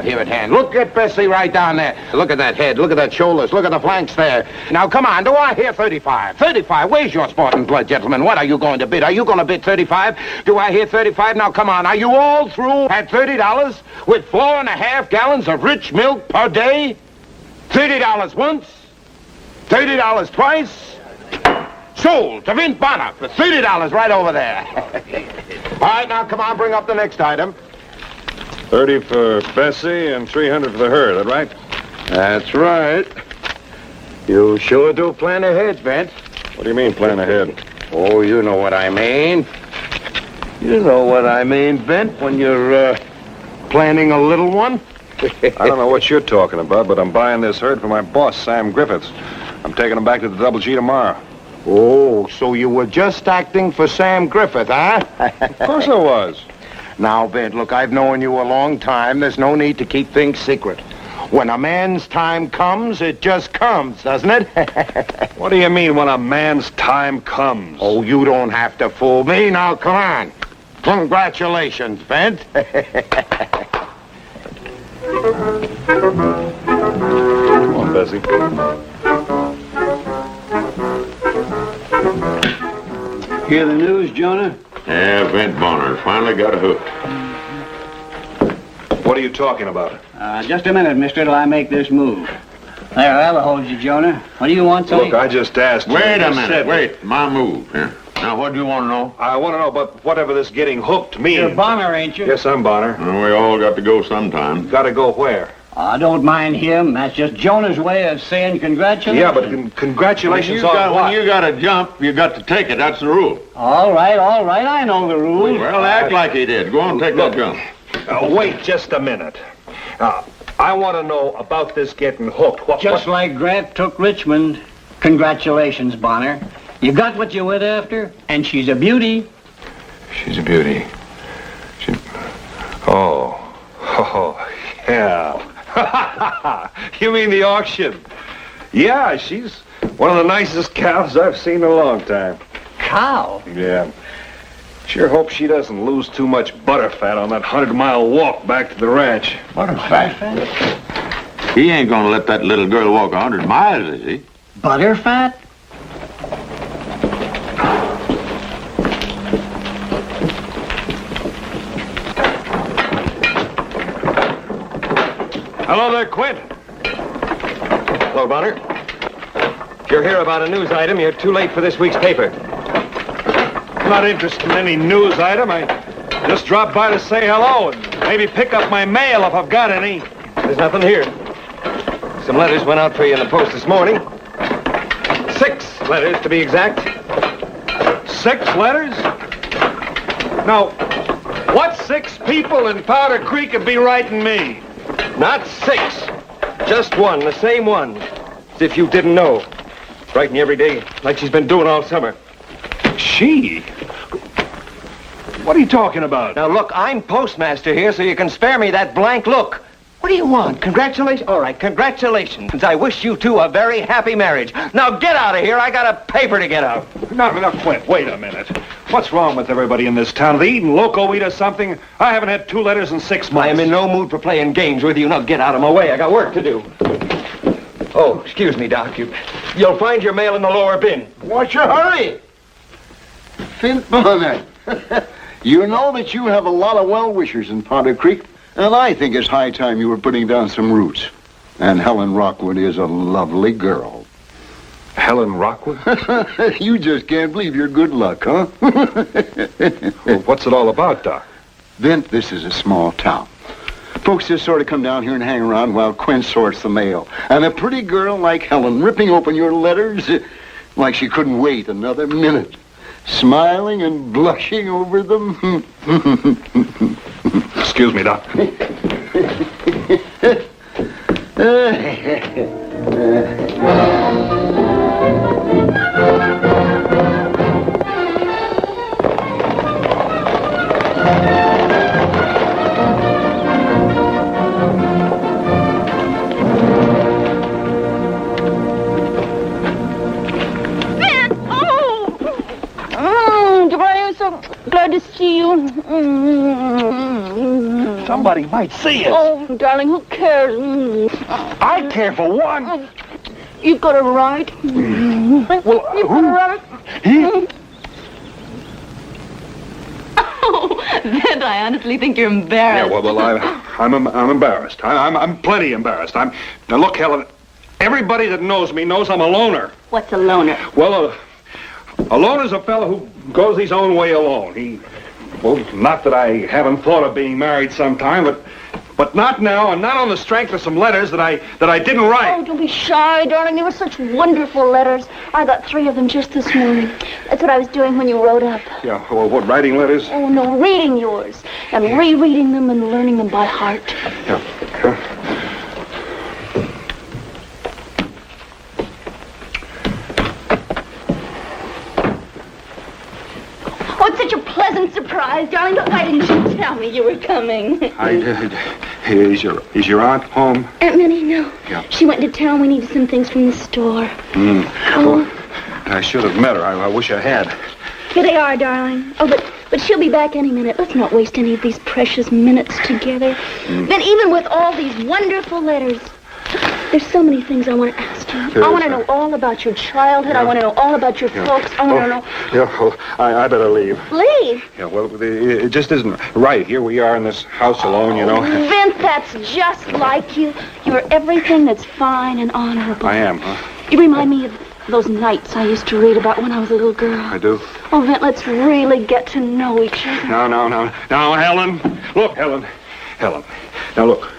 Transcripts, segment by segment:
here at hand. Look at Bessie right down there. Look at that head. Look at that shoulders. Look at the flanks there. Now, come on. Do I hear 35? 35. Where's your sporting blood, gentlemen? What are you going to bid? Are you going to bid 35? Do I hear 35? Now, come on. Are you all through at $30 with 4.5 gallons of rich milk per day? $30 once? $30 twice? Sold to Vint Bonner for $30 right over there. All right, now, come on. Bring up the next item. 30 for Bessie and 300 for the herd, that right? That's right. You sure do plan ahead, Vint. What do you mean, plan ahead? Oh, you know what I mean. You know what I mean, Vint, when you're, planning a little one. I don't know what you're talking about, but I'm buying this herd for my boss, Sam Griffiths. I'm taking him back to the Double G tomorrow. Oh, so you were just acting for Sam Griffith, huh? Of course I was. Now, Vint, look, I've known you a long time. There's no need to keep things secret. When a man's time comes, it just comes, doesn't it? What do you mean, when a man's time comes? Oh, you don't have to fool me. Now, come on. Congratulations, Vint. Come on, Bessie. Hear the news, Jonah? Yeah, Vint Bonner finally got a hook. What are you talking about? Just a minute, mister, till I make this move. There, that'll hold you, Jonah. What do you want, Sonny? Look, I just asked you. Wait a You minute, said- wait. My move here. Now, what do you want to know? I want to know about whatever this getting hooked means. You're Bonner, ain't you? Yes, I'm Bonner. Well, we all got to go sometime. Gotta go where? I don't mind him. That's just Jonah's way of saying congratulations. Yeah, but congratulations on what? When you got to jump, you got to take it. That's the rule. All right, I know the rules. Well, act like he did. Go on, take that jump. Wait just a minute. I want to know about this getting hooked. Just like Grant took Richmond. Congratulations, Bonner. You got what you went after, and she's a beauty. She's a beauty. Oh, yeah. You mean the auction? Yeah, she's one of the nicest cows I've seen in a long time. Cow? Yeah. Sure hope she doesn't lose too much butterfat on that 100-mile walk back to the ranch. Butterfat? He ain't going to let that little girl walk 100 miles, is he? Butterfat? Hello there, Quint. Hello, Bonner. If you're here about a news item, you're too late for this week's paper. I'm not interested in any news item. I just dropped by to say hello and maybe pick up my mail if I've got any. There's nothing here. Some letters went out for you in the post this morning. 6 letters, to be exact. 6 letters? Now, what 6 people in Powder Creek would be writing me? Not 6. Just one, the same one. As if you didn't know. Writing you every day, like she's been doing all summer. She? What are you talking about? Now, look, I'm postmaster here, so you can spare me that blank look. What do you want? Congratulations? All right, congratulations. I wish you two a very happy marriage. Now, get out of here. I got a paper to get out. Now, Quint, wait a minute. What's wrong with everybody in this town? Are they eating loco weed or something? I haven't had 2 letters in 6 months. I am in no mood for playing games with you. Now, get out of my way. I got work to do. Oh, excuse me, Doc. You'll find your mail in the lower bin. What's your hurry? Vint Bonner. You know that you have a lot of well-wishers in Powder Creek, and I think it's high time you were putting down some roots. And Helen Rockwood is a lovely girl. Helen Rockwood? You just can't believe your good luck, huh? Well, what's it all about, Doc? Vint, this is a small town. Folks just sort of come down here and hang around while Quint sorts the mail. And a pretty girl like Helen ripping open your letters like she couldn't wait another minute. Smiling and blushing over them. Excuse me, Doc. Glad to see you. Somebody might see us. Oh, darling, who cares? I care for one. You've got it right. Well, You've got it right. He? Oh, Vent, I honestly think you're embarrassed. Yeah, well, I'm embarrassed. I'm plenty embarrassed. Now, look, Helen, everybody that knows me knows I'm a loner. What's a loner? Well, a loner's a fellow who goes his own way alone. Well, not that I haven't thought of being married sometime, but not now, and not on the strength of some letters that I didn't write. Oh, don't be shy, darling. They were such wonderful letters. I got 3 of them just this morning. That's what I was doing when you wrote up. Yeah, well, what, writing letters? Oh, no, reading yours. And rereading them and learning them by heart. Yeah. Oh, it's such a pleasant surprise, darling. Why didn't you tell me you were coming? I did. Is your aunt home? Aunt Minnie, no. Yeah. She went to town. We needed some things from the store. Well, I should have met her. I wish I had. Here they are, darling. Oh, but she'll be back any minute. Let's not waste any of these precious minutes together. Then even with all these wonderful letters, there's so many things I want to ask you. I want to know all about your childhood. I want to know all about your folks. I want to know... Yeah, well, I better leave. Leave? Yeah, well, it just isn't right. Here we are in this house alone, you know. Vince, that's just like you. You're everything that's fine and honorable. I am, huh? You remind me of those nights I used to read about when I was a little girl. I do? Oh, Vent, let's really get to know each other. No. Now, Helen. Look, Helen. Now, look.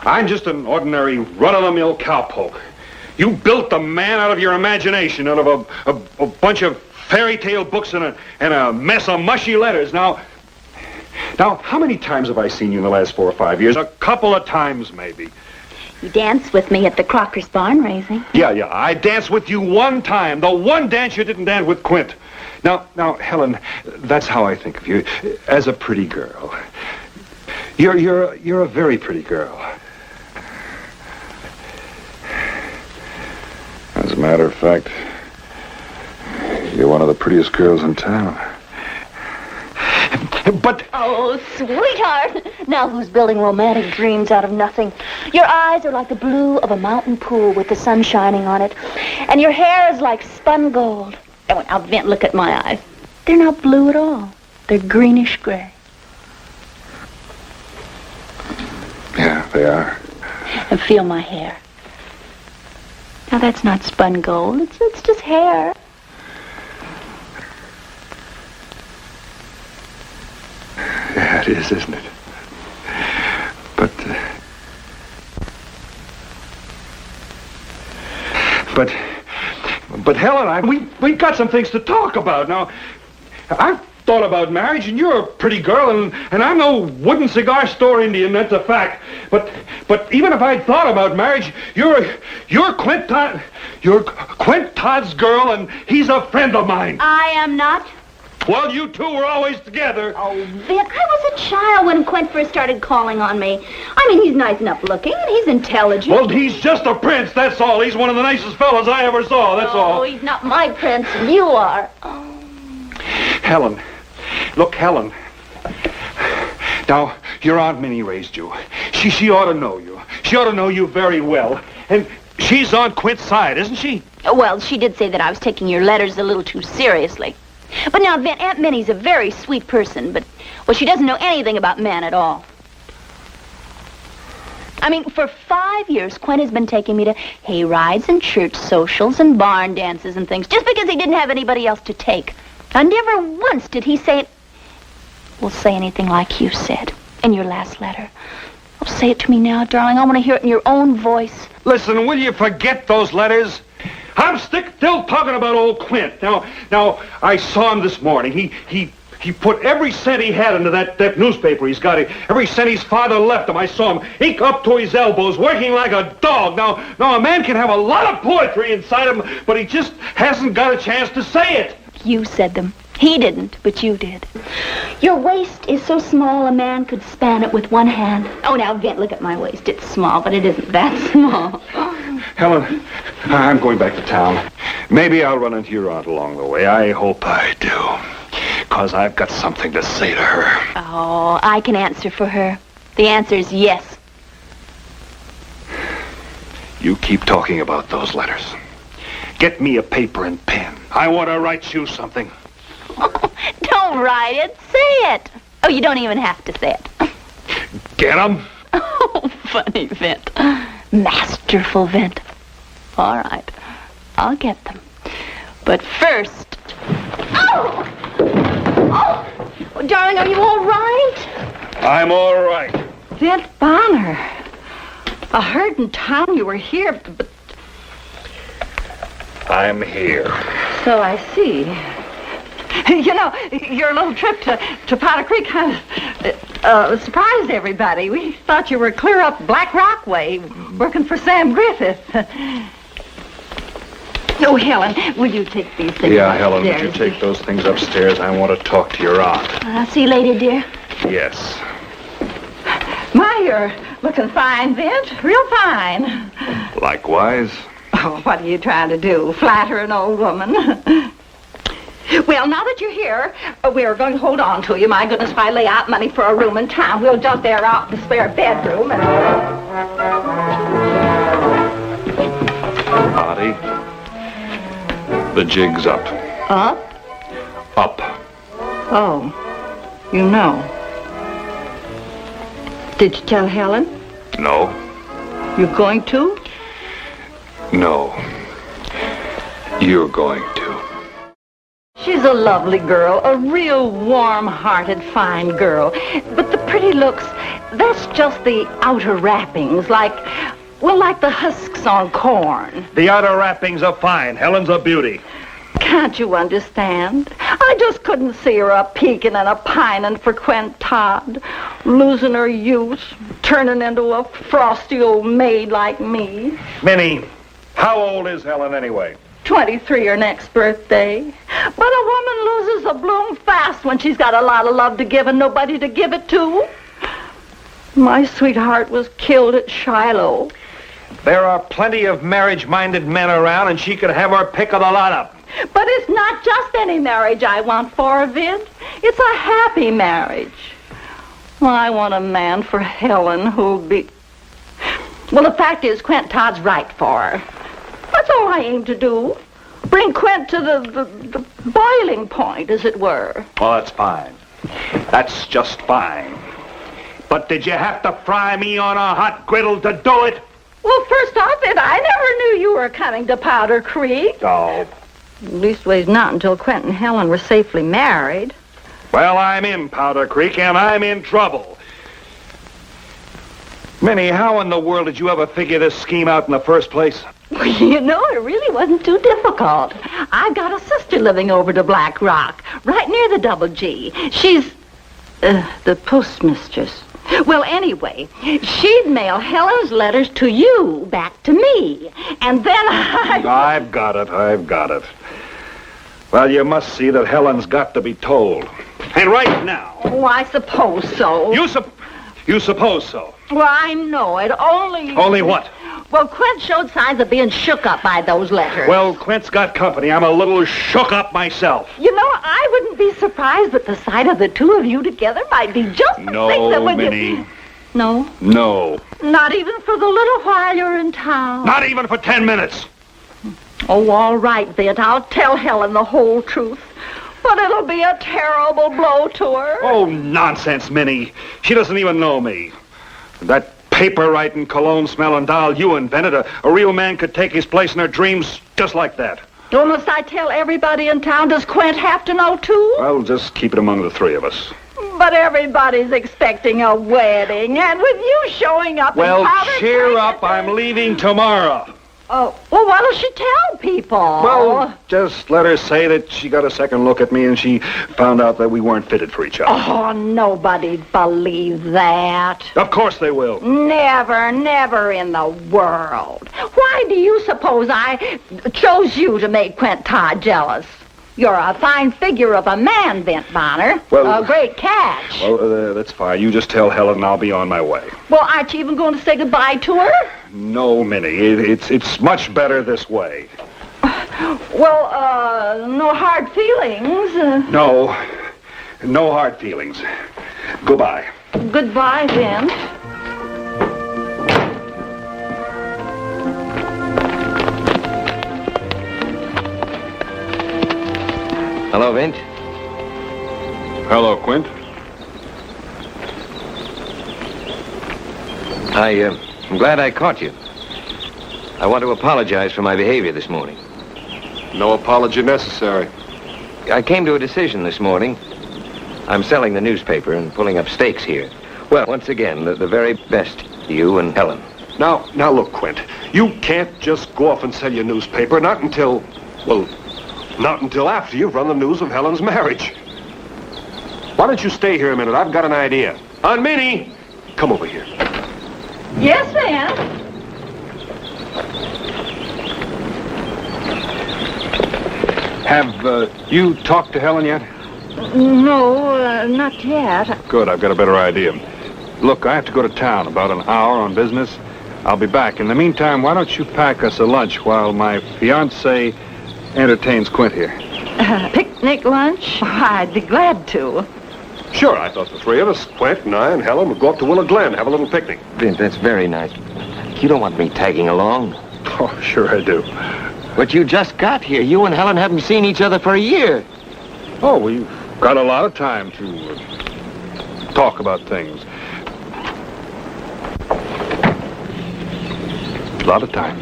I'm just an ordinary run-of-the-mill cowpoke. You built the man out of your imagination, out of a bunch of fairy tale books and a mess of mushy letters. Now, how many times have I seen you in the last 4 or 5 years? A couple of times, maybe. You danced with me at the Crocker's barn raising. Yeah, I danced with you one time. The one dance you didn't dance with Quint. Now, Helen, that's how I think of you, as a pretty girl. You're a very pretty girl. As a matter of fact, you're one of the prettiest girls in town. But... Oh, sweetheart. Now who's building romantic dreams out of nothing? Your eyes are like the blue of a mountain pool with the sun shining on it. And your hair is like spun gold. And when Vent, look at my eyes. They're not blue at all. They're greenish gray. Yeah, they are. And feel my hair. Now that's not spun gold. It's just hair. Yeah, it is, isn't it? But Helen, we've got some things to talk about. Now, I've thought about marriage, and you're a pretty girl, and I'm no wooden cigar store Indian, that's a fact. But even if I'd thought about marriage, you're Quint Todd's girl, and he's a friend of mine. I am not. Well, you two were always together. Oh, Vent, I was a child when Quint first started calling on me. I mean, he's nice enough looking, and he's intelligent. Well, he's just a prince, that's all. He's one of the nicest fellas I ever saw, that's all. Oh, he's not my prince. You are. Oh. Helen. Look, Helen. Now, your Aunt Minnie raised you. She ought to know you. She ought to know you very well. And she's on Quint's side, isn't she? Well, she did say that I was taking your letters a little too seriously. But now, Vent, Aunt Minnie's a very sweet person, but, well, she doesn't know anything about men at all. I mean, for 5 years, Quint has been taking me to hay rides and church socials and barn dances and things, just because he didn't have anybody else to take. And never once did he say anything like you said in your last letter. Oh, say it to me now, darling. I want to hear it in your own voice. Listen, will you forget those letters? I'm still talking about old Quint. Now, I saw him this morning. He put every cent he had into that newspaper he's got. Every cent his father left him. I saw him ink up to his elbows, working like a dog. Now, a man can have a lot of poetry inside him, but he just hasn't got a chance to say it. You said them. He didn't, but you did. Your waist is so small a man could span it with one hand. Oh, now, Vent, look at my waist. It's small, but it isn't that small. Helen, I'm going back to town. Maybe I'll run into your aunt along the way. I hope I do. Because I've got something to say to her. Oh, I can answer for her. The answer is yes. You keep talking about those letters. Get me a paper and pen. I want to write you something. Don't write it. Say it. Oh, you don't even have to say it. Get 'em? Oh, funny Vint. Masterful Vint. All right. I'll get them. But first... Oh! Oh! Darling, are you all right? I'm all right. Vint Bonner. I heard in town you were here, but... I'm here. So I see. You know, your little trip to Powder Creek kind of surprised everybody. We thought you were clear up Black Rock way, working for Sam Griffith. Oh, Helen, will you take these things Yeah, upstairs? Helen, would you take those things upstairs? I want to talk to your aunt. I'll see you later, dear. Yes. My, you're looking fine, Vint. Real fine. Likewise. Oh, what are you trying to do? Flatter an old woman? Well, now that you're here, we're going to hold on to you. My goodness, if I lay out money for a room in town, we'll just air out the spare bedroom and... Auntie, the jig's up. Up? Up. Oh, you know. Did you tell Helen? No. You're going to? No. You're going to. She's a lovely girl, a real warm-hearted, fine girl. But the pretty looks, that's just the outer wrappings, like the husks on corn. The outer wrappings are fine. Helen's a beauty. Can't you understand? I just couldn't see her a-peeking and a-pining for Quint Todd, losing her youth, turning into a frosty old maid like me. Minnie, how old is Helen anyway? 23 her next birthday. But a woman loses a bloom fast when she's got a lot of love to give and nobody to give it to. My sweetheart was killed at Shiloh. There are plenty of marriage-minded men around, and she could have her pick of the lot up. But it's not just any marriage I want for her, Vint. It's a happy marriage. Well, I want a man for Helen who'll be... Well, the fact is, Quint Todd's right for her. That's all I aim to do. Bring Quint to the boiling point, as it were. Well, that's fine. That's just fine. But did you have to fry me on a hot griddle to do it? Well, first off, Vint, I never knew you were coming to Powder Creek. Oh. Leastways, not until Quint and Helen were safely married. Well, I'm in Powder Creek, and I'm in trouble. Minnie, how in the world did you ever figure this scheme out in the first place? You know, it really wasn't too difficult. I've got a sister living over to Black Rock, right near the Double G. She's the postmistress. Well, anyway, she'd mail Helen's letters to you, back to me. And then I've got it. Well, you must see that Helen's got to be told. And right now. Oh, I suppose so. You suppose so? Well, I know it. Only what? Well, Quint showed signs of being shook up by those letters. Well, Quint's got company. I'm a little shook up myself. You know, I wouldn't be surprised, but the sight of the two of you together might be just the thing that would... Minnie. No? No. Not even for the little while you're in town? Not even for 10 minutes. Oh, all right, Vint. I'll tell Helen the whole truth. But it'll be a terrible blow to her. Oh, nonsense, Minnie. She doesn't even know me. That paper-writing, cologne-smelling doll you invented, a real man could take his place in her dreams just like that. Well, must I tell everybody in town? Does Quint have to know, too? Well, just keep it among the three of us. But everybody's expecting a wedding, and with you showing up Well, in Powder cheer Creek... up. I'm leaving tomorrow. Oh, well, what'll she tell people? Well, just let her say that she got a second look at me and she found out that we weren't fitted for each other. Oh, nobody'd believe that. Of course they will. Never, never in the world. Why do you suppose I chose you to make Quint Todd jealous? You're a fine figure of a man, Vint Bonner. Well, a great catch. Well, that's fine. You just tell Helen and I'll be on my way. Well, aren't you even going to say goodbye to her? No, Minnie. It's much better this way. Well, no hard feelings. No. No hard feelings. Goodbye. Goodbye, Vint. Hello, Vint. Hello, Quint. I'm glad I caught you. I want to apologize for my behavior this morning. No apology necessary. I came to a decision this morning. I'm selling the newspaper and pulling up stakes here. Well, once again, the very best to you and Helen. Now look, Quint. You can't just go off and sell your newspaper, not until after you've run the news of Helen's marriage. Why don't you stay here a minute? I've got an idea. Aunt Minnie, come over here. Yes, Van. Have you talked to Helen yet? No, not yet. Good, I've got a better idea. Look, I have to go to town about an hour on business. I'll be back. In the meantime, why don't you pack us a lunch while my fiancé entertains Quint here? Picnic lunch? I'd be glad to. Sure, I thought the three of us, Quint and I and Helen, would go up to Willow Glen, have a little picnic. Vint, that's very nice. You don't want me tagging along. Oh, sure I do. But you just got here. You and Helen haven't seen each other for a year. Oh, we've got a lot of time to talk about things. A lot of time.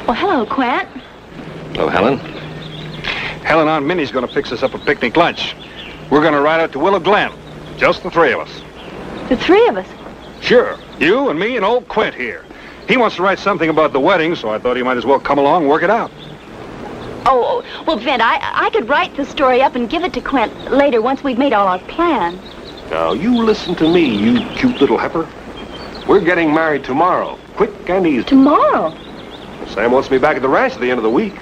Well, hello, Quint. Hello, Helen. Helen, Aunt Minnie's going to fix us up a picnic lunch. We're going to ride out to Willow Glen. Just the three of us. The three of us. Sure. You and me and old Quint here. He wants to write something about the wedding, so I thought he might as well come along and work it out. Oh, well, Vint, I could write the story up and give it to Quint later once we've made all our plans. Now, you listen to me, you cute little heifer. We're getting married tomorrow. Quick and easy. Tomorrow? Sam wants me back at the ranch at the end of the week.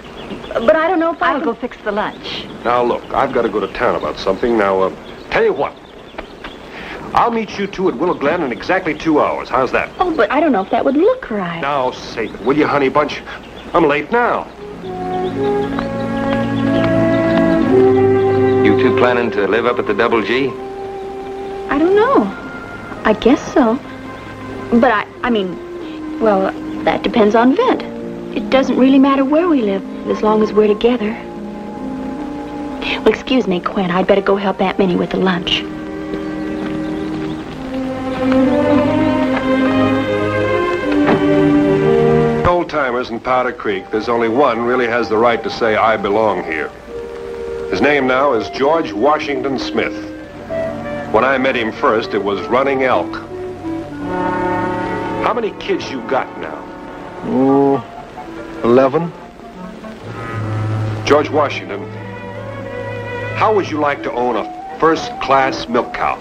But I don't know if I'll go fix the lunch. Now, look, I've got to go to town about something. Now, tell you what. I'll meet you two at Willow Glen in exactly 2 hours. How's that? Oh, but I don't know if that would look right. Now, save it, will you, honey bunch? I'm late now. You two planning to live up at the Double G? I don't know. I guess so. But I mean, well, that depends on Vint. It doesn't really matter where we live, as long as we're together. Well, excuse me, Quint. I'd better go help Aunt Minnie with the lunch. Old-timers in Powder Creek, there's only one really has the right to say, I belong here. His name now is George Washington Smith. When I met him first, it was running elk. How many kids you got now? 11. George Washington, how would you like to own a first-class milk cow?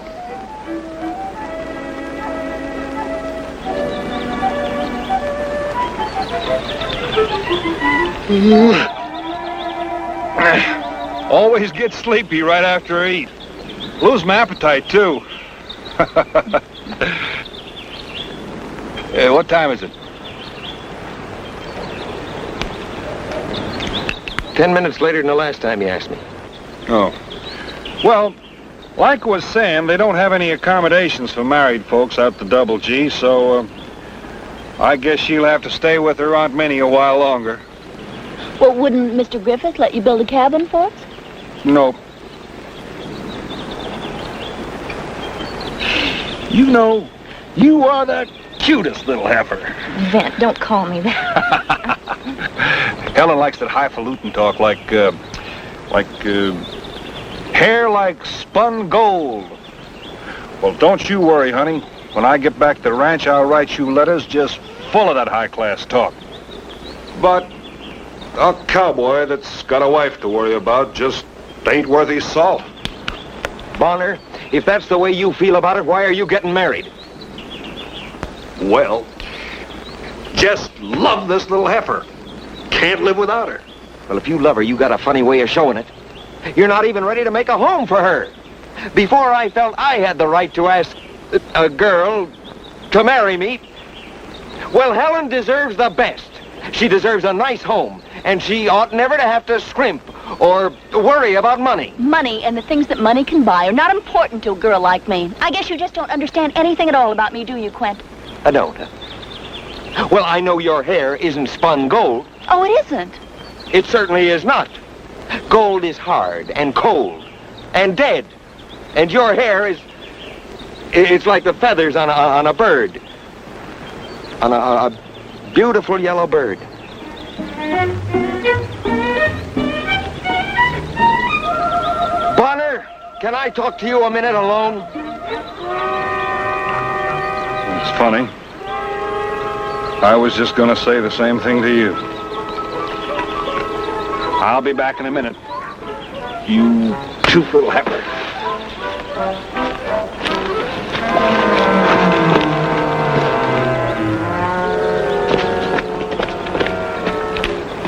Always get sleepy right after I eat. Lose my appetite, too. What time is it? 10 minutes later than the last time you asked me. Oh. Well, like I was saying, they don't have any accommodations for married folks out the Double G, so I guess she'll have to stay with her Aunt Minnie a while longer. Well, wouldn't Mr. Griffith let you build a cabin for us? Nope. You know, you are the cutest little heifer. Vint, don't call me that. Helen likes that highfalutin talk like hair like spun gold. Well, don't you worry, honey. When I get back to the ranch, I'll write you letters just full of that high-class talk. But a cowboy that's got a wife to worry about just ain't worth his salt. Bonner, if that's the way you feel about it, why are you getting married? Well, just love this little heifer. Can't live without her. Well, if you love her, you got a funny way of showing it. You're not even ready to make a home for her. Before I felt I had the right to ask a girl to marry me, well, Helen deserves the best. She deserves a nice home and she ought never to have to scrimp or worry about money. Money and the things that money can buy are not important to a girl like me. I guess you just don't understand anything at all about me, do you, Quint? I don't. Well, I know your hair isn't spun gold. Oh, it isn't. It certainly is not. Gold is hard and cold and dead. And your hair is... It's like the feathers on a bird. On a beautiful yellow bird. Bonner, can I talk to you a minute alone? It's funny. I was just going to say the same thing to you. I'll be back in a minute. You cute little heifer.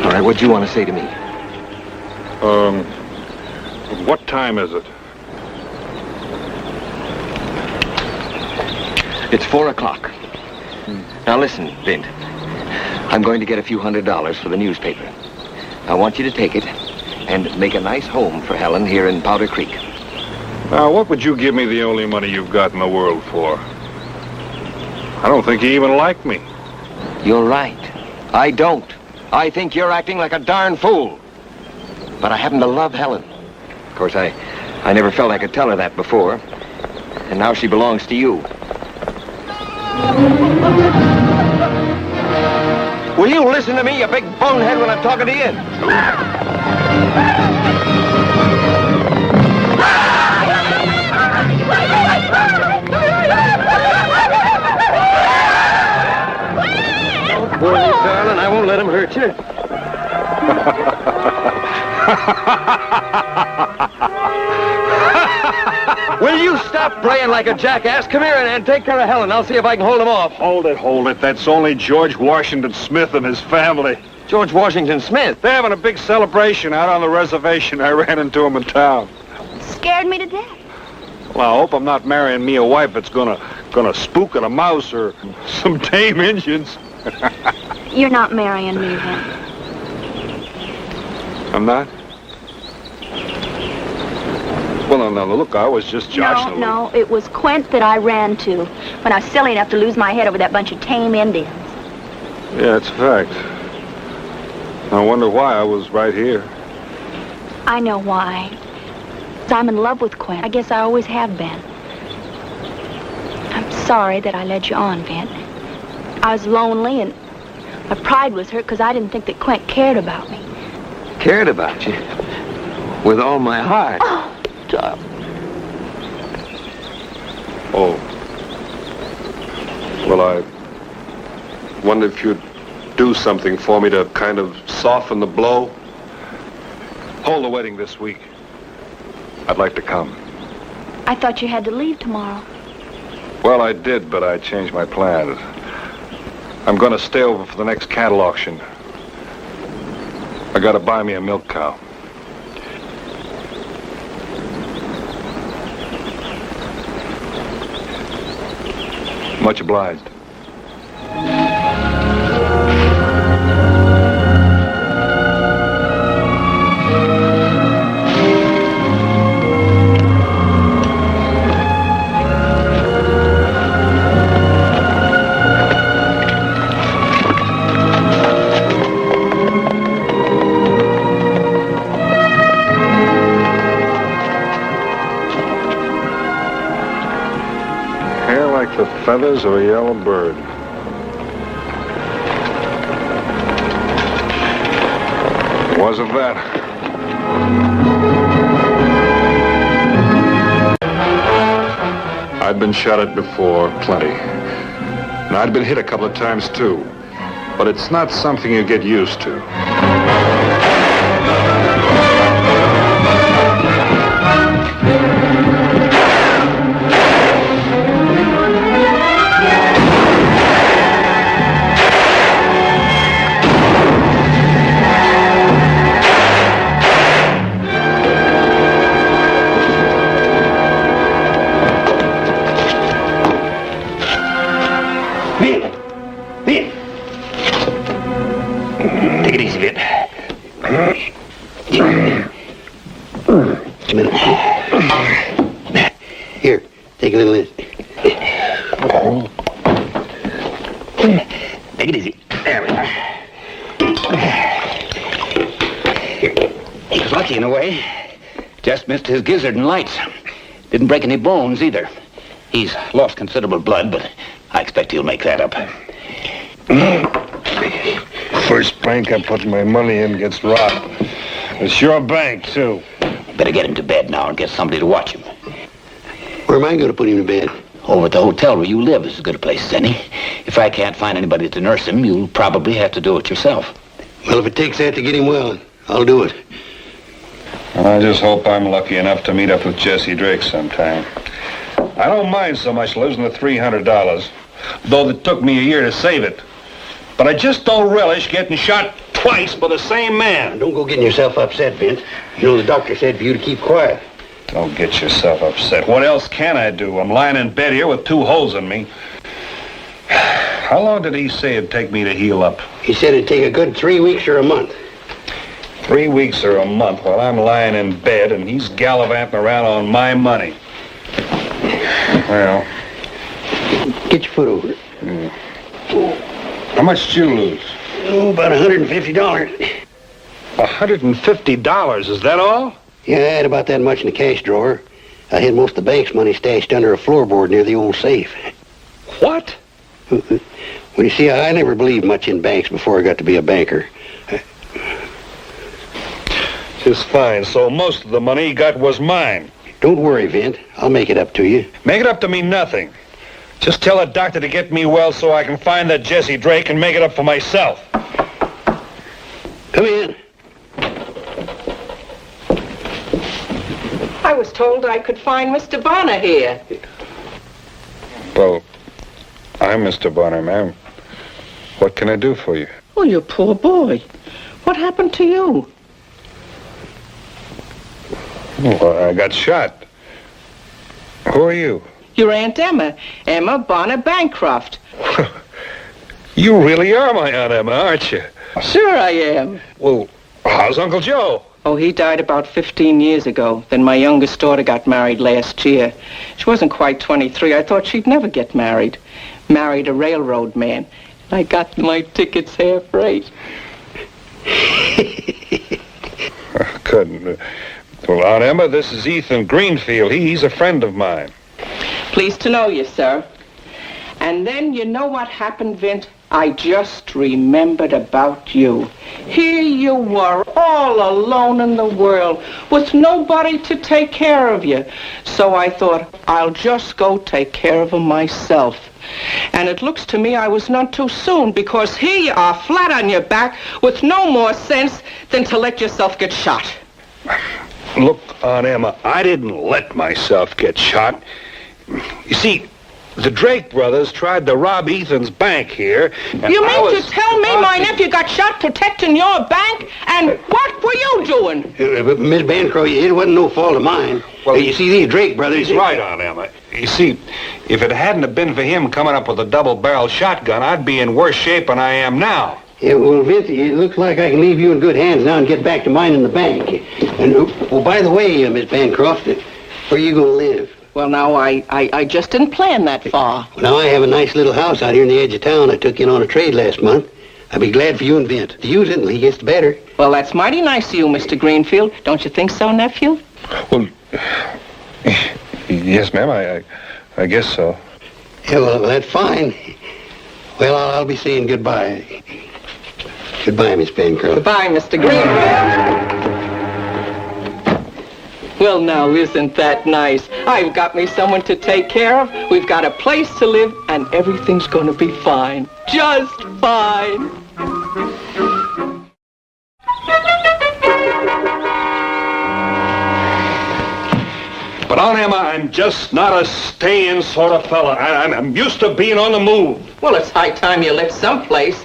All right, what do you want to say to me? What time is it? It's 4 o'clock. Now listen, Vint. I'm going to get a few $100s for the newspaper. I want you to take it and make a nice home for Helen here in Powder Creek. Now, what would you give me the only money you've got in the world for? I don't think you even like me. You're right. I don't. I think you're acting like a darn fool. But I happen to love Helen. Of course, I never felt I could tell her that before. And now she belongs to you. Will you listen to me, you big bonehead, when I'm talking to you? Don't worry, darling. I won't let him hurt you. Will you stop braying like a jackass? Come here and take care of Helen. I'll see if I can hold him off. Hold it. That's only George Washington Smith and his family. George Washington Smith? They're having a big celebration out on the reservation. I ran into him in town. Scared me to death. Well, I hope I'm not marrying me a wife that's gonna spook at a mouse or some tame Indians. You're not marrying me, then. I'm not? Well, no, look, I was just joshing. No, it was Quint that I ran to when I was silly enough to lose my head over that bunch of tame Indians. Yeah, it's a fact. I wonder why I was right here. I know why. 'Cause I'm in love with Quint. I guess I always have been. I'm sorry that I led you on, Vint. I was lonely and my pride was hurt because I didn't think that Quint cared about me. Cared about you? With all my heart. Oh. Well, I wonder if you'd do something for me to kind of soften the blow. Hold the wedding this week. I'd like to come. I thought you had to leave tomorrow. Well, I did, but I changed my plans. I'm going to stay over for the next cattle auction. I got to buy me a milk cow. Much obliged. The feathers of a yellow bird. Wasn't that? I'd been shot at before, plenty. And I'd been hit a couple of times too. But it's not something you get used to. Take it easy, Vin. Take it easy. There we are. He was lucky in a way. Just missed his gizzard and lights. Didn't break any bones either. He's lost considerable blood, but I expect he'll make that up. First bank I put my money in gets robbed. It's your bank, too. Better get him to bed now and get somebody to watch him. Where am I going to put him to bed? Over at the hotel where you live is as good a place as any. If I can't find anybody to nurse him, you'll probably have to do it yourself. Well, if it takes that to get him well, I'll do it. I just hope I'm lucky enough to meet up with Jesse Drake sometime. I don't mind so much losing the $300, though it took me a year to save it. But I just don't relish getting shot twice by the same man. Don't go getting yourself upset, Vince. You know the doctor said for you to keep quiet. Don't get yourself upset. What else can I do? I'm lying in bed here with 2 holes in me. How long did he say it'd take me to heal up? He said it'd take a good 3 weeks or a month. 3 weeks or a month while I'm lying in bed and he's gallivanting around on my money. Well... Get your foot over it. How much did you lose? Oh, about $150. $150, is that all? Yeah, I had about that much in the cash drawer. I had most of the bank's money stashed under a floorboard near the old safe. What? Well, you see, I never believed much in banks before I got to be a banker. Just fine. So most of the money he got was mine. Don't worry, Vint. I'll make it up to you. Make it up to me nothing. Just tell a doctor to get me well so I can find that Jesse Drake and make it up for myself. Come in. I was told I could find Mr. Bonner here. Well, I'm Mr. Bonner, ma'am. What can I do for you? Oh, you poor boy. What happened to you? Well, I got shot. Who are you? Your Aunt Emma. Emma Bonner Bancroft. You really are my Aunt Emma, aren't you? Sure I am. Well, how's Uncle Joe? Oh, he died about 15 years ago. Then my youngest daughter got married last year. She wasn't quite 23. I thought she'd never get married. Married a railroad man. I got my tickets half rate. Couldn't. Well, Aunt Emma, this is Ethan Greenfield. He's a friend of mine. Pleased to know you, sir. And then you know what happened, Vint? I just remembered about you. Here you were, all alone in the world, with nobody to take care of you. So I thought, I'll just go take care of him myself. And it looks to me I was none too soon, because here you are, flat on your back, with no more sense than to let yourself get shot. Look, Aunt Emma, I didn't let myself get shot. You see, the Drake brothers tried to rob Ethan's bank here. And You mean to tell me my nephew got shot protecting your bank? And what were you doing? Miss Bancroft, it wasn't no fault of mine. Well, you see, these Drake brothers... He's right, Aunt Emma. You see, if it hadn't have been for him coming up with a double-barrel shotgun, I'd be in worse shape than I am now. Yeah, well, Vince, it looks like I can leave you in good hands now and get back to mine in the bank. And, oh, by the way, Miss Bancroft, where are you going to live? Well, now, I just didn't plan that far. Well, now, I have a nice little house out here in the edge of town I took in on a trade last month. I'd be glad for you and Vint to use it until he gets better. Well, that's mighty nice of you, Mr. Greenfield. Don't you think so, nephew? Well, yes, ma'am, I guess so. Yeah, well, that's fine. Well, I'll be saying goodbye. Goodbye, Miss Bancroft. Goodbye, Mr. Greenfield. Well, now, isn't that nice? I've got me someone to take care of. We've got a place to live, and everything's going to be fine. Just fine. But Aunt Emma, I'm just not a staying sort of fella. I'm used to being on the move. Well, it's high time you lived someplace.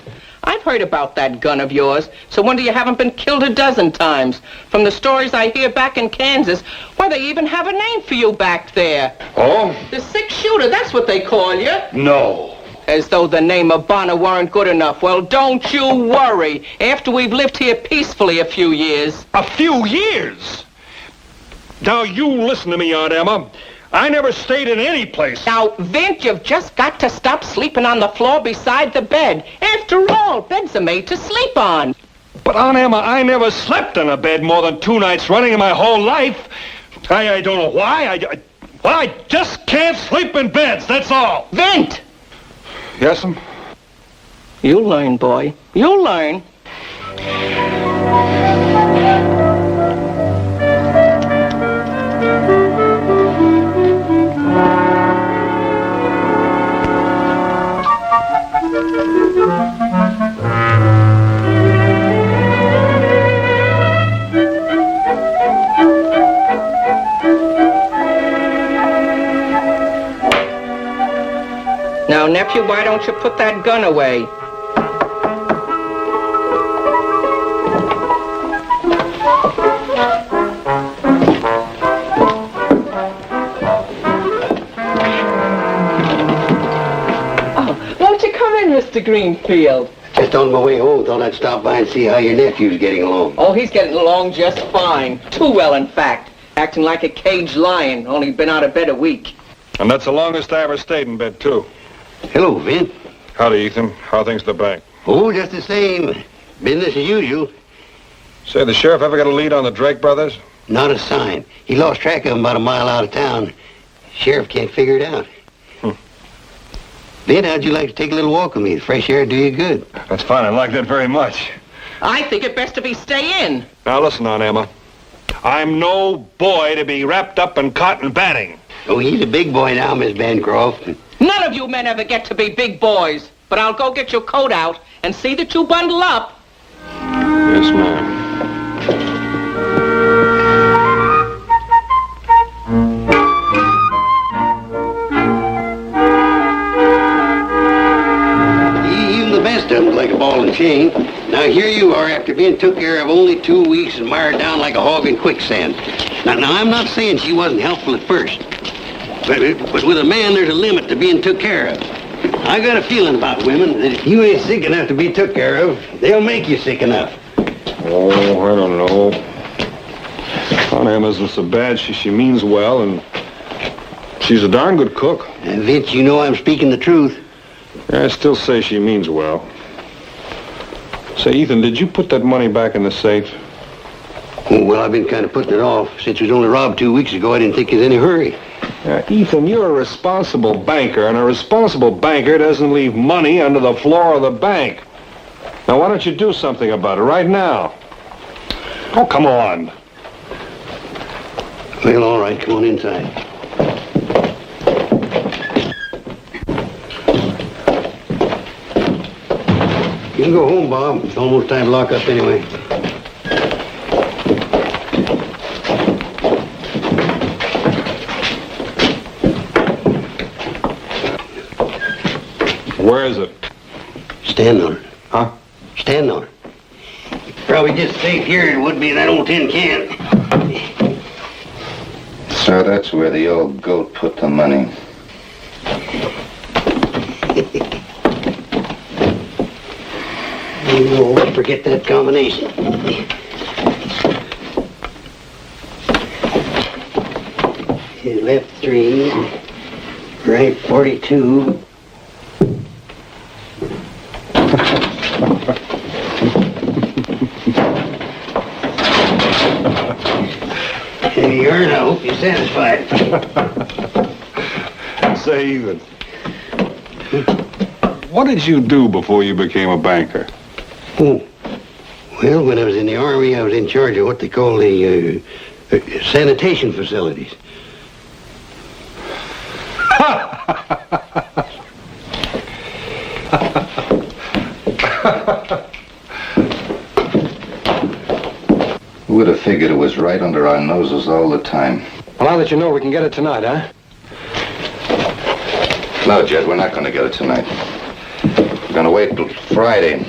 I've heard about that gun of yours. So wonder you haven't been killed a dozen times. From the stories I hear back in Kansas, why, they even have a name for you back there. Oh? The six-shooter, that's what they call you. No. As though the name of Bonner weren't good enough. Well, don't you worry. After we've lived here peacefully a few years. A few years? Now, you listen to me, Aunt Emma. I never stayed in any place. Now, Vint, you've just got to stop sleeping on the floor beside the bed. After all, beds are made to sleep on. But Aunt Emma, I never slept in a bed more than 2 nights running in my whole life. I don't know why. I just can't sleep in beds, that's all. Vint! Yes'm? You'll learn, boy. You'll learn. Now, nephew, why don't you put that gun away? Oh, won't you come in, Mr. Greenfield? Just on my way home, thought I'd stop by and see how your nephew's getting along. Oh, he's getting along just fine. Too well, in fact. Acting like a caged lion, only been out of bed a week. And that's the longest I ever stayed in bed, too. Hello, Vin. Howdy, Ethan. How are things at the bank? Oh, just the same. Business as usual. Say, the sheriff ever got a lead on the Drake brothers? Not a sign. He lost track of them about a mile out of town. Sheriff can't figure it out. Vin, how'd you like to take a little walk with me? The fresh air do you good. That's fine. I like that very much. I think it best to be stay in. Now, listen, Aunt Emma. I'm no boy to be wrapped up in cotton batting. Oh, he's a big boy now, Miss Bancroft. None of you men ever get to be big boys. But I'll go get your coat out and see that you bundle up. Yes, ma'am. Even the best of them like a ball and chain. Now here you are after being took care of only 2 weeks and mired down like a hog in quicksand. Now I'm not saying she wasn't helpful at first. But with a man, there's a limit to being took care of. I got a feeling about women that if you ain't sick enough to be took care of, they'll make you sick enough. Oh, I don't know. Aunt Emma isn't so bad. She means well, and she's a darn good cook. And Vince, you know I'm speaking the truth. I still say she means well. Say, Ethan, did you put that money back in the safe? Oh, well, I've been kind of putting it off. Since it was only robbed 2 weeks ago, I didn't think there's any hurry. Ethan, you're a responsible banker, and a responsible banker doesn't leave money under the floor of the bank. Now, why don't you do something about it right now? Oh, come on. Well, all right, come on inside. You can go home, Bob. It's almost time to lock up anyway. Where is it? Stand on it. Huh? Stand on it. Probably just safe here it would be in that old tin can. So that's where the old goat put the money. You always forget that combination. His left 3, right 42. Here you are, and I hope you're satisfied. Say, Ethan, what did you do before you became a banker? Oh, well, when I was in the Army, I was in charge of what they call the sanitation facilities. Who would have figured it was right under our noses all the time? Well, now that you know, we can get it tonight, huh? No, Jed, we're not going to get it tonight. We're going to wait till Friday.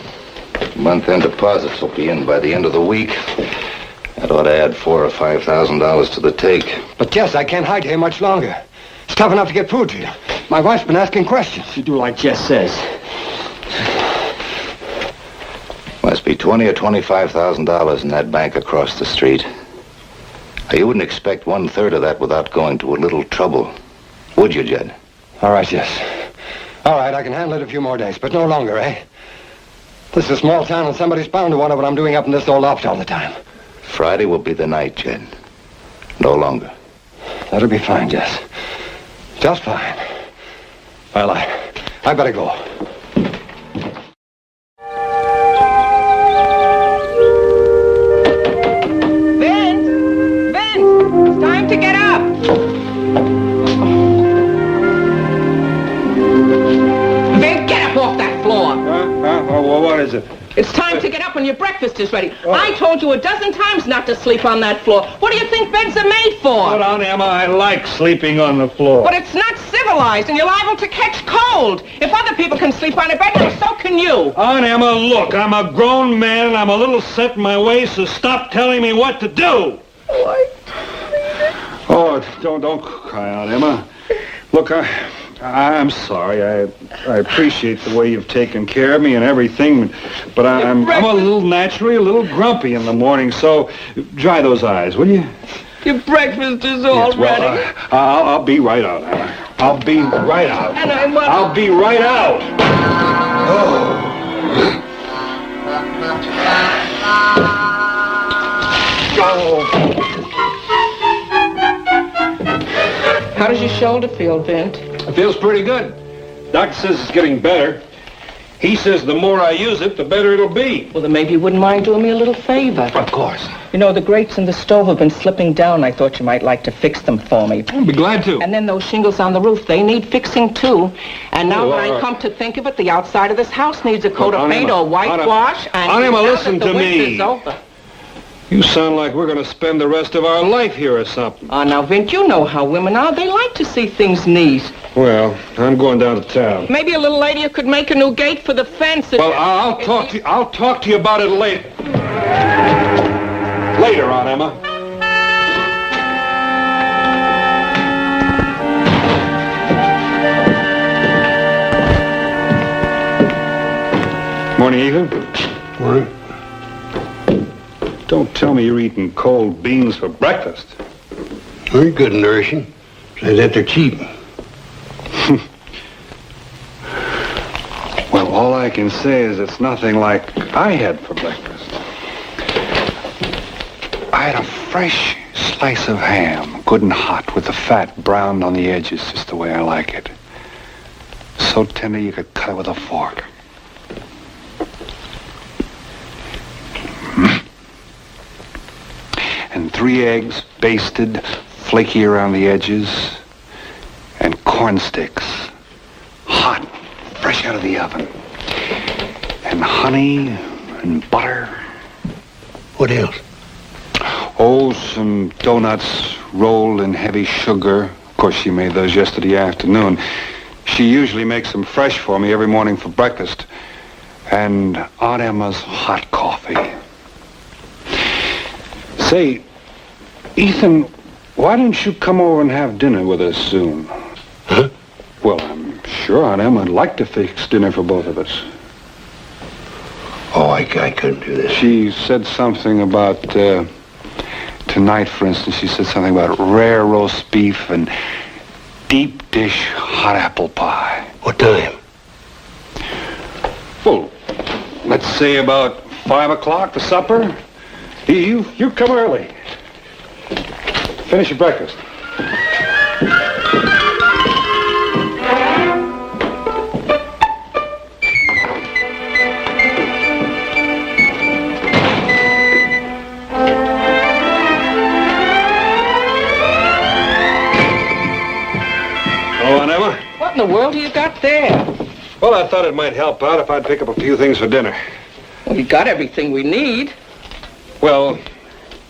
Month-end deposits will be in by the end of the week. That ought to add $4,000 or $5,000 to the take. But, Jess, I can't hide here much longer. It's tough enough to get food to you. My wife's been asking questions. You do like Jess says. Must be $20,000 or $25,000 in that bank across the street. You wouldn't expect 1/3 of that without going to a little trouble, would you, Jed? All right, yes. All right, I can handle it a few more days, but no longer, eh? This is a small town, and somebody's bound to wonder what I'm doing up in this old loft all the time. Friday will be the night, Jed. No longer. That'll be fine, Jess. Just fine. Well, I better go. Vince! It's time to get up! Vince, get up off that floor! Well, what is it? It's time to get up when your breakfast is ready. I told you a dozen times not to sleep on that floor. What do you think beds are made for? But, Aunt Emma, I like sleeping on the floor. But it's not civilized, and you're liable to catch cold. If other people can sleep on a bed, then so can you. Aunt Emma, look, I'm a grown man, and I'm a little set in my ways, so stop telling me what to do. Oh, don't cry, Aunt Emma. Look, I'm sorry. I appreciate the way you've taken care of me and everything, but I'm a little naturally a little grumpy in the morning, so dry those eyes, will you? Your breakfast is all ready. I'll be right out, Emma. I'll be right out. And I'll be right out. How does your shoulder feel, Vint? It feels pretty good. Doctor says it's getting better. He says the more I use it, the better it'll be. Well, then maybe you wouldn't mind doing me a little favor. Of course. You know, the grates in the stove have been slipping down. I thought you might like to fix them for me. I'll be glad to. And then those shingles on the roof, they need fixing, too. And now that I right. come to think of it, the outside of this house needs a coat of paint Emma, or whitewash. Aunt Emma, listen to me. Winter's over. You sound like we're going to spend the rest of our life here or something. Oh, now, Vint, you know how women are. They like to see things neat. Well, I'm going down to town. Maybe a little later you could make a new gate for the fence. Well, I'll talk to you about it later. Later, Aunt Emma. Morning, Ethan. Morning. Don't tell me you're eating cold beans for breakfast. They're good and nourishing. Say that they're cheap. Well, all I can say is it's nothing like I had for breakfast. I had a fresh slice of ham, good and hot, with the fat browned on the edges, just the way I like it. So tender you could cut it with a fork. And 3 eggs, basted, flaky around the edges, and corn sticks, hot, fresh out of the oven. And honey and butter. What else? Oh, some donuts rolled in heavy sugar. Of course, she made those yesterday afternoon. She usually makes them fresh for me every morning for breakfast. And Aunt Emma's hot coffee. Say, Ethan, why don't you come over and have dinner with us soon? Huh? Well, I'm sure Aunt Emma'd like to fix dinner for both of us. Oh, I couldn't do this. She said something about, tonight, for instance, she said something about rare roast beef and deep dish hot apple pie. What time? Well, let's say about 5 o'clock for supper. You come early. Finish your breakfast. Oh, Aunt Emma? What in the world do you got there? Well, I thought it might help out if I'd pick up a few things for dinner. Well, you got everything we need. Well,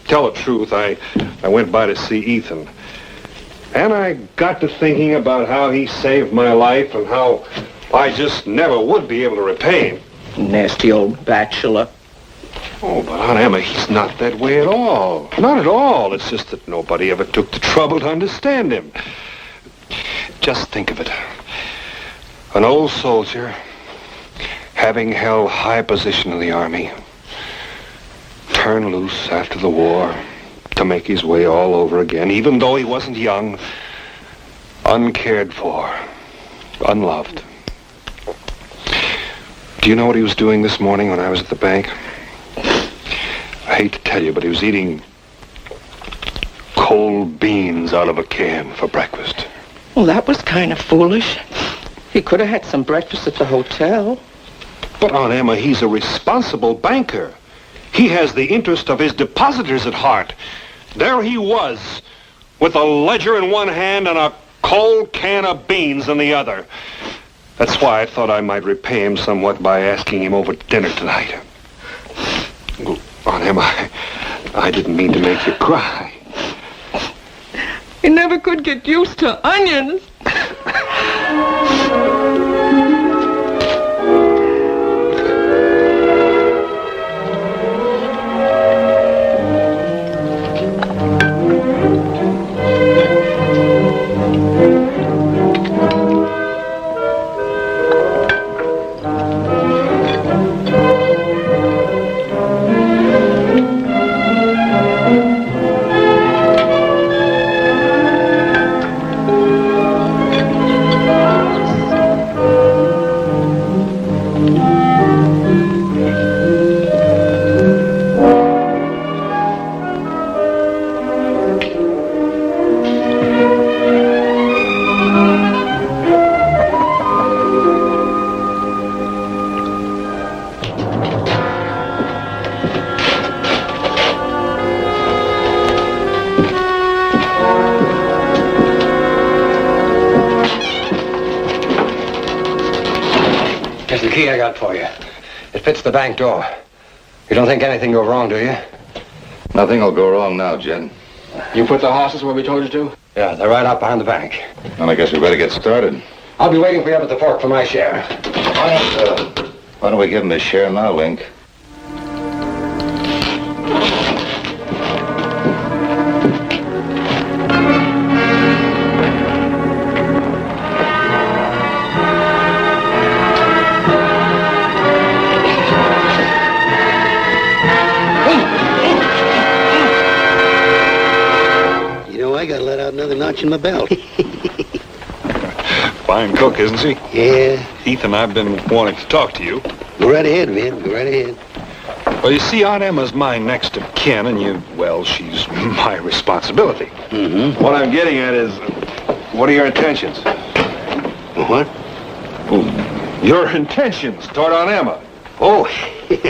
tell the truth, I went by to see Ethan. And I got to thinking about how he saved my life and how I just never would be able to repay him. Nasty old bachelor. Oh, but Aunt Emma, he's not that way at all. Not at all. It's just that nobody ever took the trouble to understand him. Just think of it. An old soldier, having held high position in the army, turned loose after the war, to make his way all over again, even though he wasn't young, uncared for, unloved. Do you know what he was doing this morning when I was at the bank? I hate to tell you, but he was eating cold beans out of a can for breakfast. Well, that was kind of foolish. He could have had some breakfast at the hotel. But, Aunt Emma, he's a responsible banker. He has the interest of his depositors at heart. There he was, with a ledger in one hand and a cold can of beans in the other. That's why I thought I might repay him somewhat by asking him over to dinner tonight. Well, Aunt Emma, I didn't mean to make you cry. He never could get used to onions. Here's the key I got for you. It fits the bank door. You don't think anything will go wrong, do you? Nothing will go wrong now, Jed. You put the horses where we told you to? Yeah, they're right out behind the bank. Well, I guess we better get started. I'll be waiting for you up at the fork for my share. Why don't we give him his share now, Link? Another notch in my belt. Fine cook, isn't she? Yeah. Ethan, I've been wanting to talk to you. Go right ahead, man. Go right ahead. Well, you see, Aunt Emma's my next of kin, and she's my responsibility. Mm-hmm. What I'm getting at is, what are your intentions? What? Well, your intentions toward Aunt Emma. Oh,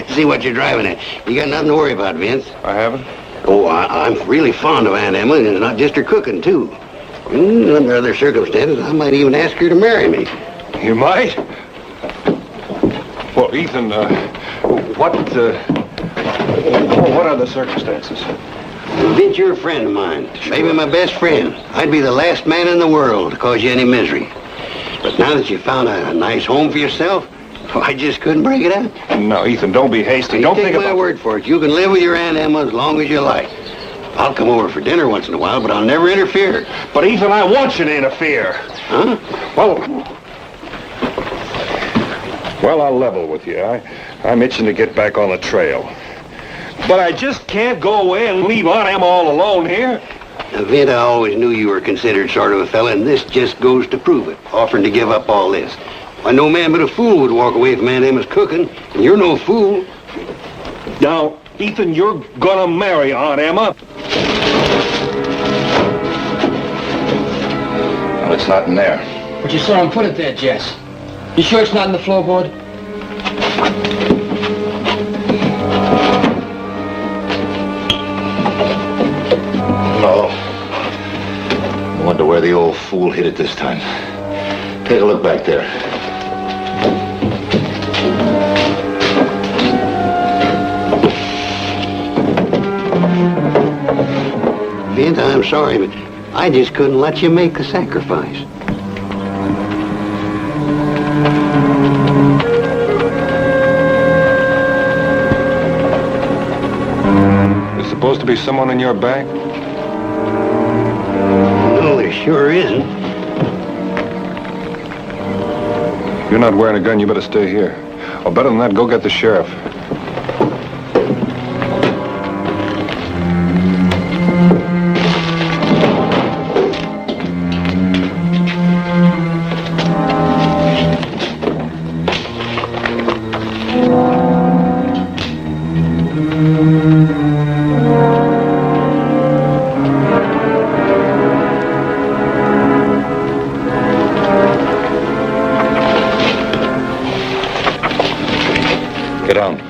see what you're driving at. You got nothing to worry about, Vince. I haven't? Oh, I'm really fond of Aunt Emma, and it's not just her cooking, too. Under other circumstances, I might even ask her to marry me. You might? Well, Ethan, what are the circumstances? Well, Vince, you're a friend of mine. Sure. Maybe my best friend. I'd be the last man in the world to cause you any misery. But now that you've found a nice home for yourself, I just couldn't break it up. No, Ethan, don't be hasty. Don't think about... Take my word for it. You can live with your Aunt Emma as long as you like. I'll come over for dinner once in a while, but I'll never interfere. But, Ethan, I want you to interfere. Huh? Well, I'll level with you. I'm itching to get back on the trail. But I just can't go away and leave Aunt Emma all alone here. Now, Vint, I always knew you were considered sort of a fella, and this just goes to prove it, offering to give up all this. Why, no man but a fool would walk away from Aunt Emma's cooking, and you're no fool. Now, Ethan, you're gonna marry Aunt Emma. Well, it's not in there. But you saw him put it there, Jess. You sure it's not in the floorboard? No. I wonder where the old fool hid it this time. Take a look back there. Vint, I'm sorry, but I just couldn't let you make the sacrifice. There's supposed to be someone in your bank? No, there sure isn't. You're not wearing a gun, you better stay here. Or better than that, go get the sheriff. Get down.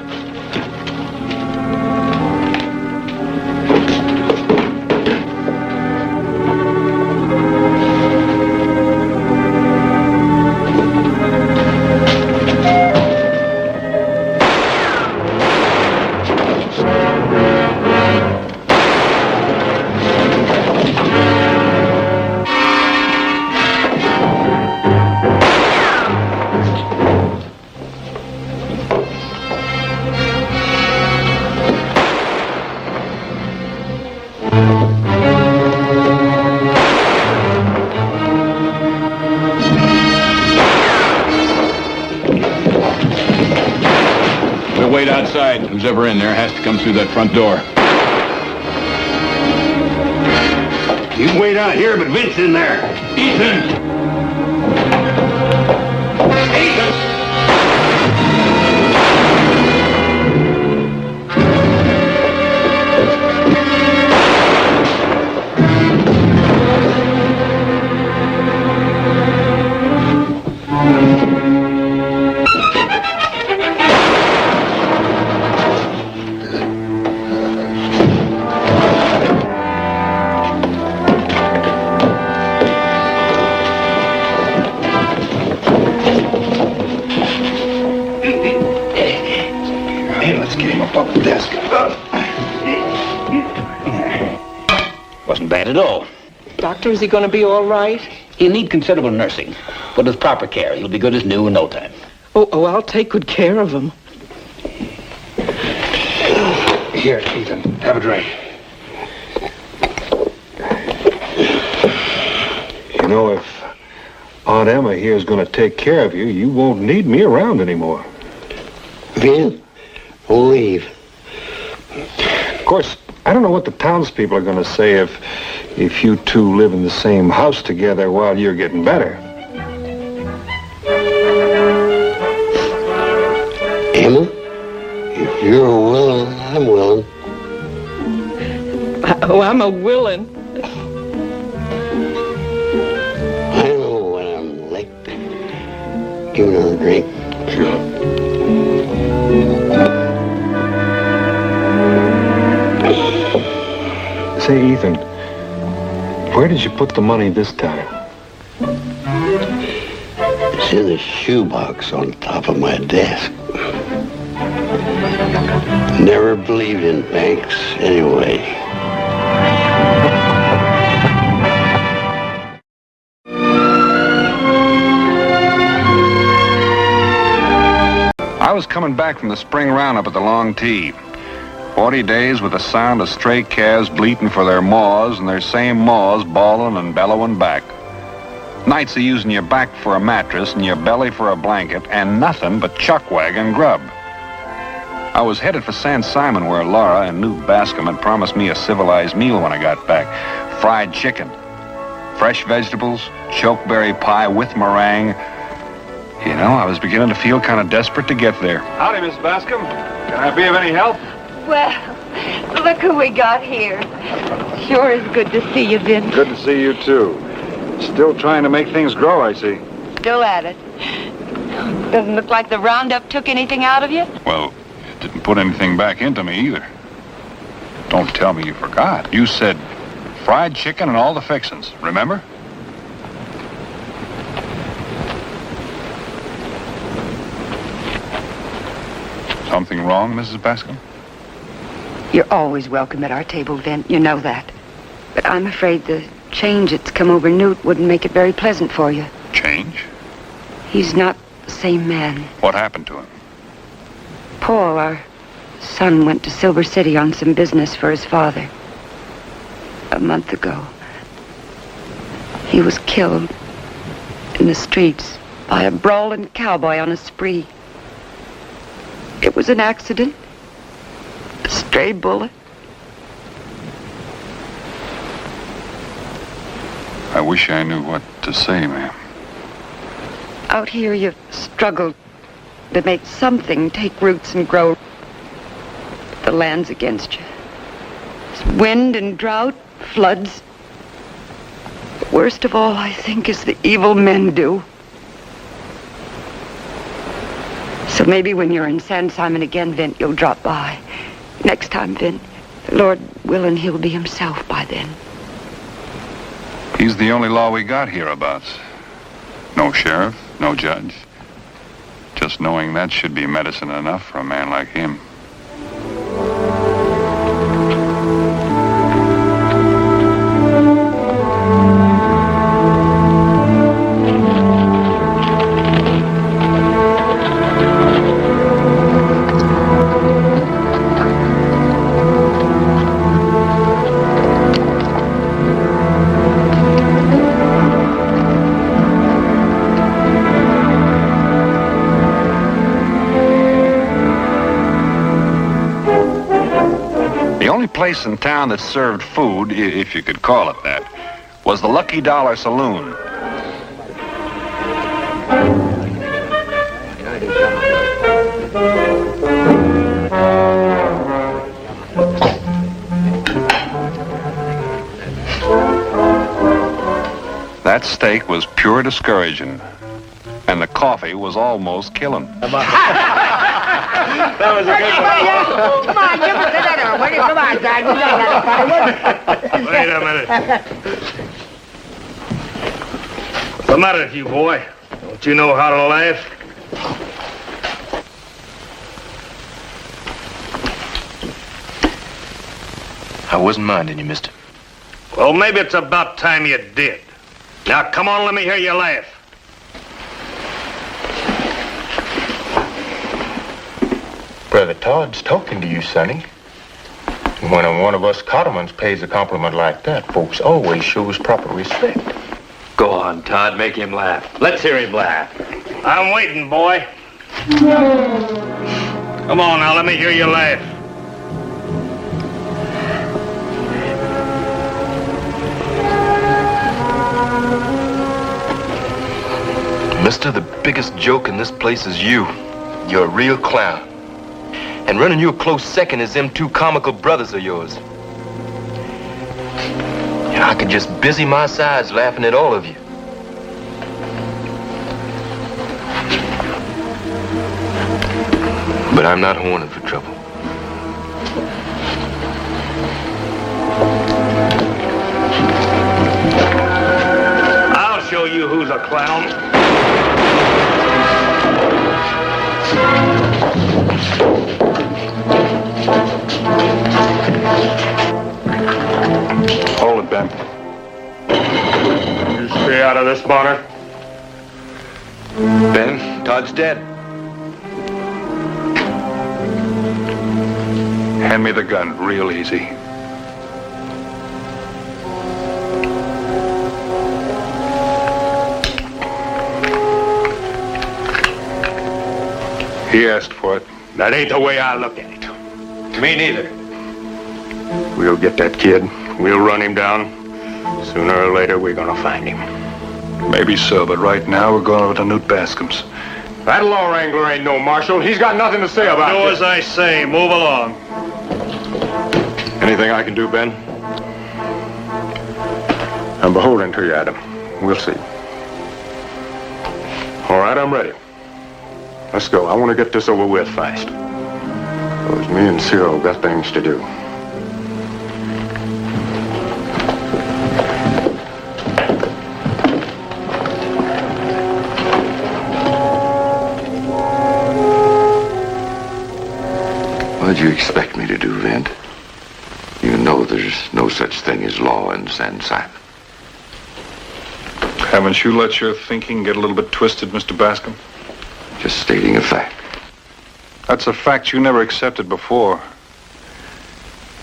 Wait outside. Who's ever in there has to come through that front door. You can wait out here, but Vince in there. Ethan! Wasn't bad at all. Doctor, is he going to be all right? He'll need considerable nursing, but with proper care, he'll be good as new in no time. Oh, I'll take good care of him. Here, Ethan, have a drink. You know, if Aunt Emma here is going to take care of you, you won't need me around anymore. Vin, don't leave. Of course, I don't know what the townspeople are going to say if you two live in the same house together while you're getting better. Emma, if you're willing, I'm willing. Oh, I'm a willing. I know when I'm licked. Give her a drink. Sure. Say, Ethan, where did you put the money this time? It's in the shoebox on top of my desk. Never believed in banks anyway. I was coming back from the spring roundup at the Long T. 40 days with the sound of stray calves bleating for their maws and their same maws bawling and bellowing back. Nights of using your back for a mattress and your belly for a blanket and nothing but chuck wagon grub. I was headed for San Simon where Laura and Newt Bascom had promised me a civilized meal when I got back. Fried chicken, fresh vegetables, chokeberry pie with meringue. You know, I was beginning to feel kind of desperate to get there. Howdy, Miss Bascom. Can I be of any help? Well, look who we got here. Sure is good to see you, Vin. Good to see you, too. Still trying to make things grow, I see. Still at it. Doesn't look like the roundup took anything out of you. Well, it didn't put anything back into me either. Don't tell me you forgot. You said fried chicken and all the fixings, remember? Something wrong, Mrs. Bascom? You're always welcome at our table, Vin. You know that. But I'm afraid the change that's come over Newt wouldn't make it very pleasant for you. Change? He's not the same man. What happened to him? Paul, our son, went to Silver City on some business for his father. A month ago, he was killed in the streets by a brawling cowboy on a spree. It was an accident. A stray bullet. I wish I knew what to say, ma'am. Out here, you've struggled to make something take roots and grow. But the land's against you. There's wind and drought, floods. But worst of all, I think, is the evil men do. So maybe when you're in San Simon again, Vint, you'll drop by. Next time, Vint, Lord willing, he'll be himself by then. He's the only law we got hereabouts. No sheriff, no judge. Just knowing that should be medicine enough for a man like him. The only place in town that served food, if you could call it that, was the Lucky Dollar Saloon. That steak was pure discouraging, and the coffee was almost killing. That was a good one. Come on, give us another one, will you? Come on, Dad. We got another funny one. Wait a minute. What's the matter with you, boy? Don't you know how to laugh? I wasn't minding you, mister. Well, maybe it's about time you did. Now, come on, let me hear you laugh. Brother Todd's talking to you, Sonny. When one of us cottomans pays a compliment like that, folks always shows proper respect. Go on, Todd, make him laugh. Let's hear him laugh. I'm waiting, boy. Come on now, let me hear you laugh. Mister, the biggest joke in this place is you. You're a real clown. And running you a close second is them two comical brothers of yours. And I could just busy my sides laughing at all of you. But I'm not horning for trouble. I'll show you who's a clown. Hold it, Ben. You stay out of this, Bonner. Ben, Todd's dead. Hand me the gun real easy. He asked for it. That ain't the way I look at it. Me neither. We'll get that kid. We'll run him down. Sooner or later, we're gonna find him. Maybe so, but right now we're going over to Newt Bascom's. That law wrangler ain't no marshal. He's got nothing to say about it. Do as I say. Move along. Anything I can do, Ben? I'm beholden to you, Adam. We'll see. All right, I'm ready. Let's go. I want to get this over with fast. Because me and Cyril got things to do. What'd you expect me to do, Vint? You know there's no such thing as law in San Simon. Haven't you let your thinking get a little bit twisted, Mr. Bascom? Just stating a fact. That's a fact you never accepted before.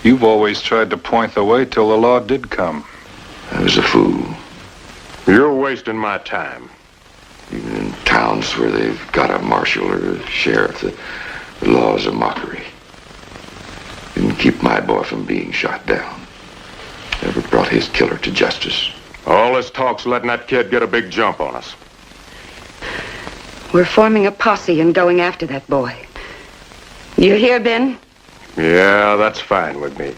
You've always tried to point the way till the law did come. I was a fool. You're wasting my time. Even in towns where they've got a marshal or a sheriff, the law's a mockery. Didn't keep my boy from being shot down. Never brought his killer to justice. All this talk's letting that kid get a big jump on us. We're forming a posse and going after that boy. You hear, Ben? Yeah, that's fine with me.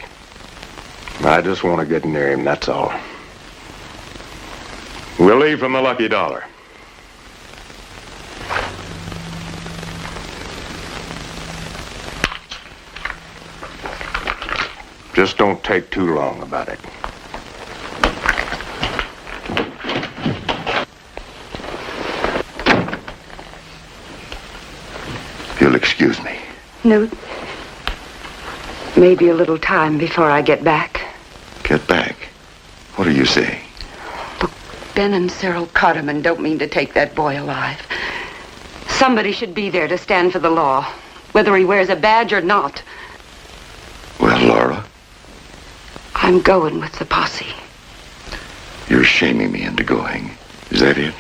I just want to get near him, that's all. We'll leave from the Lucky Dollar. Just don't take too long about it. You'll excuse me. Newt, maybe a little time before I get back. Get back? What are you saying? Look, Ben and Cyril Cotterman don't mean to take that boy alive. Somebody should be there to stand for the law, whether he wears a badge or not. Well, Laura? I'm going with the posse. You're shaming me into going. Is that it?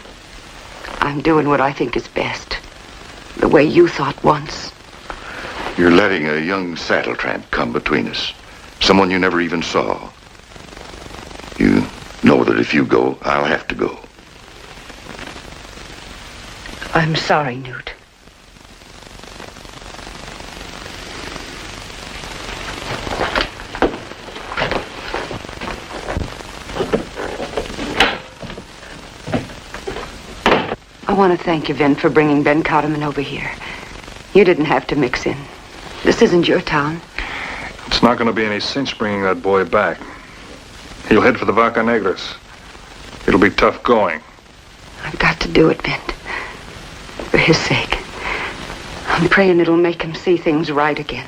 I'm doing what I think is best. The way you thought once. You're letting a young saddle tramp come between us. Someone you never even saw. You know that if you go, I'll have to go. I'm sorry, Newt. I want to thank you, Vin, for bringing Ben Cotterman over here. You didn't have to mix in. This isn't your town. It's not going to be any cinch bringing that boy back. He'll head for the Vaca Negras. It'll be tough going. I've got to do it, Vin. For his sake. I'm praying it'll make him see things right again.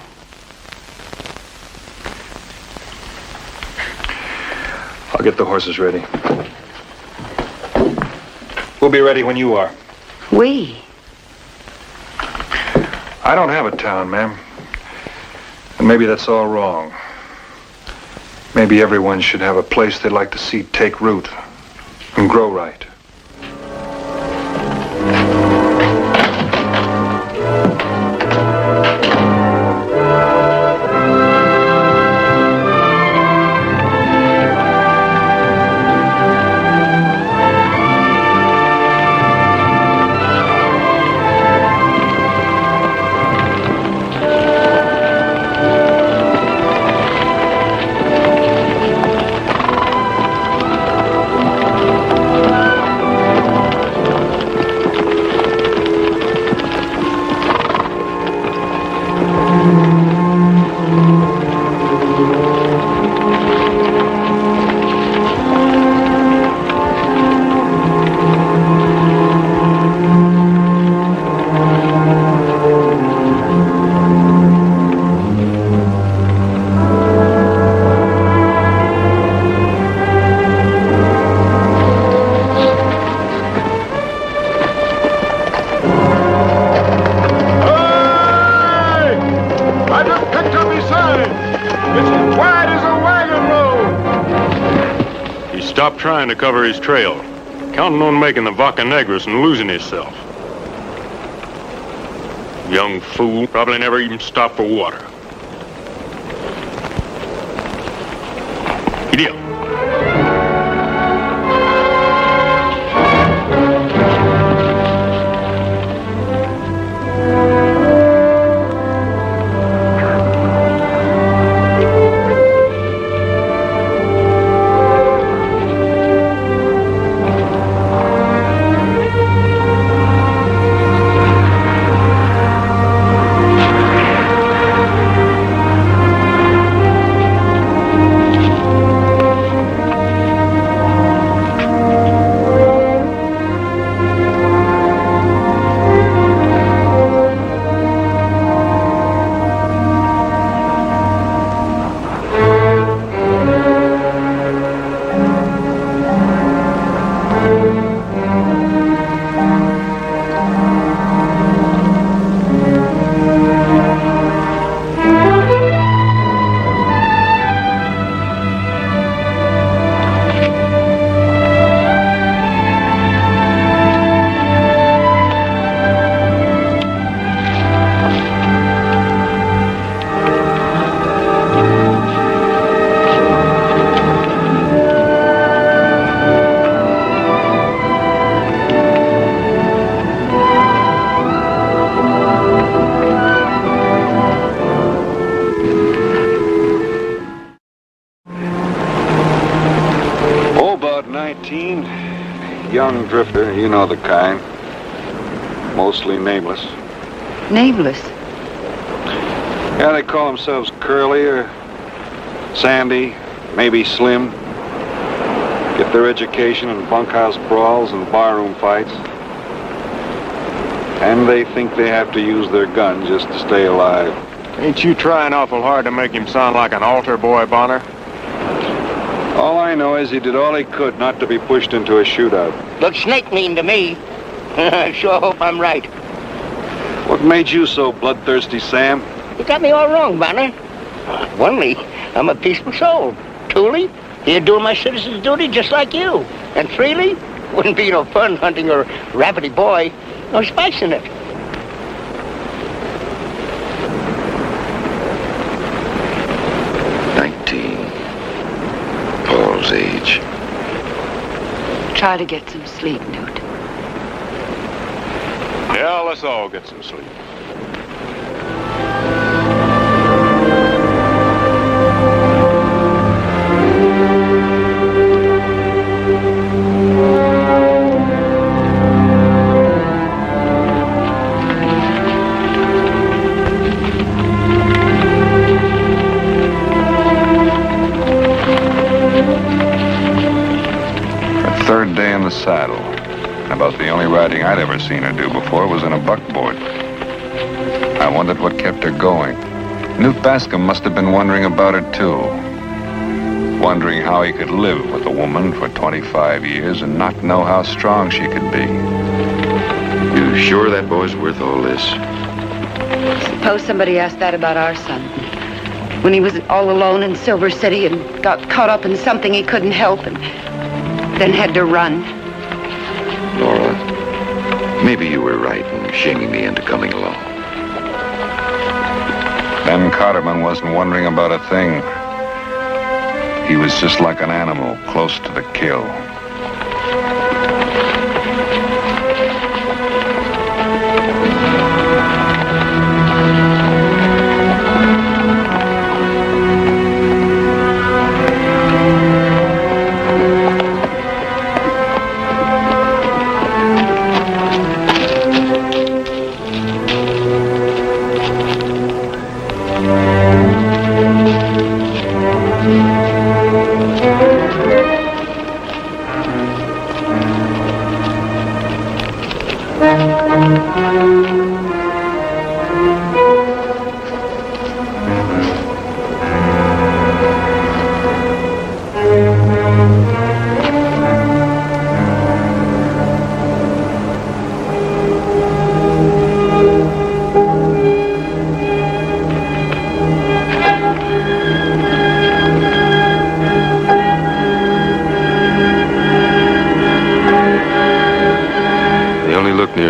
I'll get the horses ready. We'll be ready when you are. We? I don't have a town, ma'am. And maybe that's all wrong. Maybe everyone should have a place they'd like to see take root and grow right. Trying to cover his trail, counting on making the Vaca Negras and losing himself. Young fool, probably never even stopped for water. Idiot. Young drifter, you know the kind. Mostly nameless. Nameless? Yeah, they call themselves Curly or Sandy, maybe Slim, get their education in bunkhouse brawls and barroom fights. And they think they have to use their gun just to stay alive. Ain't you trying awful hard to make him sound like an altar boy, Bonner? All I know is he did all he could not to be pushed into a shootout. Looks snake mean to me. I sure hope I'm right. What made you so bloodthirsty, Sam? You got me all wrong, Bonner. Onely, I'm a peaceful soul. Truly, here doing my citizen's duty just like you. And freely, wouldn't be no fun hunting a rabbity boy. No spice in it. Paul's age. Try to get some sleep, Newt. Yeah, let's all get some sleep. Third day in the saddle. About the only riding I'd ever seen her do before was in a buckboard. I wondered what kept her going. Newt Bascom must have been wondering about it too. Wondering how he could live with a woman for 25 years and not know how strong she could be. You sure that boy's worth all this? Suppose somebody asked that about our son. When he was all alone in Silver City and got caught up in something he couldn't help and then had to run. Nora, maybe you were right in shaming me into coming along. Ben Carterman wasn't wondering about a thing. He was just like an animal close to the kill.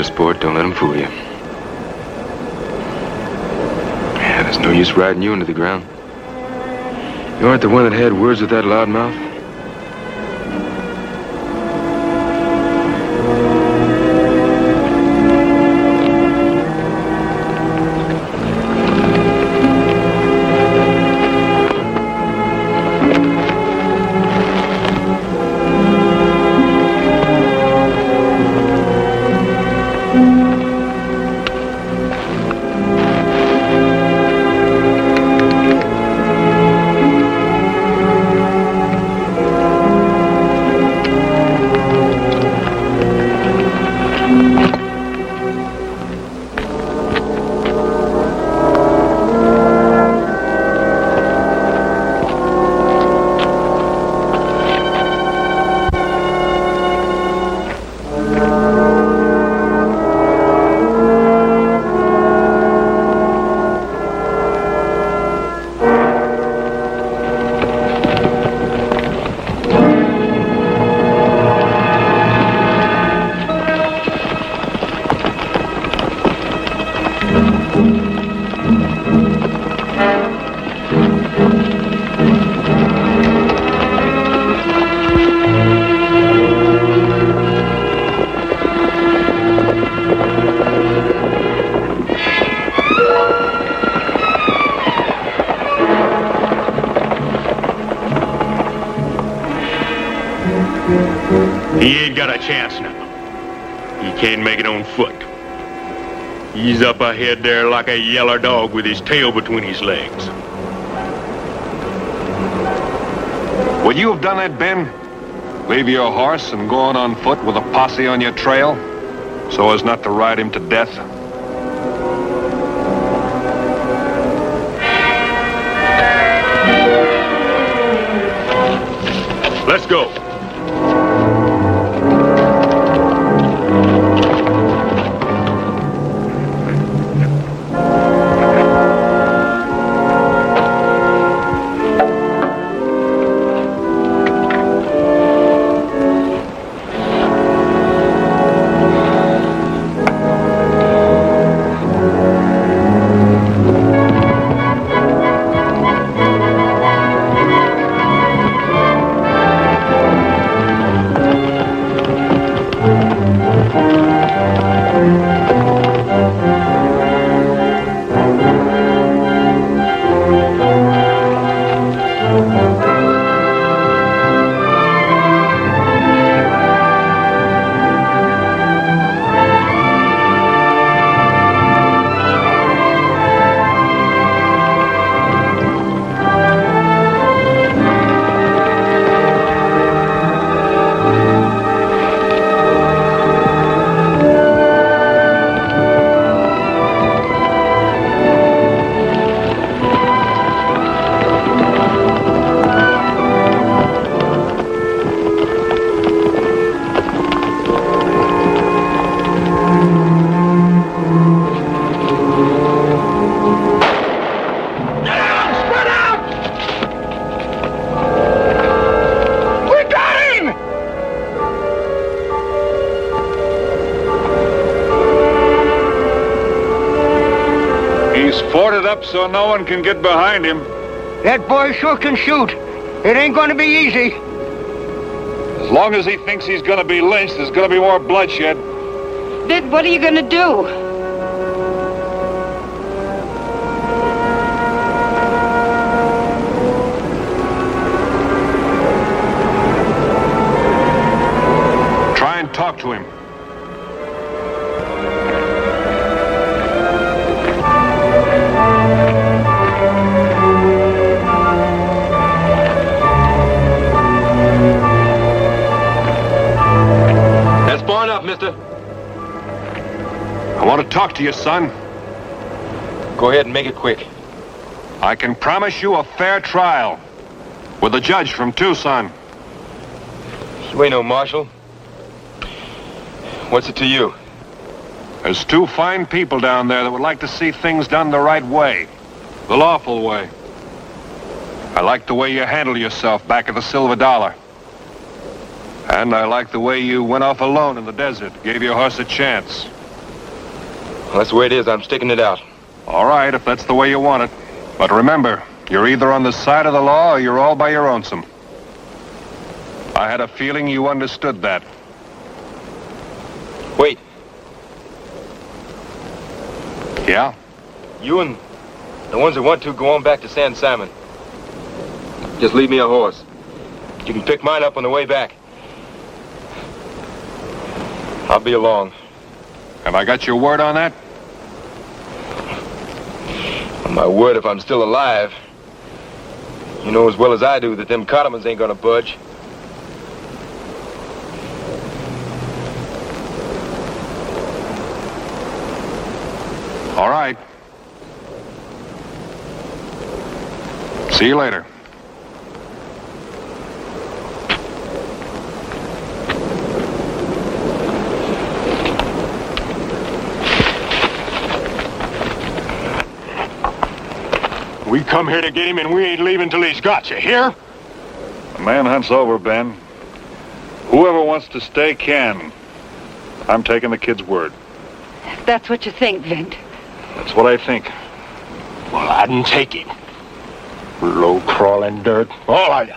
Sport, don't let him fool you. Yeah, there's no use riding you into the ground. You aren't the one that had words with that loudmouth? He ain't got a chance now. He can't make it on foot. He's up ahead there like a yeller dog with his tail between his legs. Would you have done that, Ben? Leave your horse and go on foot with a posse on your trail so as not to ride him to death? Let's go. Forded up so no one can get behind him. That boy sure can shoot. It ain't going to be easy. As long as he thinks he's going to be lynched, there's going to be more bloodshed. Vid, what are you going to do? Try and talk to him. Mister. I want to talk to you, son. Go ahead and make it quick. I can promise you a fair trial with a judge from Tucson. You ain't no marshal. What's it to you? There's two fine people down there that would like to see things done the right way, the lawful way. I like the way you handle yourself back at the Silver Dollar. And I like the way you went off alone in the desert, gave your horse a chance. Well, that's the way it is. I'm sticking it out. All right, if that's the way you want it. But remember, you're either on the side of the law or you're all by your lonesome. I had a feeling you understood that. Wait. Yeah? You and the ones that want to go on back to San Simon. Just leave me a horse. You can pick mine up on the way back. I'll be along. Have I got your word on that? On my word, if I'm still alive. You know as well as I do that them cardamons ain't gonna budge. All right. See you later. We come here to get him, and we ain't leaving till he's got you, hear? The manhunt's over, Ben. Whoever wants to stay can. I'm taking the kid's word. If that's what you think, Vint. That's what I think. Well, I didn't take him. Low-crawling dirt, all of you.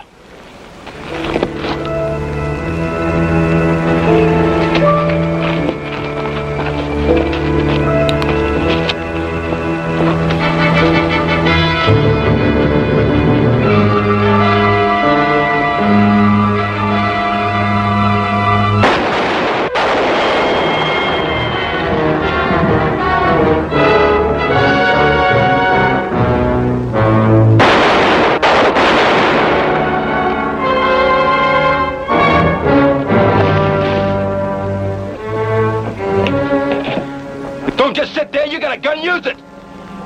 Don't just sit there. You got a gun, use it.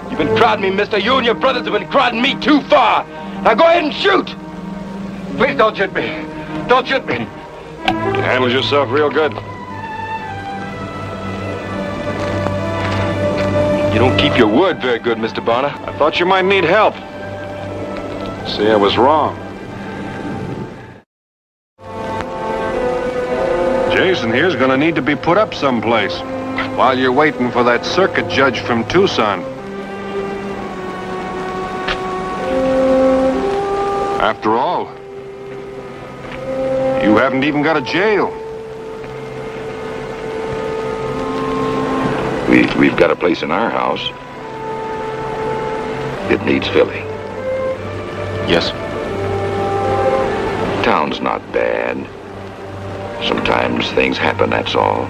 You've been crowding me, mister. You and your brothers have been crowding me too far. Now go ahead and shoot. Please don't shoot me. Don't shoot me. You handled yourself real good. You don't keep your word very good, Mr. Bonner. I thought you might need help. See, I was wrong. Jason here's gonna need to be put up someplace while you're waiting for that circuit judge from Tucson. After all, you haven't even got a jail. We've got a place in our house. It needs filling. Yes. Town's not bad. Sometimes things happen, that's all.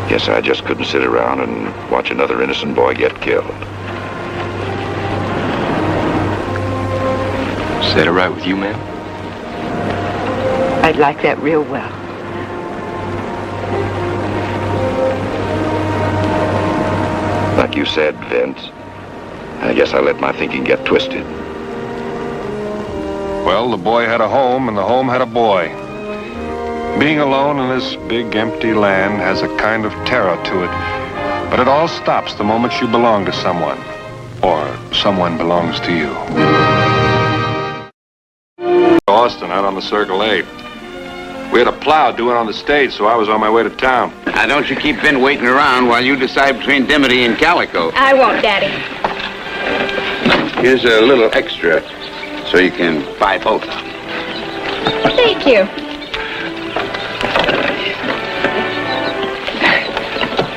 Guess I just couldn't sit around and watch another innocent boy get killed. Is that all right with you, ma'am? I'd like that real well. Like you said, Vince, I guess I let my thinking get twisted. Well, the boy had a home, and the home had a boy. Being alone in this big, empty land has a kind of terror to it. But it all stops the moment you belong to someone. Or someone belongs to you. Austin, out on the Circle 8. We had a plow due in on the stage, so I was on my way to town. Now, don't you keep Vin waiting around while you decide between Dimity and Calico. I won't, Daddy. Here's a little extra so you can buy both. Thank you.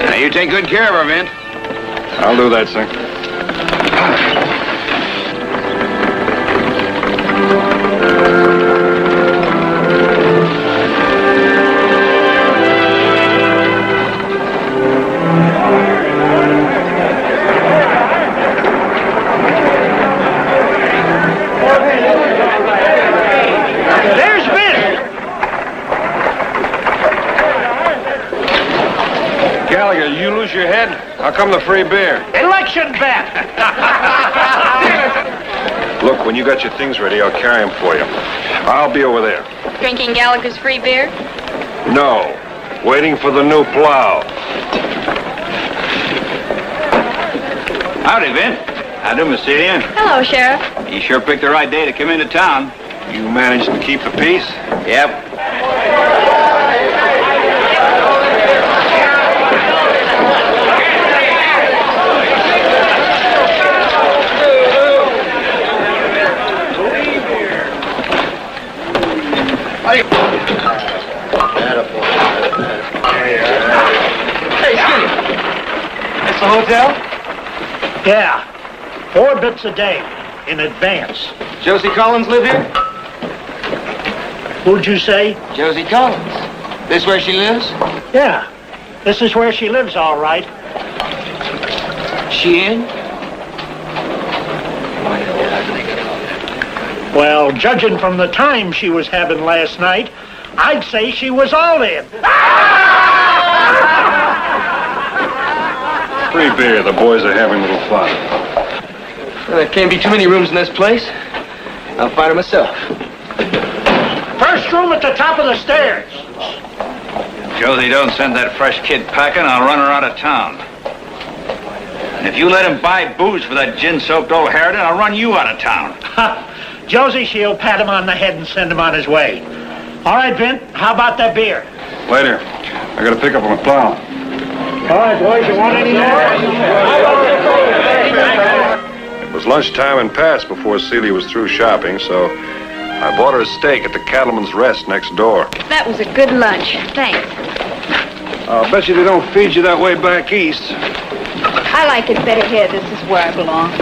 Now, you take good care of her, Vin. I'll do that, sir. Your head? How come the free beer? Election bet! Look, when you got your things ready, I'll carry them for you. I'll be over there. Drinking Gallagher's free beer? No, waiting for the new plow. Howdy, Vin. How do, Miss Celia? Hello, Sheriff. You sure picked the right day to come into town. You managed to keep the peace? Yep. It's the hotel? Yeah. 4 bits a day in advance. Josie Collins live here? Who'd you say? Josie Collins. This where she lives? Yeah. This is where she lives, all right. She in? Well, judging from the time she was having last night, I'd say she was all in. Free beer. The boys are having a little fun. Well, there can't be too many rooms in this place. I'll find her myself. First room at the top of the stairs. Josie don't send that fresh kid packing, I'll run her out of town. And if you let him buy booze for that gin-soaked old harridan, I'll run you out of town. Josie, she'll pat him on the head and send him on his way. All right, Vint, how about that beer? Later. I gotta pick up on the plow. All right, boys, you want any more? It was lunchtime and past before Celia was through shopping, so I bought her a steak at the Cattleman's Rest next door. That was a good lunch. Thanks. I'll bet you they don't feed you that way back east. I like it better here. This is where I belong.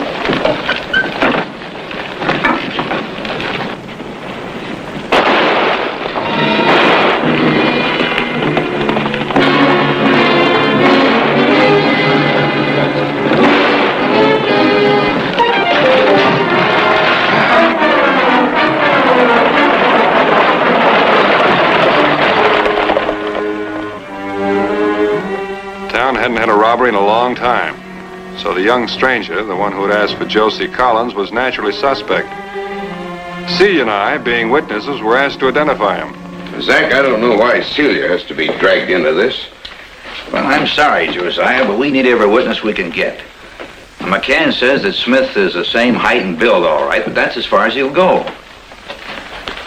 town hadn't had a robbery in a long time. So the young stranger, the one who had asked for Josie Collins, was naturally suspect. Celia and I, being witnesses, were asked to identify him. Zach, I don't know why Celia has to be dragged into this. Well, I'm sorry, Josiah, but we need every witness we can get. McCann says that Smith is the same height and build, all right, but that's as far as he'll go.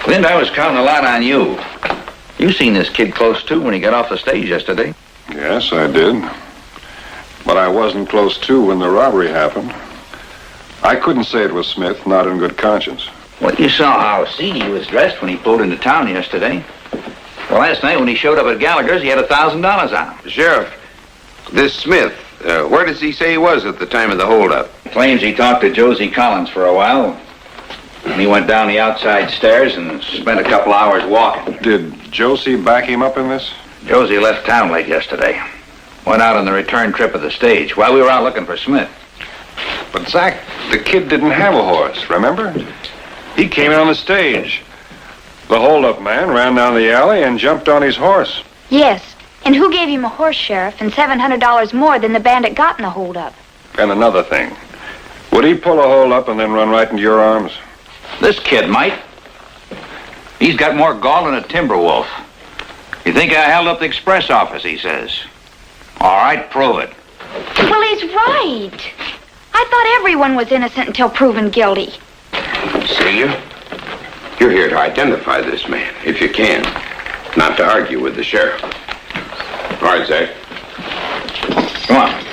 Clint, I was counting a lot on you. You seen this kid close to when he got off the stage yesterday. Yes, I did. But I wasn't close to when the robbery happened. I couldn't say it was Smith, not in good conscience. Well, you saw how seedy he was dressed when he pulled into town yesterday. Well, last night when he showed up at Gallagher's, he had $1,000 on him. Sheriff, this Smith, where does he say he was at the time of the holdup? Claims he talked to Josie Collins for a while. And he went down the outside stairs and spent a couple hours walking. Did Josie back him up in this? Josie left town late yesterday. Went out on the return trip of the stage while we were out looking for Smith. But, Zach, the kid didn't have a horse, remember? He came in on the stage. The holdup man ran down the alley and jumped on his horse. Yes. And who gave him a horse, Sheriff, and $700 more than the bandit got in the holdup? And another thing. Would he pull a holdup and then run right into your arms? This kid might. He's got more gall than a timber wolf. You think I held up the express office, he says. All right, prove it. Well, he's right. I thought everyone was innocent until proven guilty. Celia, you're here to identify this man, if you can. Not to argue with the sheriff. All right, Zach. Come on.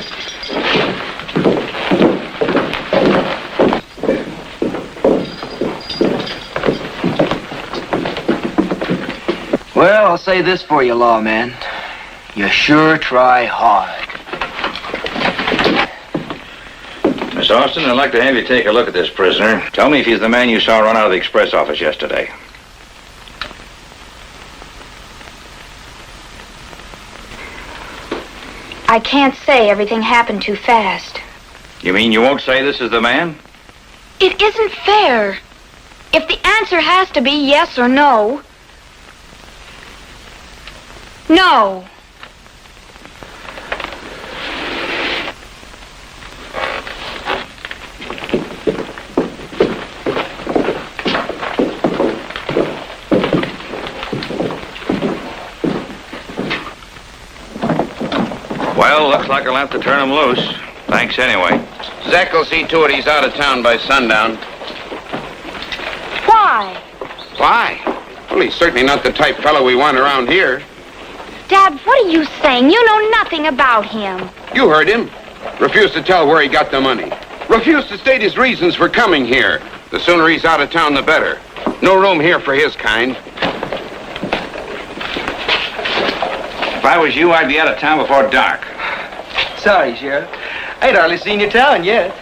Well, I'll say this for you, lawman. You sure try hard. Miss Austin, I'd like to have you take a look at this prisoner. Tell me if he's the man you saw run out of the express office yesterday. I can't say. Everything happened too fast. You mean you won't say this is the man? It isn't fair. If the answer has to be yes or no. No. Well, looks like I'll have to turn him loose. Thanks anyway. Zach will see to it he's out of town by sundown. Why? Why? Well, he's certainly not the type fellow we want around here. Dad, what are you saying? You know nothing about him. You heard him. Refused to tell where he got the money. Refused to state his reasons for coming here. The sooner he's out of town, the better. No room here for his kind. If I was you, I'd be out of town before dark. Sorry, Sheriff. I ain't hardly seen your town yet.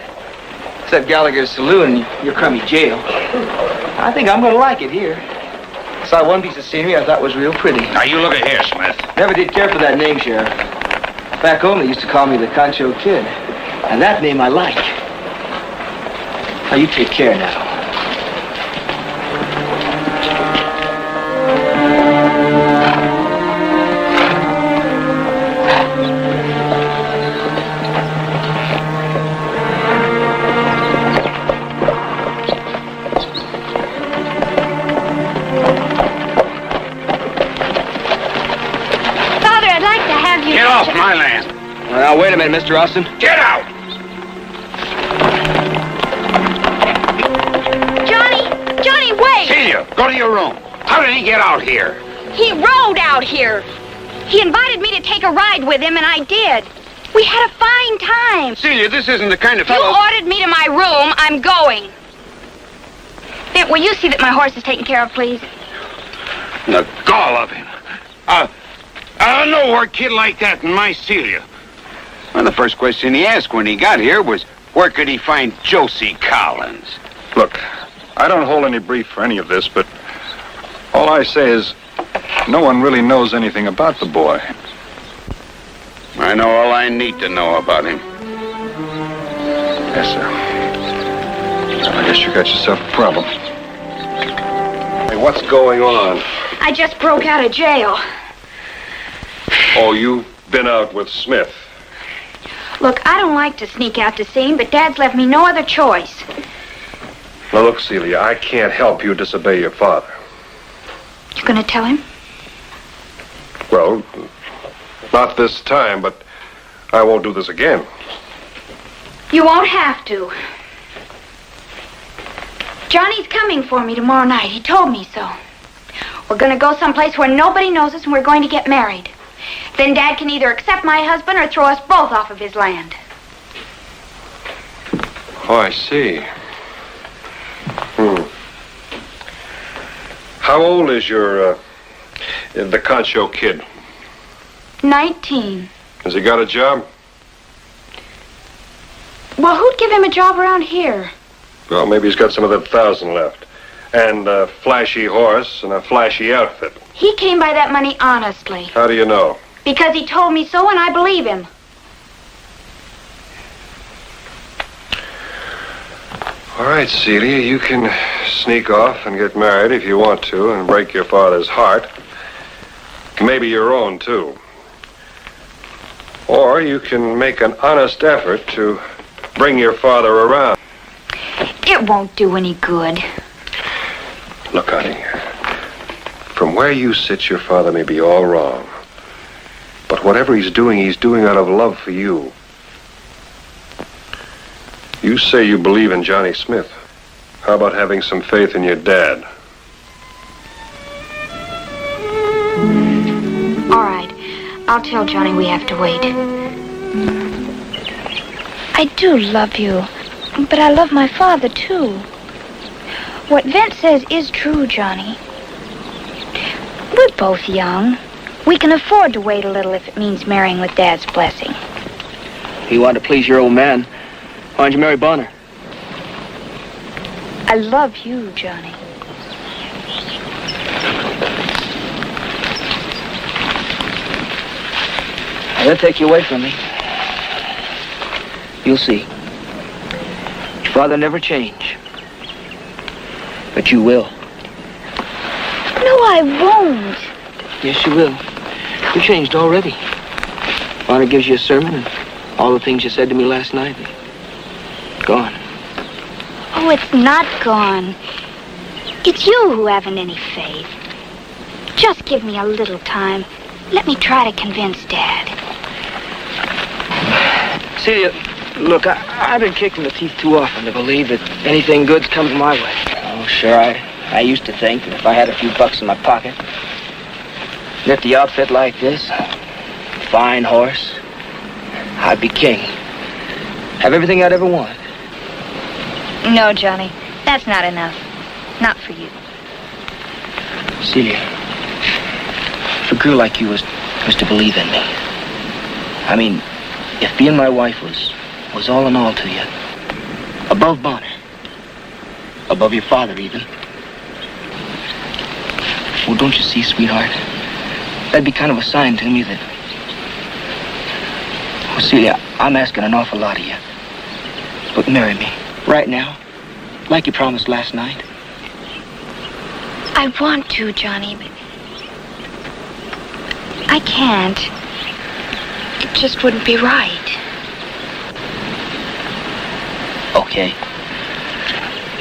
Except Gallagher's saloon and your crummy jail. I think I'm gonna like it here. Saw one piece of scenery I thought was real pretty. Now, you look at here, Smith. Never did care for that name, Sheriff. Back home, they used to call me the Concho Kid. And that name I like. Now, you take care now. Get off my land. Now, wait a minute, Mr. Austin. Get out! Johnny, wait! Celia, go to your room. How did he get out here? He rode out here. He invited me to take a ride with him, and I did. We had a fine time. Celia, this isn't the kind of You fellow... ordered me to my room. I'm going. Vin, will you see that my horse is taken care of, please? The gall of him. No more kid like that than my Celia. Well, the first question he asked when he got here was, where could he find Josie Collins? Look, I don't hold any brief for any of this, but all I say is no one really knows anything about the boy. I know all I need to know about him. Yes, sir. Well, I guess you got yourself a problem. Hey, what's going on? I just broke out of jail. Oh, you been out with Smith. Look, I don't like to sneak out to see him, but Dad's left me no other choice. Now look, Celia, I can't help you disobey your father. You gonna tell him? Well, not this time, but I won't do this again. You won't have to. Johnny's coming for me tomorrow night. He told me so. We're gonna go someplace where nobody knows us, and we're going to get married. Then Dad can either accept my husband or throw us both off of his land. Oh, I see. How old is the Concho kid? 19. Has he got a job? Well, who'd give him a job around here? Well, maybe he's got some of that 1,000 left. And a flashy horse and a flashy outfit. He came by that money honestly. How do you know? Because he told me so, and I believe him. All right, Celia, you can sneak off and get married if you want to and break your father's heart. Maybe your own, too. Or you can make an honest effort to bring your father around. It won't do any good. Look, honey, from where you sit, your father may be all wrong. But whatever he's doing out of love for you. You say you believe in Johnny Smith. How about having some faith in your dad? All right. I'll tell Johnny we have to wait. I do love you, but I love my father, too. What Vince says is true, Johnny. We're both young. We can afford to wait a little if it means marrying with Dad's blessing. You want to please your old man. Why don't you marry Bonner? I love you, Johnny. They'll take you away from me. You'll see. Your father never change. But you will. No, I won't. Yes, you will. You changed already. Bonner gives you a sermon and all the things you said to me last night. Gone. Oh, it's not gone. It's you who haven't any faith. Just give me a little time. Let me try to convince Dad. Celia, look, I've been kicked in the teeth too often to believe that anything good comes my way. Oh, sure, I used to think that if I had a few bucks in my pocket, nifty outfit like this, fine horse, I'd be king. Have everything I'd ever want. No, Johnny, that's not enough. Not for you. Celia, if a girl like you was to believe in me, I mean, if being my wife was all in all to you, above Bonner, above your father even, well, don't you see, sweetheart? That'd be kind of a sign to me that, well, Celia, I'm asking an awful lot of you. But marry me, right now, like you promised last night. I want to, Johnny, but I can't. It just wouldn't be right. Okay.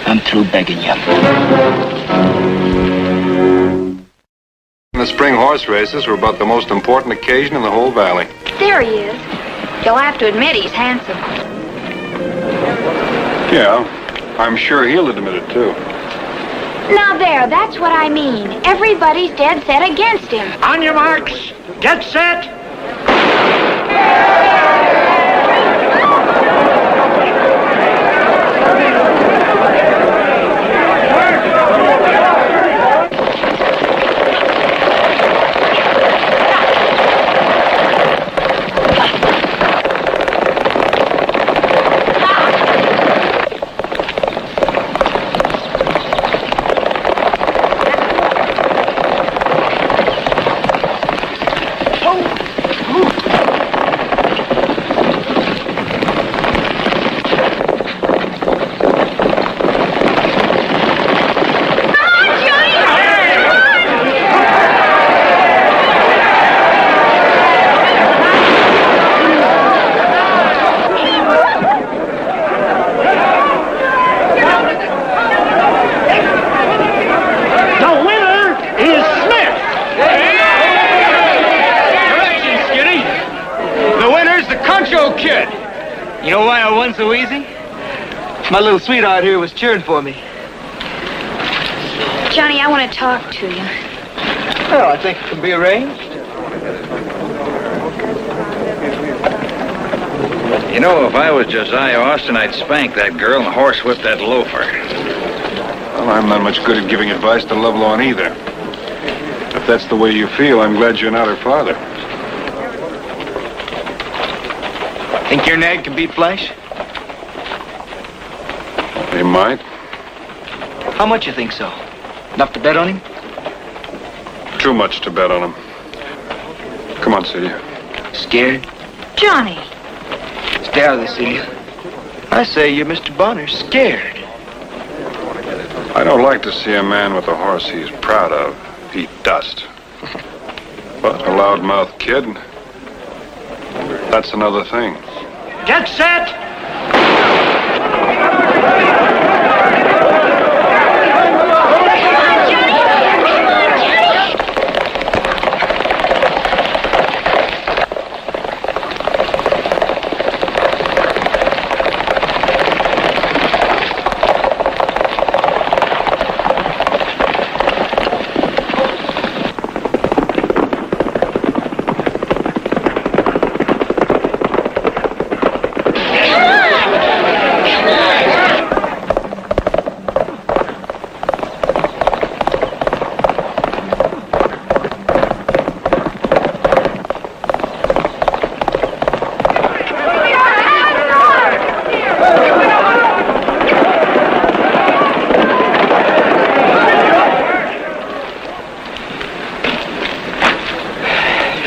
I'm through begging you. The spring horse races were about the most important occasion in the whole valley. There he is. You'll have to admit he's handsome. Yeah, I'm sure he'll admit it, too. Now there, that's what I mean. Everybody's dead set against him. On your marks, get set. show, kid. You know why I won so easy? My little sweetheart here was cheering for me. Johnny, I want to talk to you. Well, I think it can be arranged. You know, if I was Josiah Austin, I'd spank that girl and horsewhip that loafer. Well, I'm not much good at giving advice to Lovelorn either. If that's the way you feel, I'm glad you're not her father. Think your nag can beat Flash? He might. How much you think so? Enough to bet on him? Too much to bet on him. Come on, Celia. Scared? Johnny. Stay out of this, Celia. I say you're Mr. Bonner, scared. I don't like to see a man with a horse he's proud of eat dust. But a loudmouth kid, that's another thing. Get set!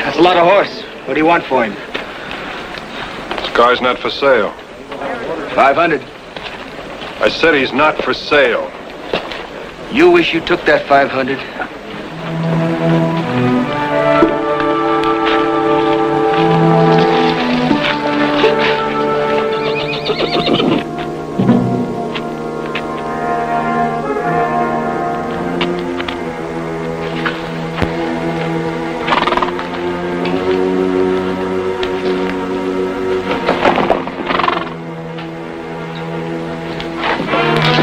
That's a lot of horse. What do you want for him? This car's not for sale. 500. I said he's not for sale. You wish you took that 500.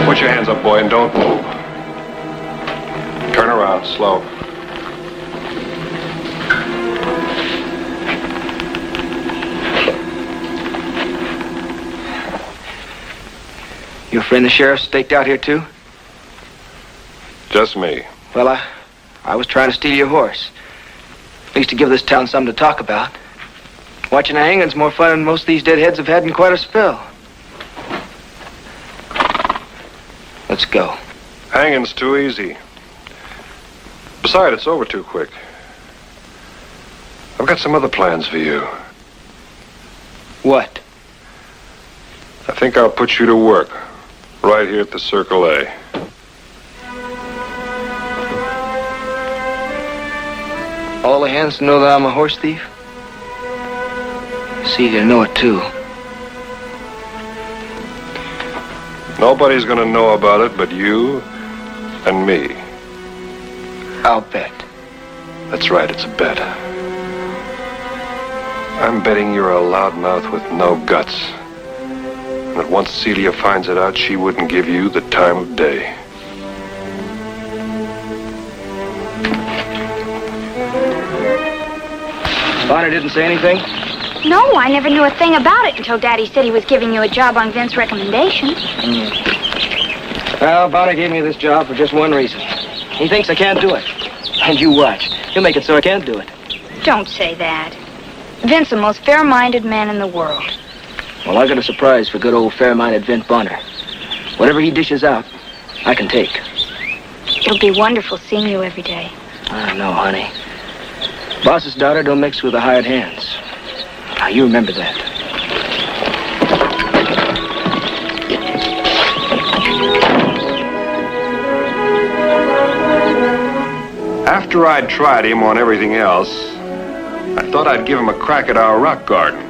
Put your hands up, boy, and don't move. Turn around, slow. Your friend the sheriff staked out here too? Just me. Well, I was trying to steal your horse. At least to give this town something to talk about. Watching a hanging's more fun than most of these deadheads have had in quite a spell. Let's go. Hanging's too easy. Besides, it's over too quick. I've got some other plans for you. What? I think I'll put you to work right here at the Circle A. All the hands to know that I'm a horse thief? See, they know it too. Nobody's gonna know about it but you and me. I'll bet. That's right, it's a bet. I'm betting you're a loudmouth with no guts. And that once Celia finds it out, she wouldn't give you the time of day. Bonner didn't say anything? No, I never knew a thing about it until Daddy said he was giving you a job on Vince's recommendation. Well, Bonner gave me this job for just one reason. He thinks I can't do it. And you watch. He'll make it so I can't do it. Don't say that. Vince's the most fair-minded man in the world. Well, I got a surprise for good old fair-minded Vint Bonner. Whatever he dishes out, I can take. It'll be wonderful seeing you every day. I know, honey. Boss's daughter don't mix with the hired hands. Now, you remember that. After I'd tried him on everything else, I thought I'd give him a crack at our rock garden.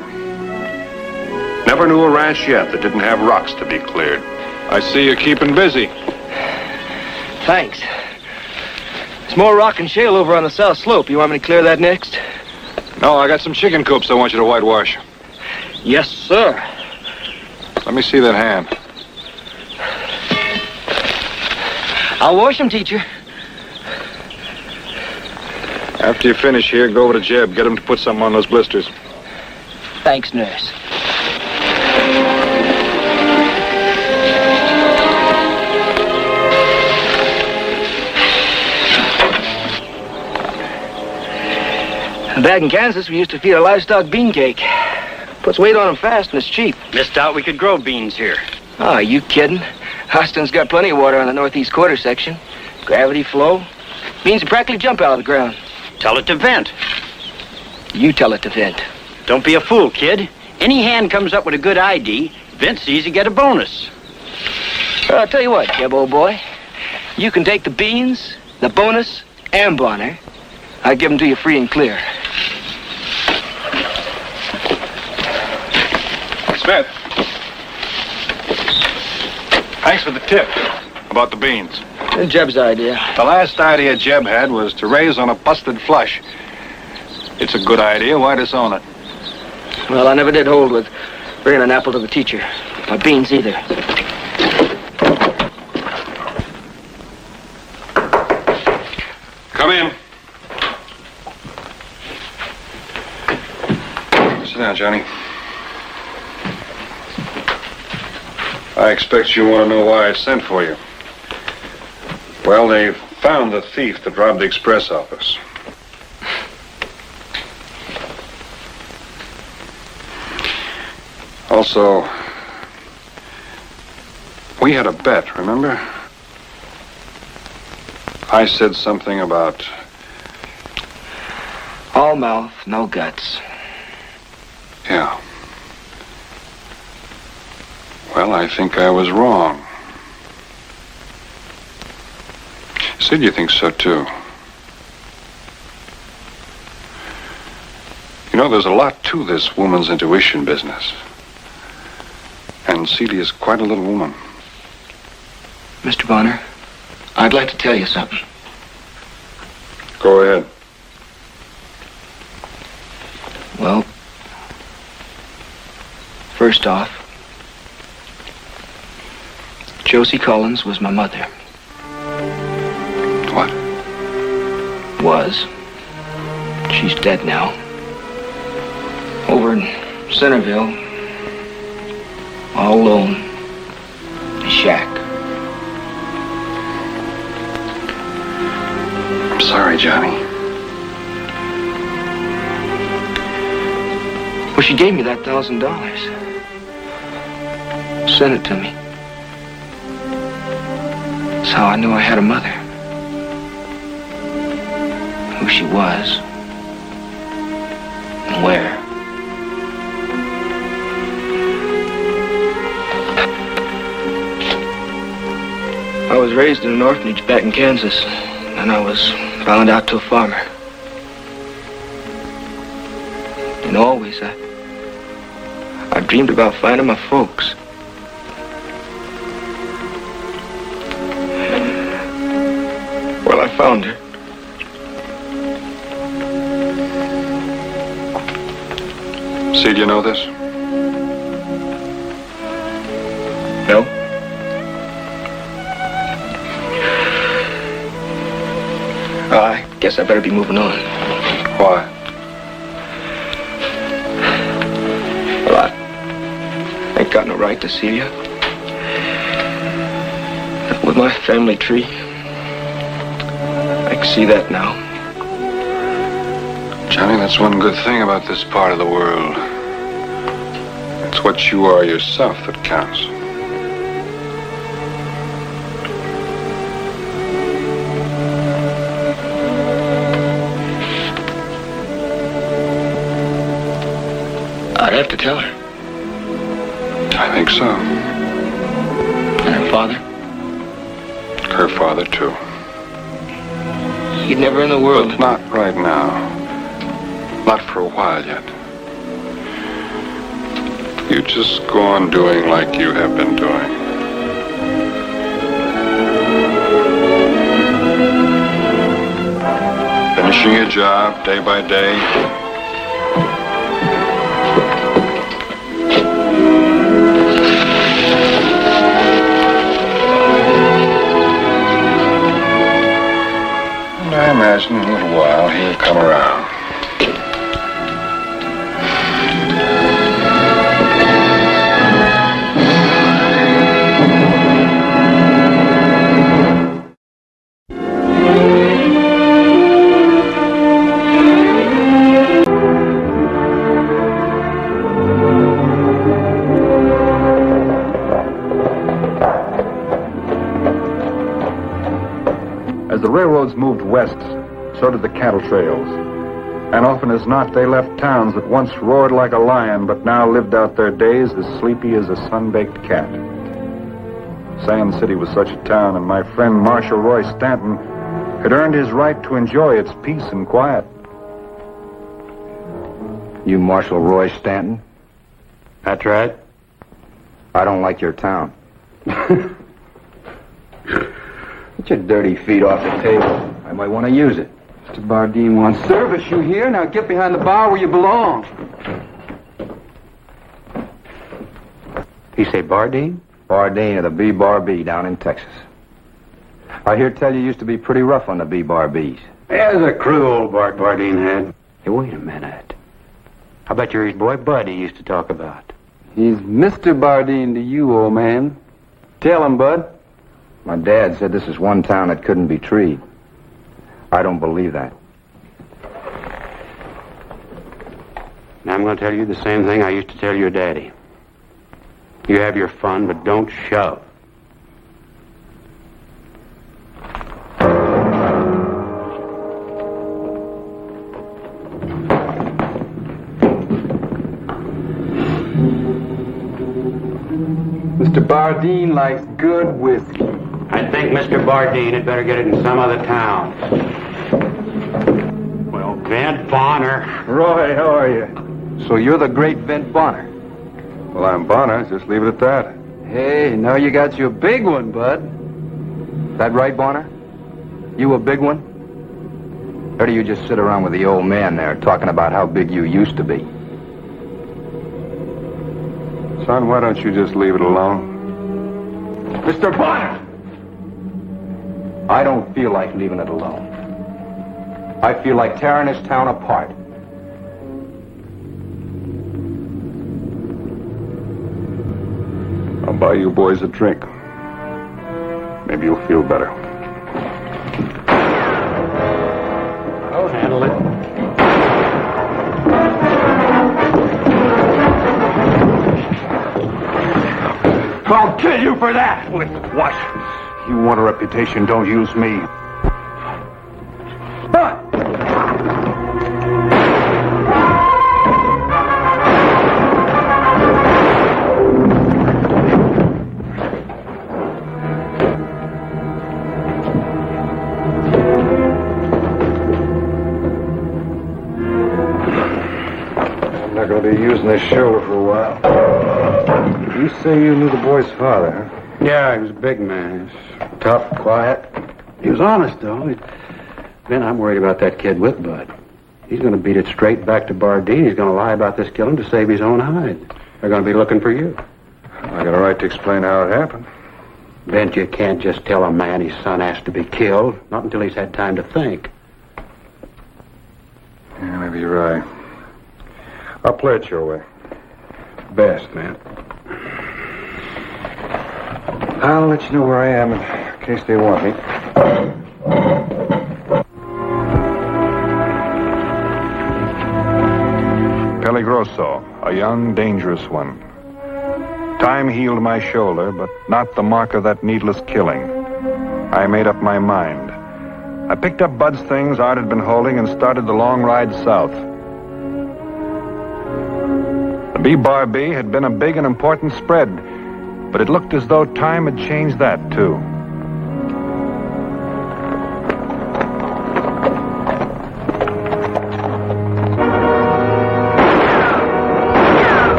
Never knew a ranch yet that didn't have rocks to be cleared. I see you're keeping busy. Thanks. There's more rock and shale over on the south slope. You want me to clear that next? No, I got some chicken coops I want you to whitewash. Yes, sir. Let me see that hand. I'll wash him, teacher. After you finish here, go over to Jeb. Get him to put something on those blisters. Thanks, nurse. Back in Kansas, we used to feed our livestock bean cake. Puts weight on them fast and it's cheap. Missed out we could grow beans here. Oh, you kidding? Austin's got plenty of water on the northeast quarter section. Gravity flow. Beans practically jump out of the ground. Tell it to vent. You tell it to vent. Don't be a fool, kid. Any hand comes up with a good ID, Vent sees you get a bonus. I'll tell you what, Jeb, old boy. You can take the beans, the bonus, and Bonner. I give them to you free and clear. Smith. Thanks for the tip about the beans. Jeb's idea. The last idea Jeb had was to raise on a busted flush. It's a good idea. Why disown it? Well, I never did hold with bringing an apple to the teacher. Or beans either. Come in. Sit down, Johnny. I expect you want to know why I sent for you. Well, they've found the thief that robbed the express office. Also, we had a bet, remember? I said something about... all mouth, no guts. Yeah. Well, I think I was wrong. Sid, you think so, too. You know, there's a lot to this woman's intuition celia's And Celia's quite a little woman. Mr. Bonner, I'd like to tell you something. Go ahead. Well, first off, Josie Collins was my mother. What? Was. She's dead now. Over in Centerville, all alone, in a shack. I'm sorry, Johnny. Well, she gave me that $1,000. Sent it to me. That's how I knew I had a mother. Who she was. And where. I was raised in an orphanage back in Kansas, and I was bound out to a farmer. And always, I dreamed about finding my folks. Well, I found her. See, do you know this? No. I guess I better be moving on. Why? Well, I ain't got no right to see you. With my family tree, I can see that now. Johnny, that's one good thing about this part of the world. It's what you are yourself that counts. I'd have to tell her. I think so. And her father? Her father, too. He'd never in the world... But not right now. Not for a while yet. You just go on doing like you have been doing. Finishing your job day by day. the railroads moved west, so did the cattle trails. And often as not, they left towns that once roared like a lion, but now lived out their days as sleepy as a sun-baked cat. Sand City was such a town, and my friend Marshal Roy Stanton had earned his right to enjoy its peace and quiet. You Marshal Roy Stanton? That's right. I don't like your town. Get your dirty feet off the table. I might want to use it. Mr. Bardeen wants service. You hear? Now get behind the bar where you belong. You say Bardeen? Bardeen of the B-Bar-B down in Texas. I hear tell you used to be pretty rough on the B-Bar-Bs. Yeah, there's a crew old Bart Bardeen had. Hey, wait a minute. I bet you're his boy Bud he used to talk about. He's Mr. Bardeen to you, old man. Tell him, Bud. My dad said this is one town that couldn't be treed. I don't believe that. Now I'm going to tell you the same thing I used to tell your daddy. You have your fun, but don't shove. Mr. Bardeen likes good whiskey. I think Mr. Bardeen had better get it in some other town. Well, Vent Bonner. Roy, how are you? So you're the great Vent Bonner? Well, I'm Bonner. Just leave it at that. Hey, now you got you a big one, Bud. Is that right, Bonner? You a big one? Or do you just sit around with the old man there talking about how big you used to be? Son, why don't you just leave it alone? Mr. Bonner! I don't feel like leaving it alone. I feel like tearing this town apart. I'll buy you boys a drink. Maybe you'll feel better. I'll handle it. I'll kill you for that! With what? You want a reputation, don't use me. I'm not going to be using this shoulder for a while. You say you knew the boy's father, huh? Yeah, he was a big man. He was tough, quiet. He was honest, though. Then I'm worried about that kid with Bud. He's going to beat it straight back to Bardeen. He's going to lie about this killing to save his own hide. They're going to be looking for you. I got a right to explain how it happened. Bent, you can't just tell a man his son has to be killed. Not until he's had time to think. Yeah, maybe you're right. I'll play it your way. Best, man. I'll let you know where I am in case they want me. Peligroso, a young, dangerous one. Time healed my shoulder, but not the mark of that needless killing. I made up my mind. I picked up Bud's things Art had been holding and started the long ride south. The B-Bar-B had been a big and important spread, but it looked as though time had changed that, too.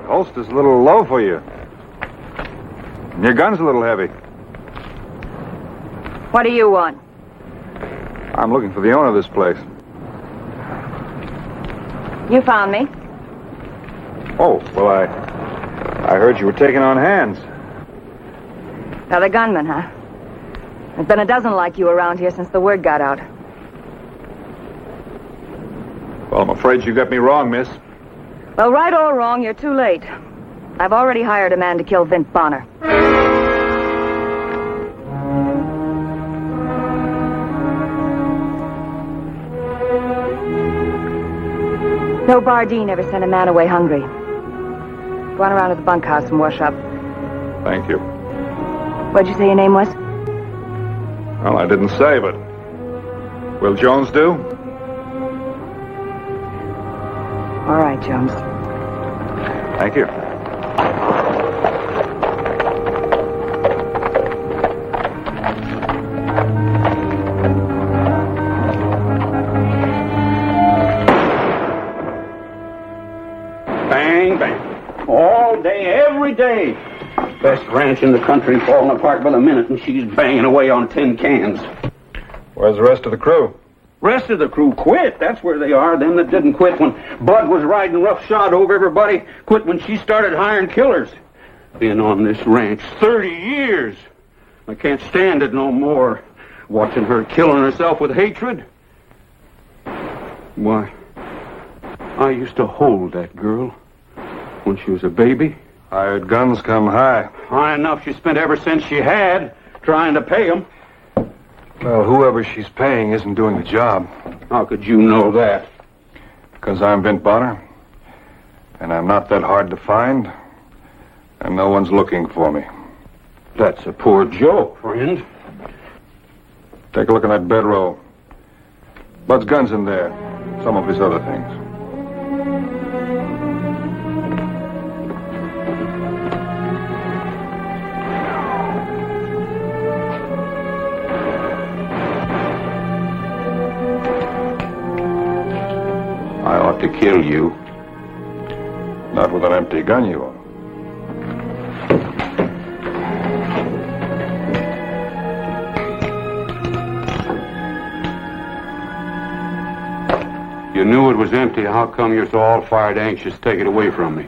Holster's a little low for you. And your gun's a little heavy. What do you want? I'm looking for the owner of this place. You found me. Oh, well, I heard you were taking on hands. Another gunman, huh? There's been a dozen like you around here since the word got out. Well, I'm afraid you got me wrong, miss. Well, right or wrong, you're too late. I've already hired a man to kill Vent Bonner. No Bardeen ever sent a man away hungry. Go on around to the bunkhouse and wash up. Thank you. What'd you say your name was? Well, I didn't say, but will Jones do? All right, Jones. Thank you. Bang, bang. All day, every day. Best ranch in the country falling apart by the minute, and she's banging away on tin cans. Where's the rest of the crew? Rest of the crew quit. That's where they are. Them that didn't quit when Bud was riding roughshod over everybody quit when she started hiring killers. Been on this ranch 30 years. I can't stand it no more. Watching her killing herself with hatred. Why, I used to hold that girl when she was a baby. Hired guns come high. High enough she spent ever since she had trying to pay them. Well, whoever she's paying isn't doing the job. How could you know that? Because I'm Vint Bonner, and I'm not that hard to find, and no one's looking for me. That's a poor joke, friend. Take a look in that bedroll. Bud's gun's in there. Some of his other things. I ought to kill you. Not with an empty gun, you won't. You knew it was empty. How come you're so all-fired anxious to take it away from me?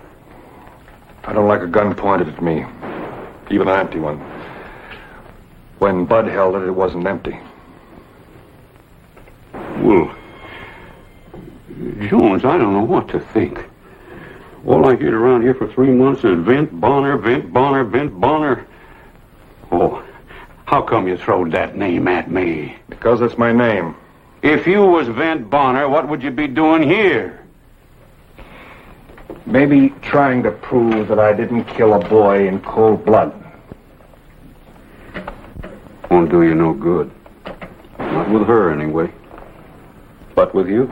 I don't like a gun pointed at me. Even an empty one. When Bud held it, it wasn't empty. Well, Jones, I don't know what to think. All I get around here for 3 months is Vint Bonner, Vint Bonner, Vint Bonner. Oh, how come you throwed that name at me? Because it's my name. If you was Vint Bonner, what would you be doing here? Maybe trying to prove that I didn't kill a boy in cold blood. Won't do you no good. Not with her, anyway. But with you?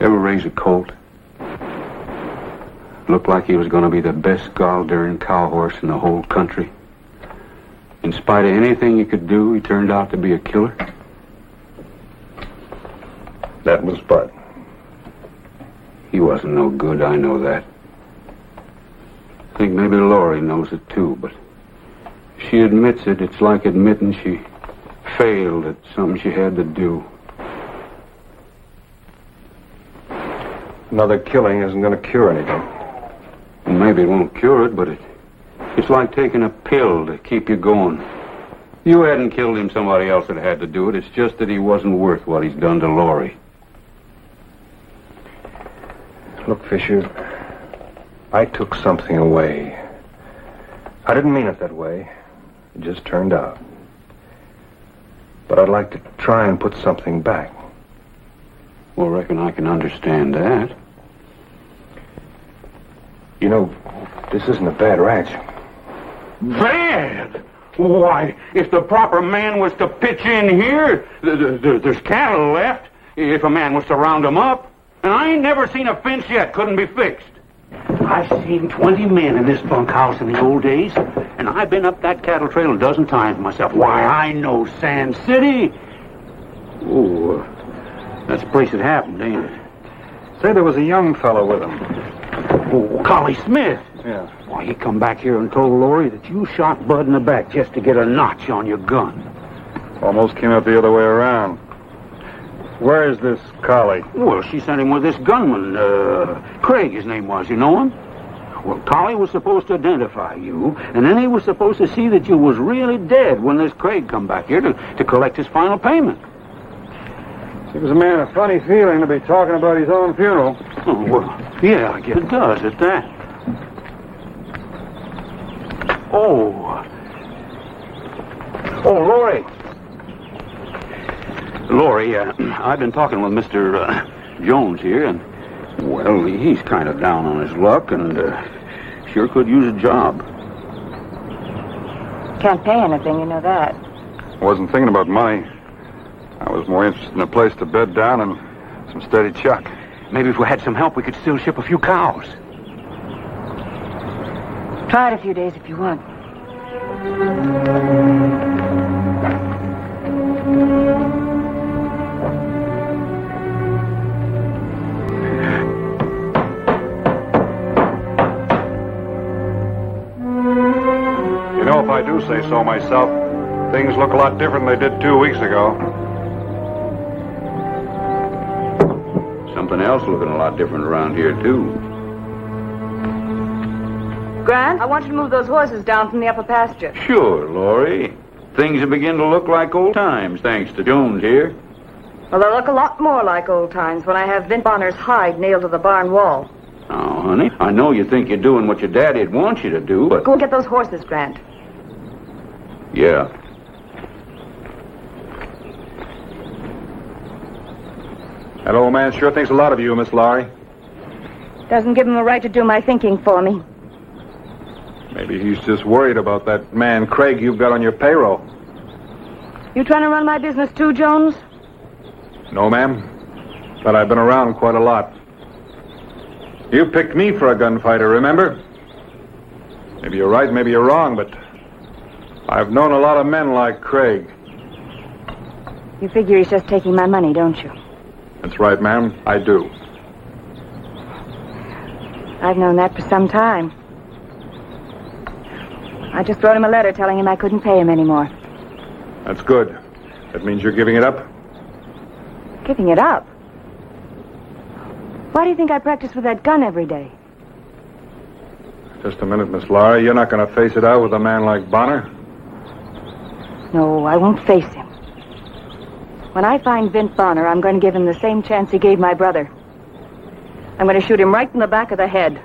Ever raise a colt? Looked like he was going to be the best gall-daring cow horse in the whole country. In spite of anything you could do, he turned out to be a killer. That was Bud. He wasn't no good, I know that. I think maybe Laurie knows it too, but if she admits it, it's like admitting she failed at something she had to do. Another killing isn't going to cure anything. Well, maybe it won't cure it, but it's like taking a pill to keep you going. You hadn't killed him, somebody else had had to do it. It's just that he wasn't worth what he's done to Laurie. Look, Fisher, I took something away. I didn't mean it that way. It just turned out. But I'd like to try and put something back. Well, I reckon I can understand that. You know, this isn't a bad ranch. Bad? Why, if the proper man was to pitch in here, there's cattle left. If a man was to round them up. And I ain't never seen a fence yet couldn't be fixed. I've seen 20 men in this bunkhouse in the old days, and I've been up that cattle trail a dozen times myself. Why, I know Sand City. Oh, that's the place it happened, ain't it? Say there was a young fellow with him. Oh, Collie Smith. Yeah. Why, he come back here and told Laurie that you shot Bud in the back just to get a notch on your gun. Almost came out the other way around. Where is this collie? Well, she sent him with this gunman, Craig, his name was. You know him? Well, Collie was supposed to identify you, and then he was supposed to see that you was really dead when this Craig come back here to collect his final payment. Gives a man a funny feeling to be talking about his own funeral. Oh, well, yeah, I guess it does at that. Oh, Laurie. Laurie, I've been talking with Mr. Jones here, and, well, he's kind of down on his luck and sure could use a job. Can't pay anything, you know that. I wasn't thinking about money. I was more interested in a place to bed down and some steady chuck. Maybe if we had some help, we could still ship a few cows. Try it a few days if you want. You know, if I do say so myself, things look a lot different than they did 2 weeks ago. Something else looking a lot different around here, too. Grant, I want you to move those horses down from the upper pasture. Sure, Laurie. Things are beginning to look like old times, thanks to Jones here. Well, they'll look a lot more like old times when I have Vint Bonner's hide nailed to the barn wall. Oh, honey, I know you think you're doing what your daddy'd want you to do, but... Go and get those horses, Grant. Yeah. That old man sure thinks a lot of you, Miss Laurie. Doesn't give him a right to do my thinking for me. Maybe he's just worried about that man Craig you've got on your payroll. You trying to run my business too, Jones? No, ma'am. But I've been around quite a lot. You picked me for a gunfighter, remember? Maybe you're right, maybe you're wrong, but I've known a lot of men like Craig. You figure he's just taking my money, don't you? That's right, ma'am. I do. I've known that for some time. I just wrote him a letter telling him I couldn't pay him anymore. That's good. That means you're giving it up? Giving it up? Why do you think I practice with that gun every day? Just a minute, Miss Laurie. You're not going to face it out with a man like Bonner? No, I won't face him. When I find Vint Bonner, I'm going to give him the same chance he gave my brother. I'm going to shoot him right in the back of the head.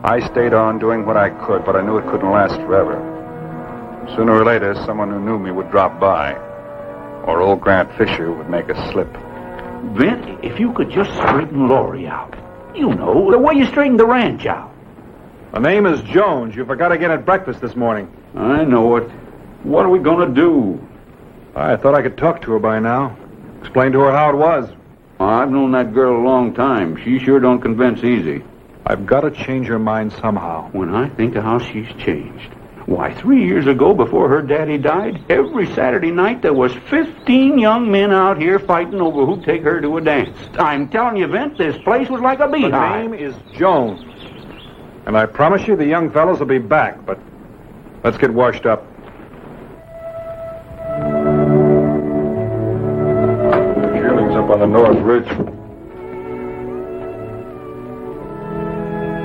I stayed on doing what I could, but I knew it couldn't last forever. Sooner or later, someone who knew me would drop by, or old Grant Fisher would make a slip. Vint, if you could just straighten Laurie out. You know, the way you straightened the ranch out. The name is Jones. You forgot again at breakfast this morning. I know it. What are we going to do? I thought I could talk to her by now. Explain to her how it was. I've known that girl a long time. She sure don't convince easy. I've got to change her mind somehow. When I think of how she's changed. Why, 3 years ago, before her daddy died, every Saturday night there was 15 young men out here fighting over who'd take her to a dance. I'm telling you, Vint, this place was like a beehive. The name is Jones. And I promise you the young fellows will be back, but let's get washed up. The yearlings up on the North Ridge.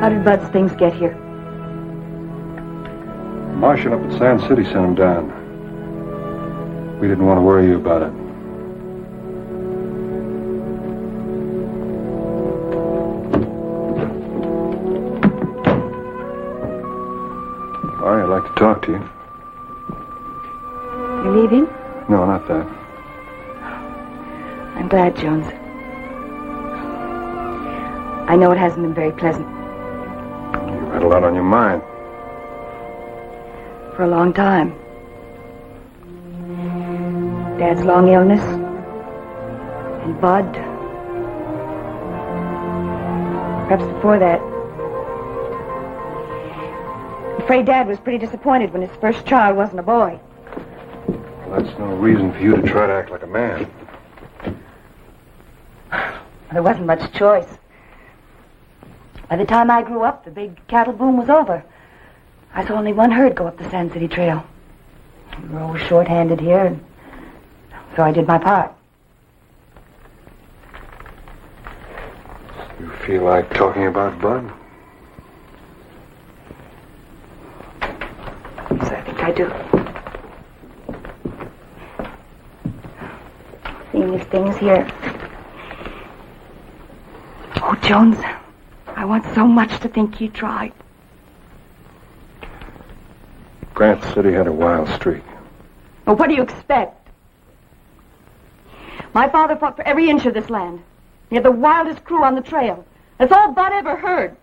How did Bud's things get here? Marshal up at Sand City sent him down. We didn't want to worry you about it. Laurie, I'd like to talk to you. You're leaving? No, not that. I'm glad, Jones. I know it hasn't been very pleasant. You've had a lot on your mind. For a long time. Dad's long illness. And Bud. Perhaps before that. I'm afraid Dad was pretty disappointed when his first child wasn't a boy. Well, that's no reason for you to try to act like a man. There wasn't much choice. By the time I grew up, the big cattle boom was over. I saw only one herd go up the Sand City Trail. We were always short-handed here, and so I did my part. You feel like talking about Bud? Yes, I think I do. Seeing these things here. Oh, Jones, I want so much to think he tried. Grant said he had a wild streak. Well, what do you expect? My father fought for every inch of this land. He had the wildest crew on the trail. That's all Bud ever heard.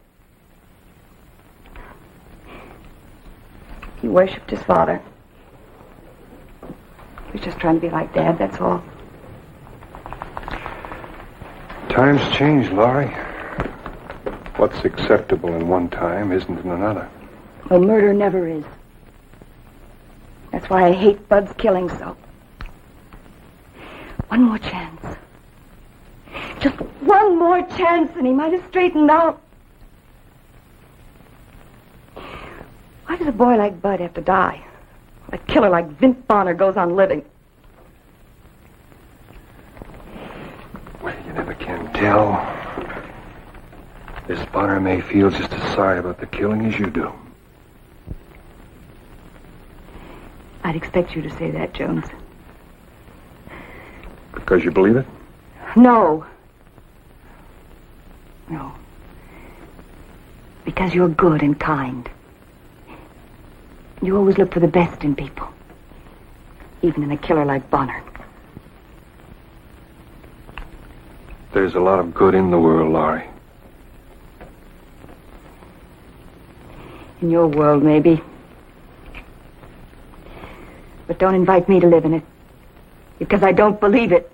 He worshipped his father. He was just trying to be like Dad, that's all. Times change, Laurie. What's acceptable in one time isn't in another. Well, murder never is. That's why I hate Bud's killing so. One more chance. Just one more chance and he might have straightened out. Why does a boy like Bud have to die? A killer like Vint Bonner goes on living. Well, you never can tell. This Bonner may feel just as sorry about the killing as you do. I'd expect you to say that, Jones. Because you believe it? No. No. Because you're good and kind. You always look for the best in people. Even in a killer like Bonner. There's a lot of good in the world, Laurie. In your world, maybe. But don't invite me to live in it. Because I don't believe it.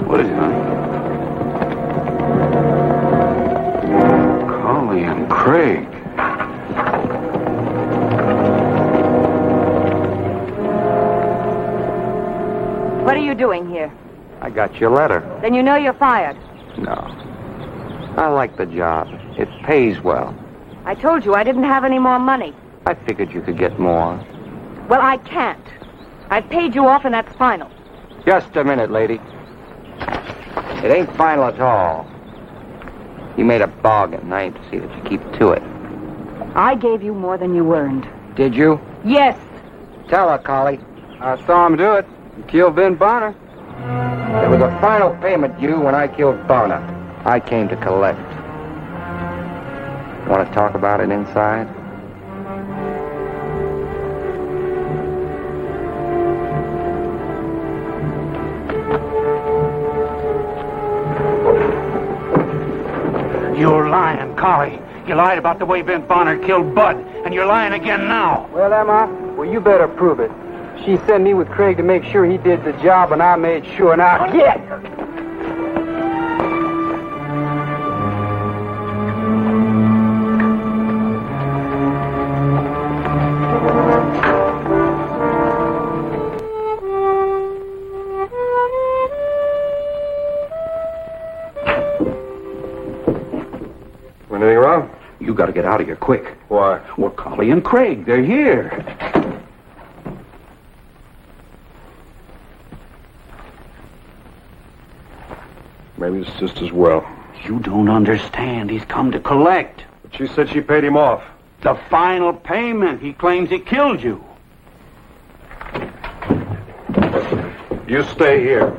What is it, honey? Collie and Craig. What are you doing here? I got your letter. Then you know you're fired. No. I like the job. It pays well. I told you I didn't have any more money. I figured you could get more. Well, I can't. I've paid you off and that's final. Just a minute, lady. It ain't final at all. You made a bargain, and I aim to see that you keep to it. I gave you more than you earned. Did you? Yes. Tell her, Collie. I saw him do it. He killed Ben Bonner. There was a final payment due when I killed Bonner. I came to collect. Want to talk about it inside? You're lying, Collie. You lied about the way Ben Bonner killed Bud, and you're lying again now. Well, Emma, well, you better prove it. She sent me with Craig to make sure he did the job, and I made sure. Now, get her! Anything wrong? You got to get out of here quick. Why? Well, Collie and Craig, they're here. Maybe it's just as well. You don't understand. He's come to collect. But she said she paid him off. The final payment. He claims he killed you. You stay here.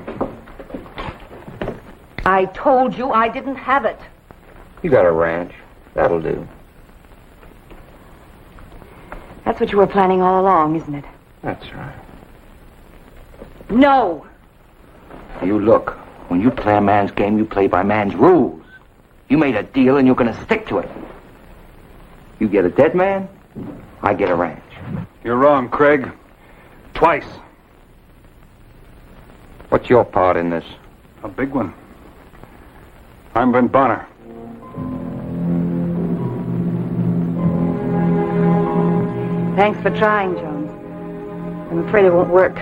I told you I didn't have it. You got a ranch. That'll do. That's what you were planning all along, isn't it? That's right. No. You look. When you play a man's game, you play by man's rules. You made a deal and you're going to stick to it. You get a dead man, I get a ranch. You're wrong, Craig. Twice. What's your part in this? A big one. I'm Ben Bonner. Thanks for trying, Jones. I'm afraid it won't work.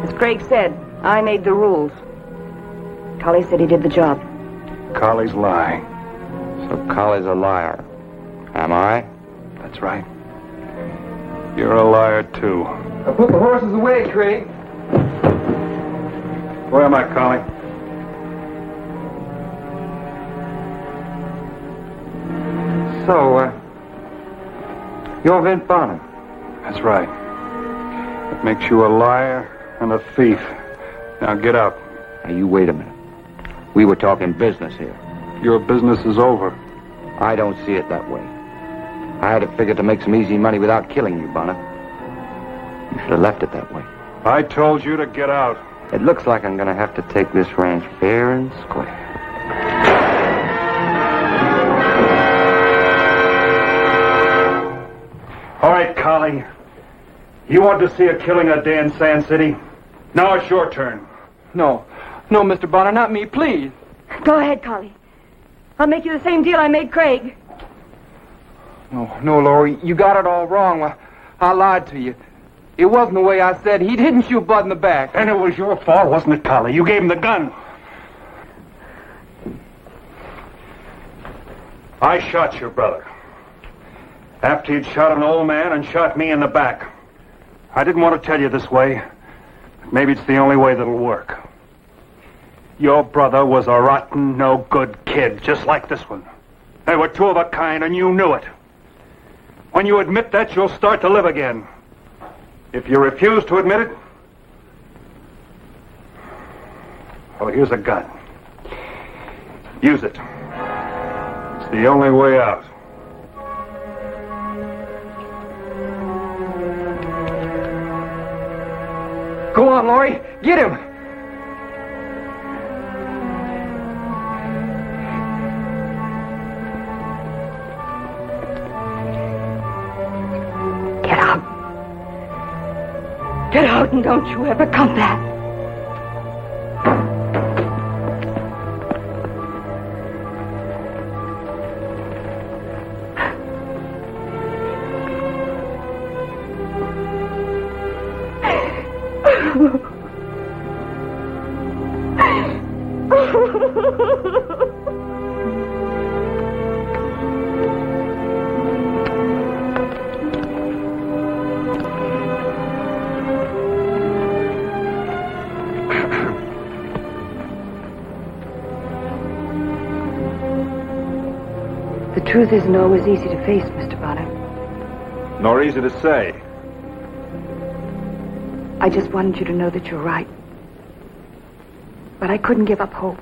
As Craig said, I made the rules. Collie said he did the job. Collie's lying. So Collie's a liar. Am I? That's right. You're a liar, too. Now put the horses away, Craig. Where am I, Collie? So, you're Vint Bonner. That's right. That makes you a liar and a thief. Now get out. Now, you wait a minute. We were talking business here. Your business is over. I don't see it that way. I had it figured to make some easy money without killing you, Bonner. You should have left it that way. I told you to get out. It looks like I'm going to have to take this ranch fair and square. All right, Collie. You want to see a killing a day in Sand City? Now it's your turn. No, Mr. Bonner, not me, please. Go ahead, Collie. I'll make you the same deal I made Craig. No, Laurie, you got it all wrong. I lied to you. It wasn't the way I said. He didn't shoot Bud in the back. And it was your fault, wasn't it, Collie? You gave him the gun. I shot your brother. After he'd shot an old man and shot me in the back. I didn't want to tell you this way. But maybe it's the only way that'll work. Your brother was a rotten, no-good kid, just like this one. They were two of a kind, and you knew it. When you admit that, you'll start to live again. If you refuse to admit it, well, here's a gun. Use it. It's the only way out. Go on, Laurie. Get him. Get out. Get out and don't you ever come back. The truth isn't always easy to face, Mr. Bonner. Nor easy to say. I just wanted you to know that you're right. But I couldn't give up hope.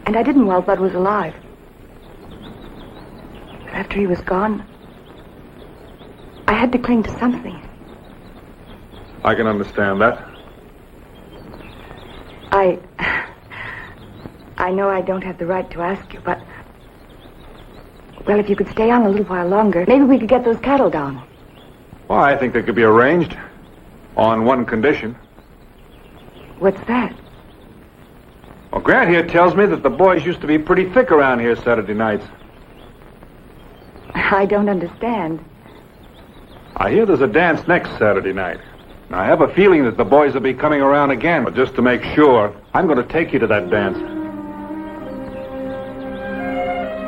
And I didn't while Bud was alive. But after he was gone, I had to cling to something. I can understand that. I know I don't have the right to ask you, but... Well, if you could stay on a little while longer, maybe we could get those cattle down. Well, I think they could be arranged. On one condition. What's that? Well, Grant here tells me that the boys used to be pretty thick around here Saturday nights. I don't understand. I hear there's a dance next Saturday night. And I have a feeling that the boys will be coming around again. But just to make sure, I'm going to take you to that dance.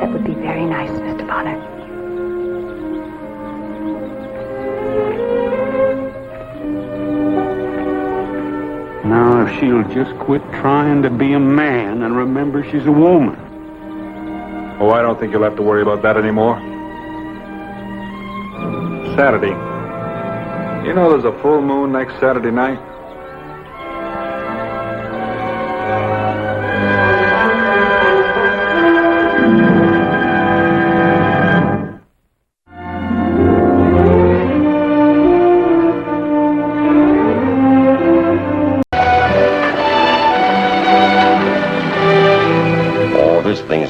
That would be very nice, Mr. Bonner. Now, if she'll just quit trying to be a man and remember she's a woman. Oh, I don't think you'll have to worry about that anymore. Saturday. You know there's a full moon next Saturday night?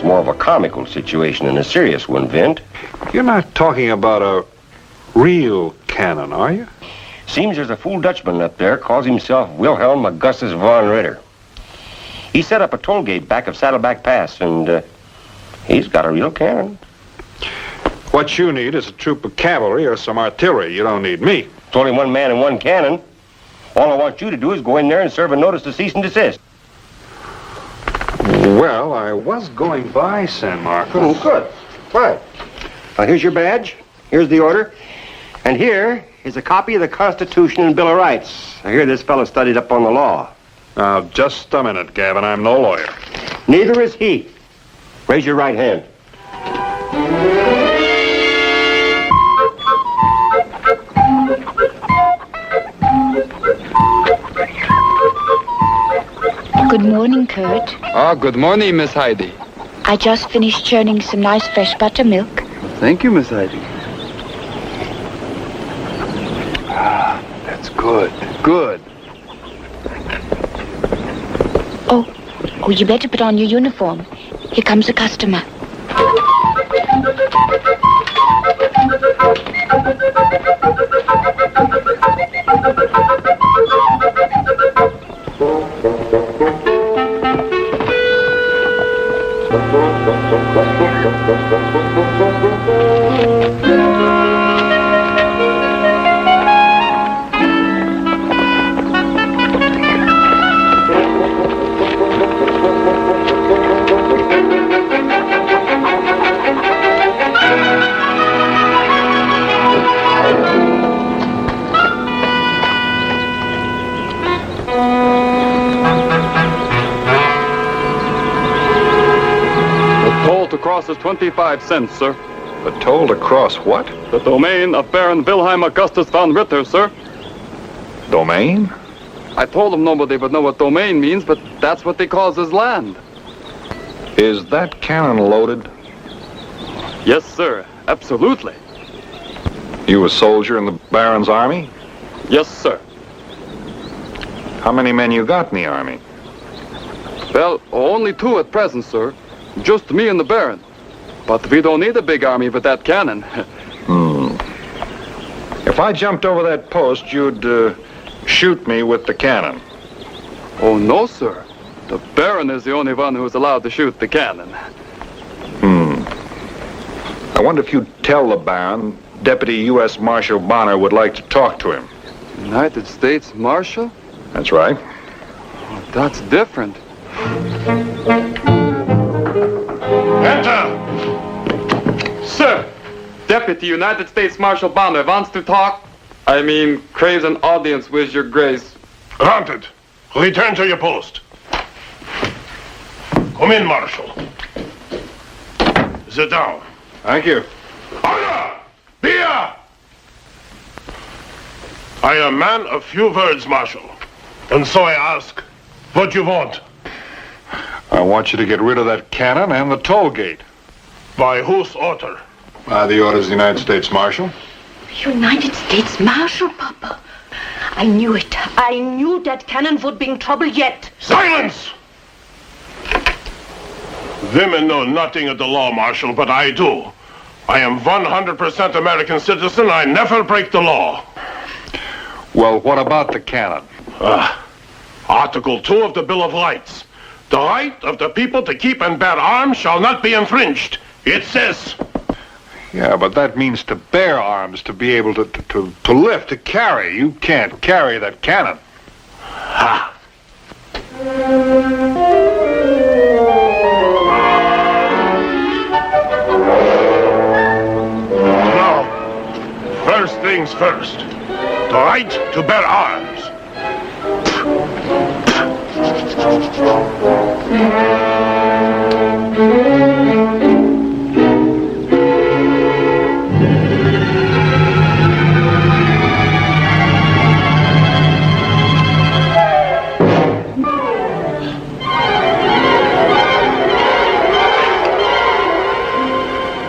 More of a comical situation than a serious one, Vint. You're not talking about a real cannon, are you? Seems there's a fool Dutchman up there, calls himself Wilhelm Augustus von Ritter. He set up a toll gate back of Saddleback Pass, and he's got a real cannon. What you need is a troop of cavalry or some artillery. You don't need me. It's only one man and one cannon. All I want you to do is go in there and serve a notice to cease and desist. Well, I was going by San Marcos. Oh, good. Fine. Here's your badge. Here's the order. And here is a copy of the Constitution and Bill of Rights. I hear this fellow studied up on the law. Now, just a minute, Gavin. I'm no lawyer. Neither is he. Raise your right hand. Good morning, Kurt. Oh, good morning, Miss Heidi. I just finished churning some nice fresh buttermilk. Thank you, Miss Heidi. Ah, that's good. Good. Oh, you better put on your uniform. Here comes a customer. Cross is 25 cents, sir. The toll to cross what? The domain of Baron Wilhelm Augustus von Ritter, sir. Domain? I told him nobody would know what domain means, but that's what they calls his land. Is that cannon loaded? Yes, sir. Absolutely. You a soldier in the Baron's army? Yes, sir. How many men you got in the army? Well, only 2 at present, sir. Just me and the Baron. But we don't need a big army with that cannon. If I jumped over that post, you'd shoot me with the cannon. Oh, no, sir. The Baron is the only one who's allowed to shoot the cannon. I wonder if you'd tell the Baron Deputy U.S. Marshal Bonner would like to talk to him. United States Marshal? That's right. Oh, that's different. Enter! Sir, Deputy United States Marshal Bonner wants to talk. Craves an audience with your grace. Granted. Return to your post. Come in, Marshal. Sit down. Thank you. Order! Beer! I am man of few words, Marshal. And so I ask, what you want? I want you to get rid of that cannon and the toll gate. By whose order? By the orders of the United States Marshal. United States Marshal, Papa. I knew it. I knew that cannon would be in trouble yet. Silence! Women know nothing of the law, Marshal, but I do. I am 100% American citizen. I never break the law. Well, what about the cannon? Article 2 of the Bill of Rights. The right of the people to keep and bear arms shall not be infringed. It says... Yeah, but that means to bear arms, to be able to lift, to carry. You can't carry that cannon. Ha! Now, first things first. The right to bear arms.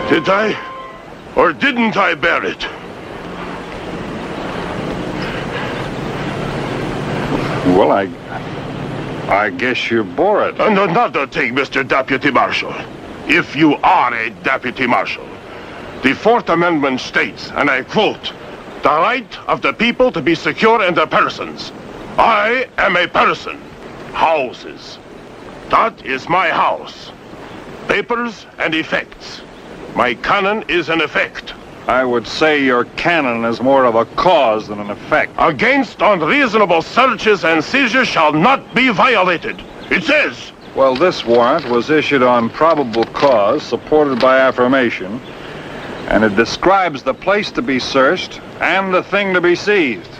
Did I or didn't I bear it? Well, I guess you bore it. And another thing, Mr. Deputy Marshal. If you are a Deputy Marshal, the 4th Amendment states, and I quote, the right of the people to be secure in their persons. I am a person. Houses. That is my house. Papers and effects. My cannon is an effect. I would say your cannon is more of a cause than an effect. Against unreasonable searches and seizures shall not be violated. It says, Well, this warrant was issued on probable cause, supported by affirmation, and it describes the place to be searched and the thing to be seized.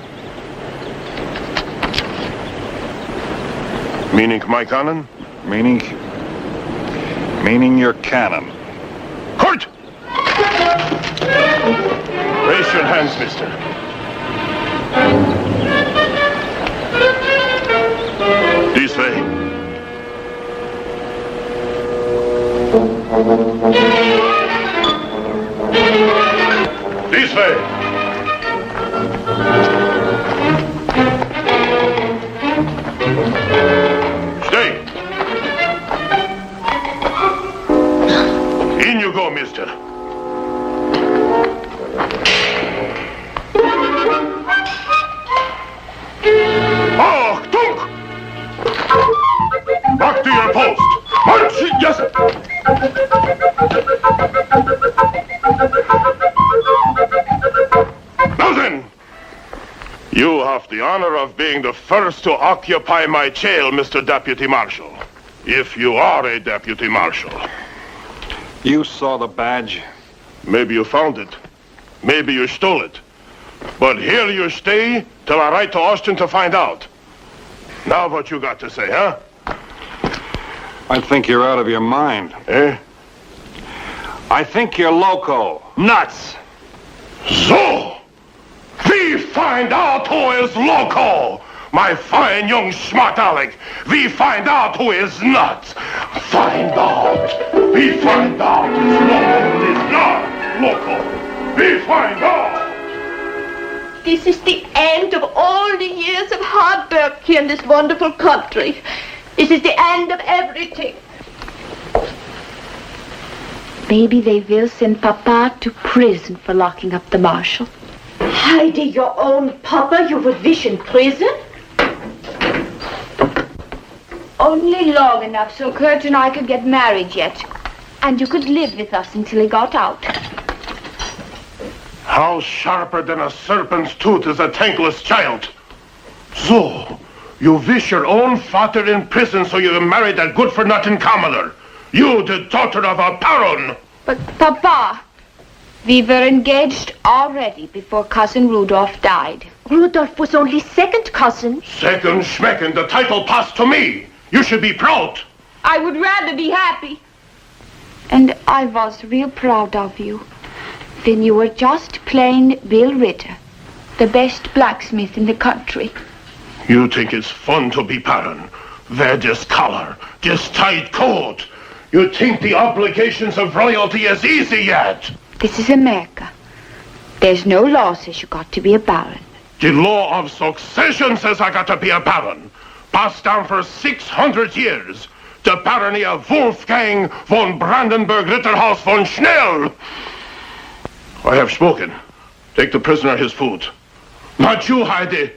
Meaning my cannon? Meaning your cannon. Court! Raise your hands, mister. This way. This way. Stay. In you go, mister. Oh, Tunk! Back to your post. March! Yes, sir. Now then, you have the honor of being the first to occupy my jail, Mr. Deputy Marshal. If you are a Deputy Marshal. You saw the badge. Maybe you found it. Maybe you stole it. But here you stay till I write to Austin to find out. Now what you got to say, huh? I think you're out of your mind. Eh? I think you're loco. Nuts. So, we find out who is loco. My fine young smart aleck. We find out who is nuts. Find out. We find out who's loco and is not loco. We find out. This is the end of all the years of hard work here in this wonderful country. This is the end of everything. Maybe they will send Papa to prison for locking up the marshal. Heidi, your own papa you would wish in prison? Only long enough so Kurt and I could get married yet. And you could live with us until he got out. How sharper than a serpent's tooth is a thankless child. So, you wish your own father in prison so you can marry that good-for-nothing commoner. You, the daughter of a baron. But, Papa, we were engaged already before Cousin Rudolph died. Rudolph was only second cousin. Second schmecken, the title passed to me. You should be proud. I would rather be happy. And I was real proud of you. When you were just plain Bill Ritter, the best blacksmith in the country. You think it's fun to be baron. Wear this collar, this tight coat. You think the obligations of royalty is easy yet. This is America. There's no law says you got to be a baron. The law of succession says I got to be a baron. Passed down for 600 years. The barony of Wolfgang von Brandenburg Ritterhaus von Schnell. I have spoken. Take the prisoner his food. Not you, Heidi.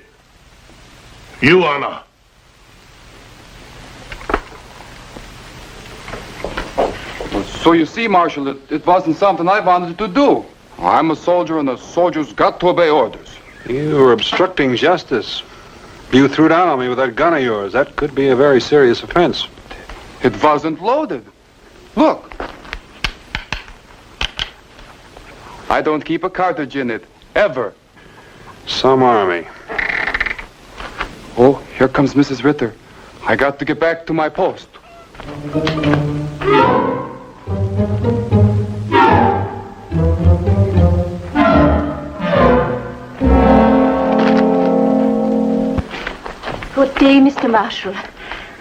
You, Anna. So you see, Marshal, it wasn't something I wanted to do. I'm a soldier, and the soldiers got to obey orders. You were obstructing justice. You threw down on me with that gun of yours. That could be a very serious offense. It wasn't loaded. Look. I don't keep a cartridge in it, ever. Some army. Oh, here comes Mrs. Ritter. I got to get back to my post. Good day, Mr. Marshal.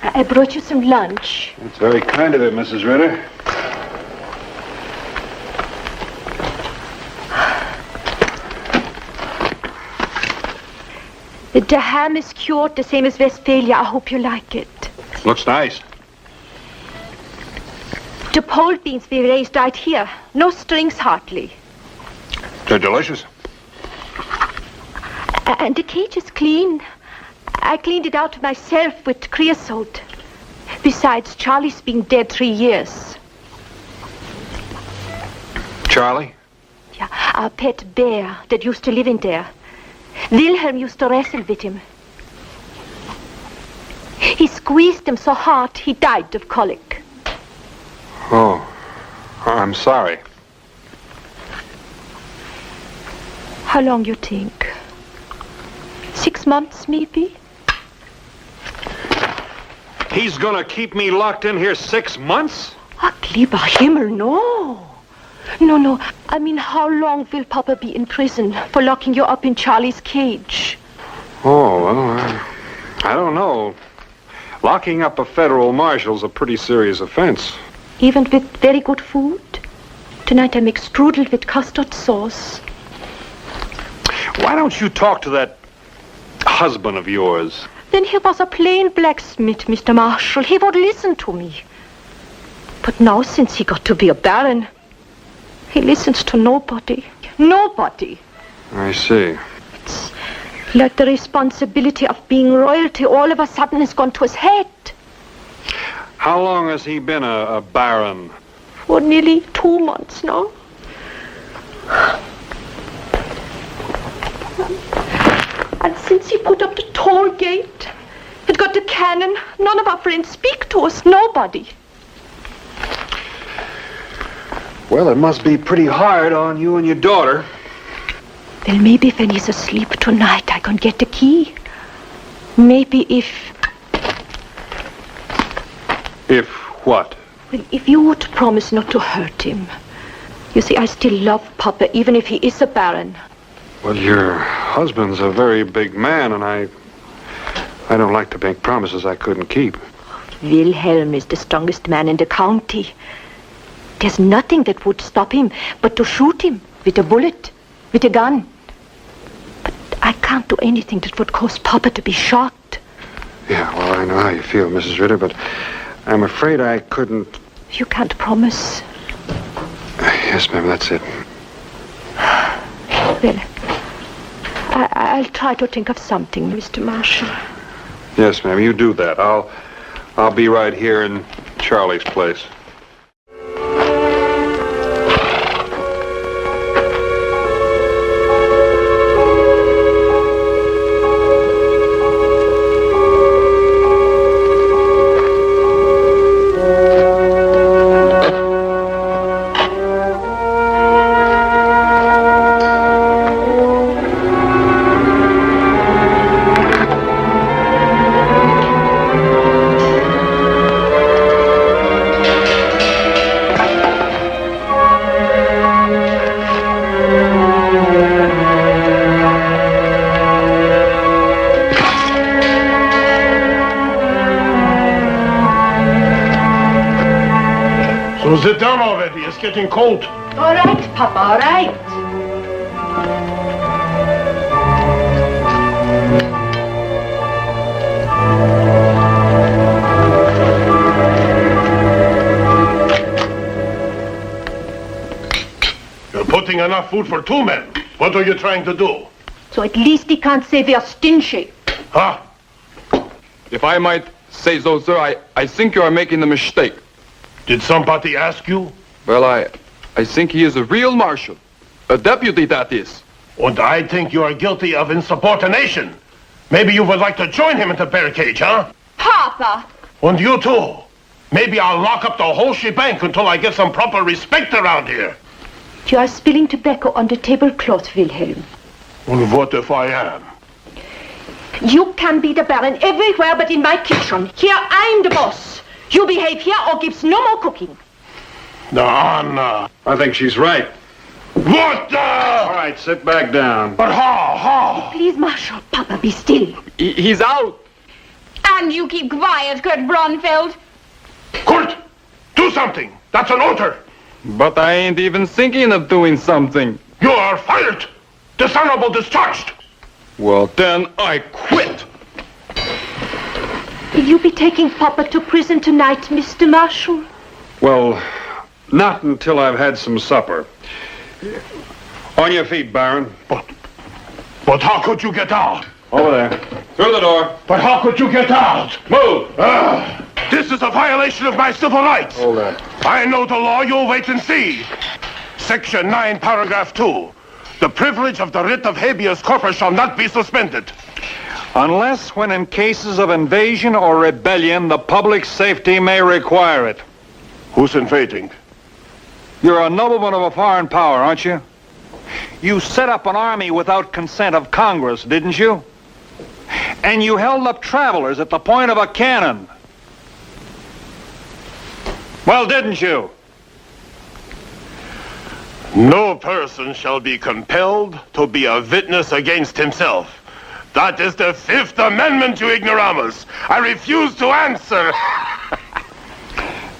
I brought you some lunch. That's very kind of it, Mrs. Ritter. The ham is cured the same as Westphalia. I hope you like it. Looks nice. The pole beans we raised right here. No strings hardly. They're delicious. And the cage is clean. I cleaned it out myself with creosote. Besides, Charlie's been dead 3 years. Charlie? Yeah, our pet bear that used to live in there. Wilhelm used to wrestle with him. He squeezed him so hard he died of colic. Oh, I'm sorry. How long you think? 6 months, maybe? He's gonna keep me locked in here 6 months? Ach, lieber Himmel, no. No. I mean, how long will Papa be in prison for locking you up in Charlie's cage? Oh, well, I don't know. Locking up a federal marshal's a pretty serious offense. Even with very good food? Tonight I make strudel with custard sauce. Why don't you talk to that husband of yours? Then he was a plain blacksmith, Mr. Marshall. He would listen to me. But now, since he got to be a baron, he listens to nobody. Nobody. I see. It's like the responsibility of being royalty all of a sudden has gone to his head. How long has he been a baron? For nearly 2 months now. And since he put up the toll gate, it got the cannon, none of our friends speak to us, nobody. Well, it must be pretty hard on you and your daughter. Well, maybe when he's asleep tonight, I can get the key. Maybe if... If what? Well, if you would promise not to hurt him. You see, I still love Papa, even if he is a baron. Well, your husband's a very big man, and I don't like to make promises I couldn't keep. Wilhelm is the strongest man in the county. There's nothing that would stop him but to shoot him with a bullet, with a gun. But I can't do anything that would cause Papa to be shot. Yeah, well, I know how you feel, Mrs. Ritter, but I'm afraid I couldn't... You can't promise. Yes, ma'am, that's it. Well, I'll try to think of something, Mr. Marshall. Yes, ma'am, you do that. I'll be right here in Charlie's place. So sit down already. It's getting cold. All right, Papa, all right. You're putting enough food for 2 men. What are you trying to do? So at least he can't say we are stingy. Huh? If I might say so, sir, I think you are making a mistake. Did somebody ask you? Well, I think he is a real marshal. A deputy, that is. And I think you are guilty of insubordination. Maybe you would like to join him in the barricade, huh? Papa! And you too. Maybe I'll lock up the whole shebang until I get some proper respect around here. You are spilling tobacco on the tablecloth, Wilhelm. And what if I am? You can be the baron everywhere but in my kitchen. Here, I'm the boss. You behave here or gives no more cooking. Now, Anna. I think she's right. What the? All right, sit back down. But how? Please, Marshal, Papa, be still. He's out. And you keep quiet, Kurt Braunfeld. Kurt, do something. That's an order. But I ain't even thinking of doing something. You are fired. Dishonorable discharged. Well, then I quit. Will you be taking Papa to prison tonight, Mr. Marshal? Well, not until I've had some supper. On your feet, Baron. But how could you get out? Over there. Through the door. But how could you get out? Move! This is a violation of my civil rights. Hold that. I know the law. You'll wait and see. Section 9, paragraph 2. The privilege of the writ of habeas corpus shall not be suspended. Unless when in cases of invasion or rebellion, the public safety may require it. Who's invading? You're a nobleman of a foreign power, aren't you? You set up an army without consent of Congress, didn't you? And you held up travelers at the point of a cannon. Well, didn't you? No person shall be compelled to be a witness against himself. That is the Fifth Amendment, you ignoramus. I refuse to answer.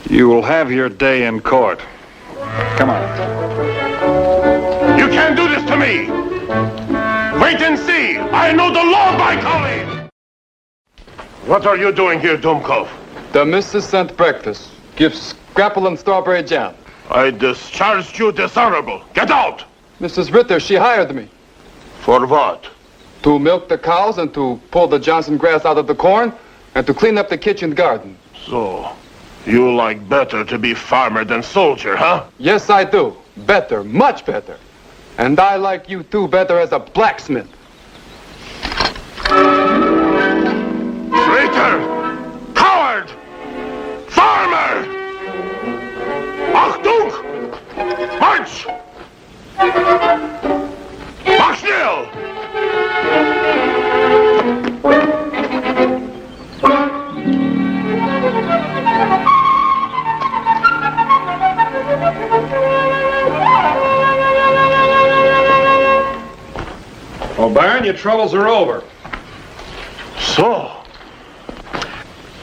You will have your day in court. Come on. You can't do this to me. Wait and see. I know the law, my colleague. What are you doing here, Dumkov? The missus sent breakfast. Give scrapple and strawberry jam. I discharged you dishonorable. Get out! Mrs. Ritter, she hired me. For what? To milk the cows and to pull the Johnson grass out of the corn and to clean up the kitchen garden. So, you like better to be farmer than soldier, huh? Yes, I do. Better, much better. And I like you too better as a blacksmith. Traitor! Coward! Farmer! Achtung! March! Mach schnell! Well, Baron, your troubles are over. So,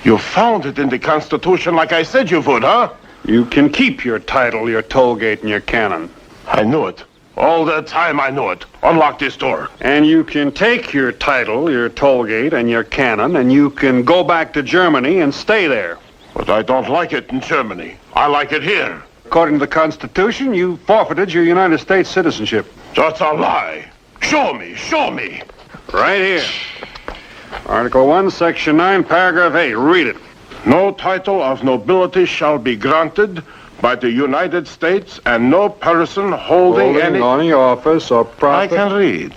you found it in the Constitution like I said you would, huh? You can keep your title, your toll gate, and your cannon. I knew it. All the time I knew it. Unlock this door. And you can take your title, your toll gate, and your cannon, and you can go back to Germany and stay there. But I don't like it in Germany. I like it here. According to the Constitution, you forfeited your United States citizenship. That's a lie. Show me, show me. Right here. Article 1, Section 9, Paragraph 8. Read it. No title of nobility shall be granted by the United States, and no person holding any office or profit. I can read.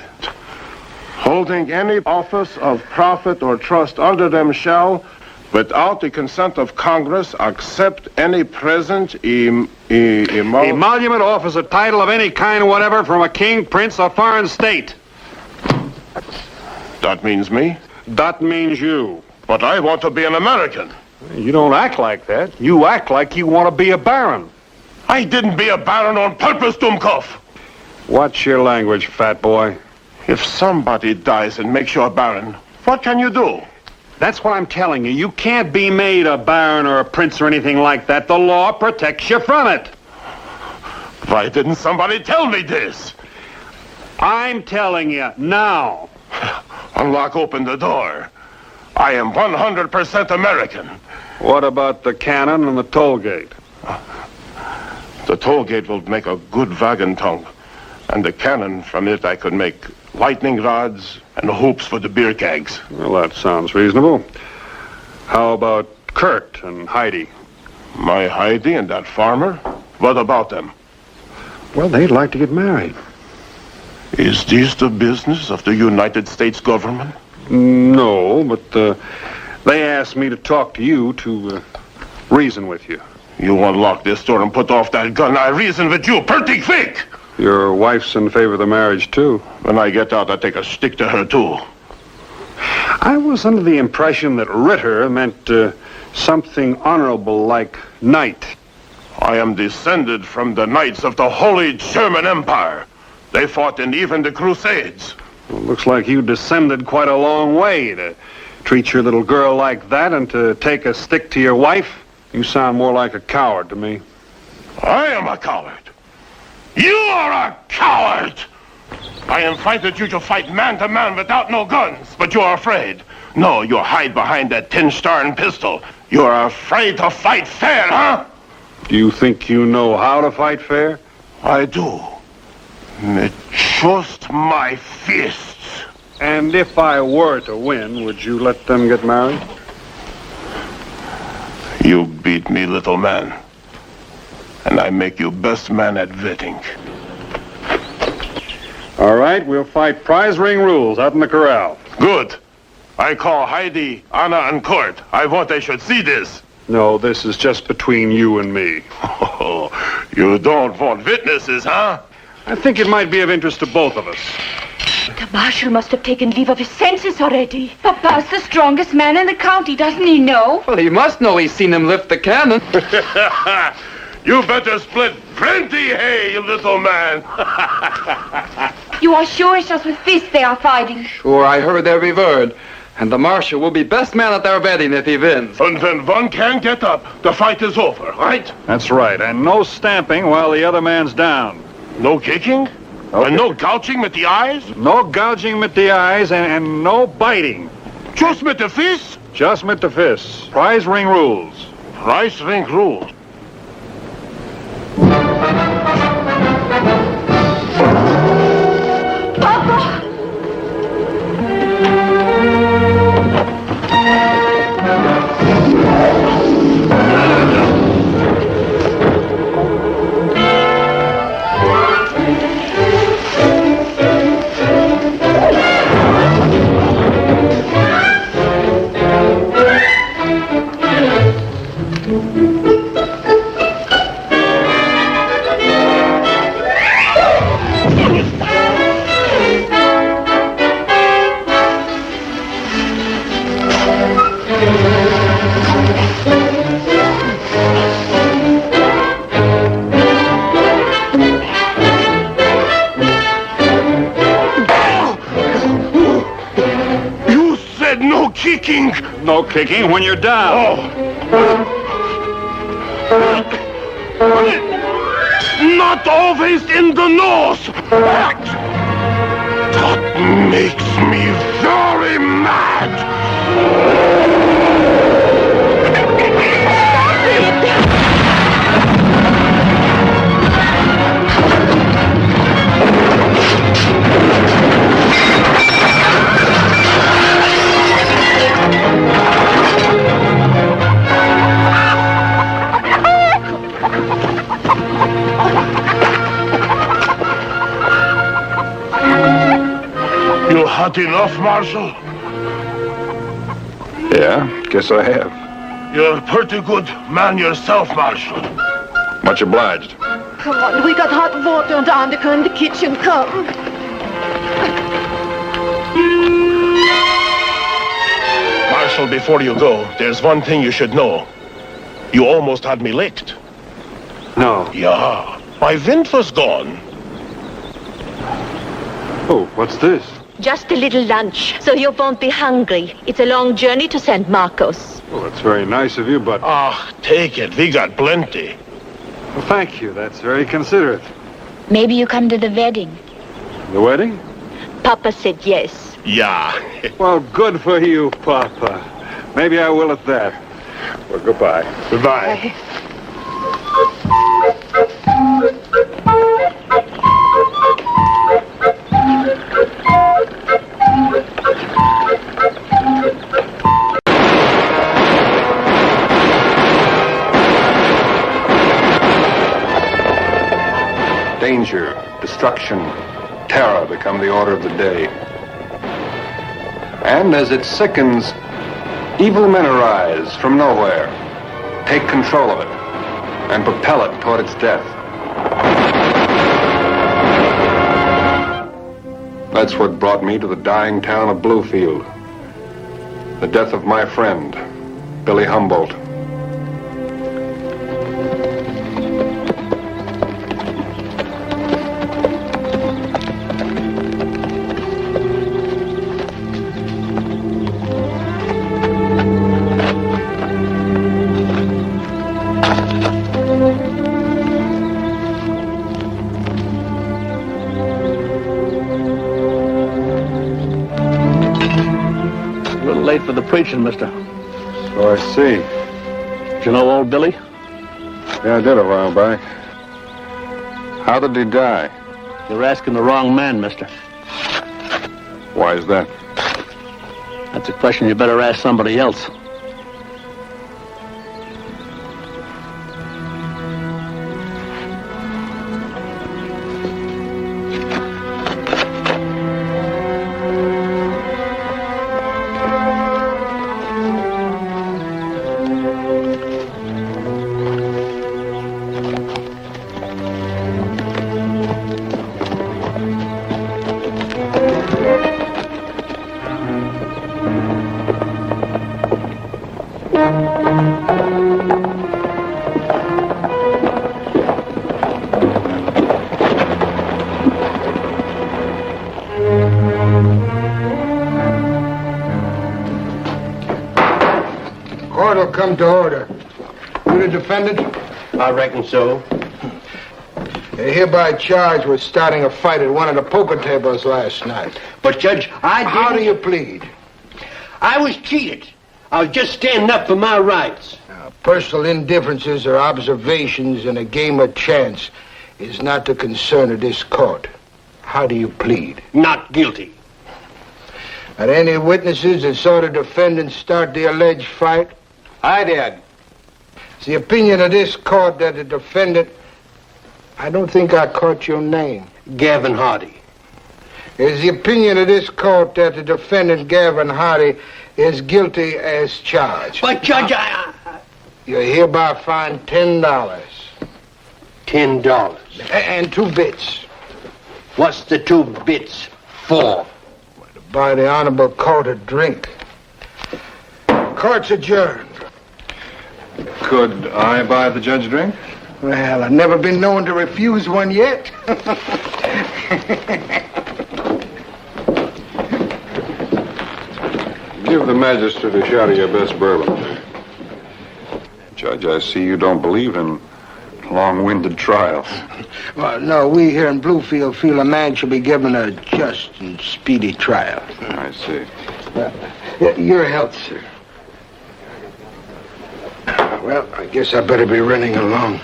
Holding any office of profit or trust under them shall, without the consent of Congress, accept any present emolument, office, or title of any kind whatever from a king, prince, or foreign state. That means me? That means you. But I want to be an American. You don't act like that. You act like you want to be a baron. I didn't be a baron on purpose, Dumkov. Watch your language, fat boy. If somebody dies and makes you a baron, what can you do? That's what I'm telling you. You can't be made a baron or a prince or anything like that. The law protects you from it. Why didn't somebody tell me this? I'm telling you now. Unlock open the door. I am 100% American. What about the cannon and the toll gate? The toll gate will make a good wagon tongue. And the cannon, from it I could make lightning rods and hoops for the beer kegs. Well, that sounds reasonable. How about Kurt and Heidi? My Heidi and that farmer? What about them? Well, they'd like to get married. Is this the business of the United States government? No, but they asked me to talk to you to reason with you. You unlock this door and put off that gun. I reason with you pretty quick. Your wife's in favor of the marriage, too. When I get out, I take a stick to her, too. I was under the impression that Ritter meant something honorable like knight. I am descended from the knights of the Holy German Empire. They fought in even the Crusades. Well, looks like you descended quite a long way to treat your little girl like that and to take a stick to your wife. You sound more like a coward to me. I am a coward. You are a coward! I invited you to fight man to man without no guns, but you are afraid. No, you hide behind that tin star and pistol. You are afraid to fight fair, huh? Do you think you know how to fight fair? I do. With just my fists. And if I were to win, would you let them get married? You beat me, little man. And I make you best man at vetting. All right, we'll fight prize ring rules out in the corral. Good. I call Heidi, Anna, and Kurt. I want they should see this. No, this is just between you and me. Oh, you don't want witnesses, huh? I think it might be of interest to both of us. The marshal must have taken leave of his senses already. Papa's the strongest man in the county, doesn't he know? Well, he must know. He's seen him lift the cannon. You better split plenty hay, you little man. You are sure it's just with fists they are fighting? Sure, I heard every word. And the marshal will be best man at their wedding if he wins. And when one can get up, the fight is over, right? That's right. And no stamping while the other man's down. No kicking? Okay. And no gouging with the eyes? No gouging with the eyes and no biting. Just with the fists? Just with the fists. Prize ring rules. Prize ring rules. Papa! Kicking! No kicking when you're down. Not always in the nose! That makes me very mad! You had enough, Marshal? Yeah, guess I have. You're a pretty good man yourself, Marshal. Much obliged. Come on, we got hot water and Annika in the kitchen. Come. Marshal, before you go, there's one thing you should know. You almost had me licked. No. Yeah. My wind was gone. Oh, what's this? Just a little lunch, so you won't be hungry. It's a long journey to St. Marcos. Oh, that's very nice of you, but... Ah, take it. We got plenty. Well, thank you. That's very considerate. Maybe you come to the wedding. The wedding? Papa said yes. Yeah. Well, good for you, Papa. Maybe I will at that. Well, goodbye. Goodbye. Danger, destruction, terror become the order of the day. And as it sickens, evil men arise from nowhere, take control of it, and propel it toward its death. That's what brought me to the dying town of Bluefield. The death of my friend, Billy Humboldt. Late for the preaching, mister. So I see. Did you know old Billy? Yeah, I did a while back. How did he die? You're asking the wrong man, mister. Why is that? That's a question you better ask somebody else. will come to order. You the defendant? I reckon so. You're hereby charged with starting a fight at one of the poker tables last night. But, Judge, I didn't... How do you plead? I was cheated. I was just standing up for my rights. Now, personal indifferences or observations in a game of chance is not the concern of this court. How do you plead? Not guilty. Are there any witnesses that saw the defendant start the alleged fight? I did. It's the opinion of this court that the defendant... I don't think I caught your name. Gavin Hardy. It's the opinion of this court that the defendant, Gavin Hardy, is guilty as charged. But, Judge, You're hereby fined $10. $10. And 2 bits. What's the 2 bits for? To buy the honorable court a drink. Court's adjourned. Could I buy the judge a drink? Well, I've never been known to refuse one yet. Give the magistrate a shot of your best bourbon. Judge, I see you don't believe in long-winded trials. Well, no, we here in Bluefield feel a man should be given a just and speedy trial. I see. Your health, sir. Well, I guess I better be running along.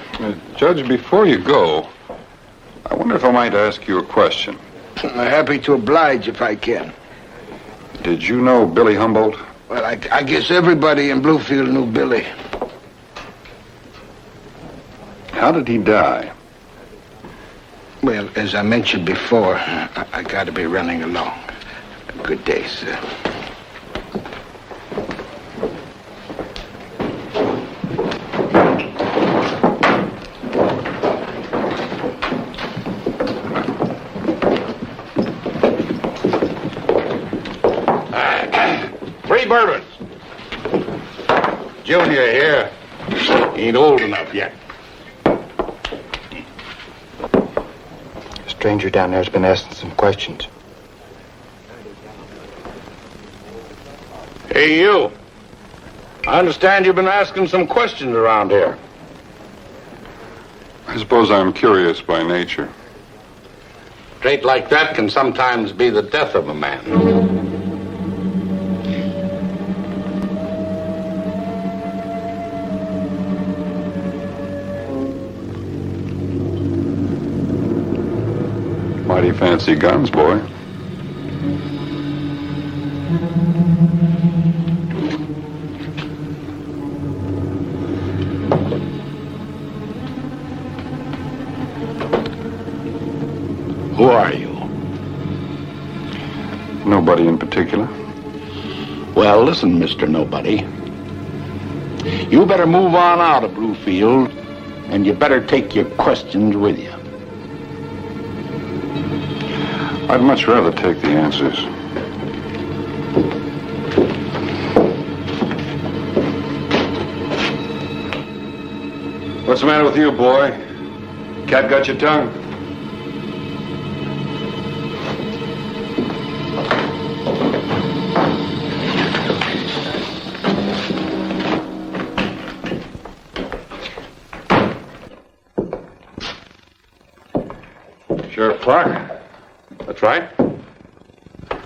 Judge, before you go, I wonder if I might ask you a question. I'm happy to oblige if I can. Did you know Billy Humboldt? Well, I guess everybody in Bluefield knew Billy. How did he die? Well, as I mentioned before, I gotta be running along. Good day, sir. Three bourbons. Junior here ain't old enough yet. The stranger down there's been asking some questions. Hey, you. I understand you've been asking some questions around here. I suppose I'm curious by nature. A trait like that can sometimes be the death of a man. Mighty fancy guns, boy. Who are you? Nobody in particular. Well, listen, Mr. Nobody. You better move on out of Bluefield, and you better take your questions with you. I'd much rather take the answers. What's the matter with you, boy? Cat got your tongue? Sheriff Clark? That's right.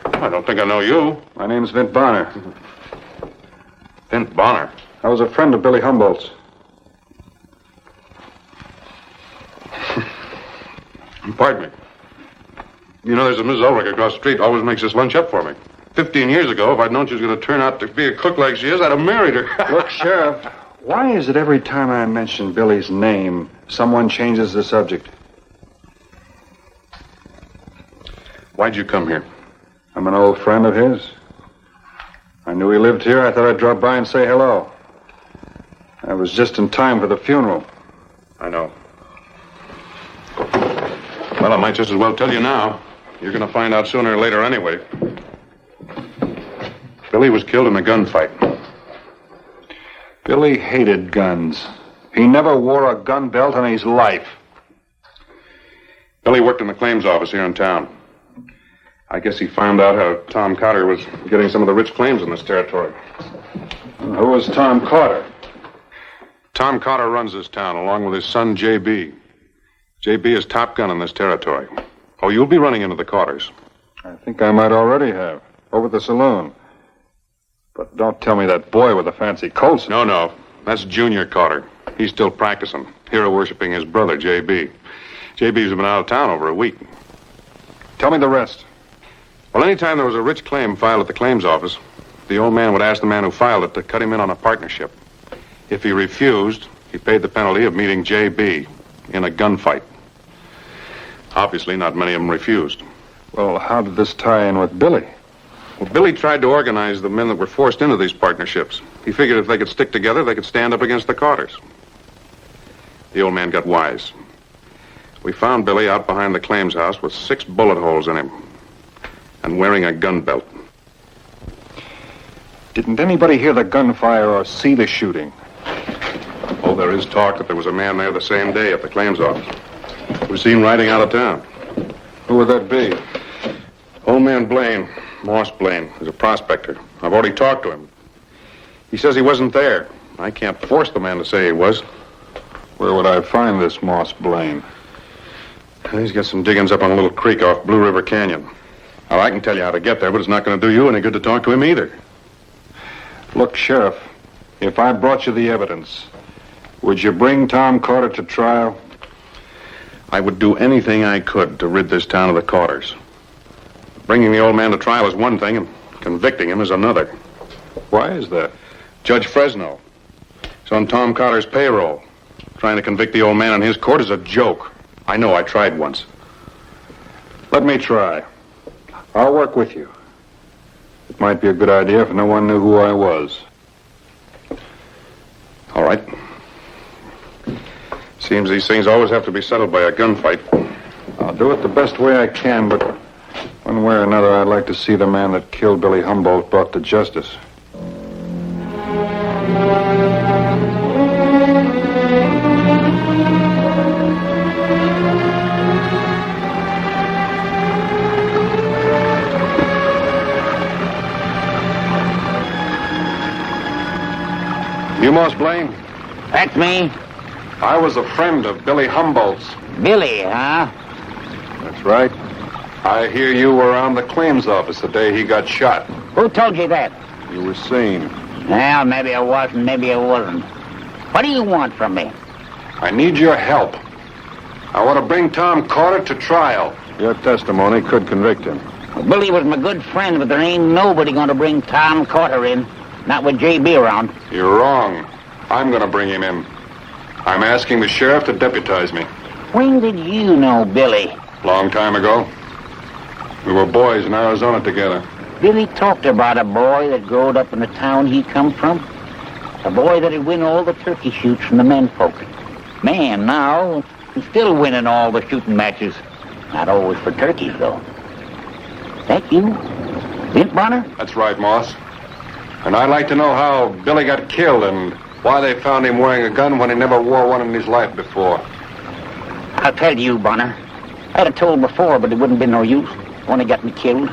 I don't think I know you. My name's Vint Bonner. Vint Bonner? I was a friend of Billy Humboldt's. Pardon me. You know, there's a Miss Ulrich across the street always makes this lunch up for me. 15 years ago, if I'd known she was going to turn out to be a cook like she is, I'd have married her. Look, Sheriff, why is it every time I mention Billy's name, someone changes the subject? Why'd you come here? I'm an old friend of his. I knew he lived here. I thought I'd drop by and say hello. I was just in time for the funeral. I know. Well, I might just as well tell you now. You're going to find out sooner or later anyway. Billy was killed in a gunfight. Billy hated guns. He never wore a gun belt in his life. Billy worked in the claims office here in town. I guess he found out how Tom Cotter was getting some of the rich claims in this territory. Who is Tom Carter? Tom Carter runs this town along with his son, J.B. J.B. is top gun in this territory. Oh, you'll be running into the Carters. I think I might already have. Over at the saloon. But don't tell me that boy with the fancy Colts. No. That's Junior Carter. He's still practicing. Hero worshiping his brother, J.B. J.B.'s been out of town over a week. Tell me the rest. Well, anytime there was a rich claim filed at the claims office, the old man would ask the man who filed it to cut him in on a partnership. If he refused, he paid the penalty of meeting J.B. in a gunfight. Obviously, not many of them refused. Well, how did this tie in with Billy? Well, Billy tried to organize the men that were forced into these partnerships. He figured if they could stick together, they could stand up against the Carters. The old man got wise. We found Billy out behind the claims house with 6 bullet holes in him and wearing a gun belt. Didn't anybody hear the gunfire or see the shooting? Oh, there is talk that there was a man there the same day at the claims office. He was seen riding out of town. Who would that be? Old man Blaine, Moss Blaine, is a prospector. I've already talked to him. He says he wasn't there. I can't force the man to say he was. Where would I find this Moss Blaine? He's got some diggings up on a little creek off Blue River Canyon. Now, I can tell you how to get there, but it's not going to do you any good to talk to him either. Look, Sheriff, if I brought you the evidence, would you bring Tom Carter to trial? I would do anything I could to rid this town of the Carters. Bringing the old man to trial is one thing, and convicting him is another. Why is that? Judge Fresno. He's on Tom Carter's payroll. Trying to convict the old man in his court is a joke. I know, I tried once. Let me try. I'll work with you. It might be a good idea if no one knew who I was. All right. Seems these things always have to be settled by a gunfight. I'll do it the best way I can, but one way or another, I'd like to see the man that killed Billy Humboldt brought to justice. You, Moss Blaine? That's me. I was a friend of Billy Humboldt's. Billy, huh? That's right. I hear you were around the claims office the day he got shot. Who told you that? You were seen. Well, maybe I wasn't, maybe I wasn't. What do you want from me? I need your help. I want to bring Tom Carter to trial. Your testimony could convict him. Well, Billy was my good friend, but there ain't nobody going to bring Tom Carter in. Not with J.B. around. You're wrong. I'm going to bring him in. I'm asking the sheriff to deputize me. When did you know Billy? Long time ago. We were boys in Arizona together. Billy talked about a boy that growed up in the town he come from. A boy that'd win all the turkey shoots from the menfolk. Man, now, he's still winning all the shooting matches. Not always for turkeys, though. That you? Bint Bonner? That's right, Moss. And I'd like to know how Billy got killed and why they found him wearing a gun when he never wore one in his life before. I'll tell you, Bonner. I'd have told before, but it wouldn't been no use. Only got me killed.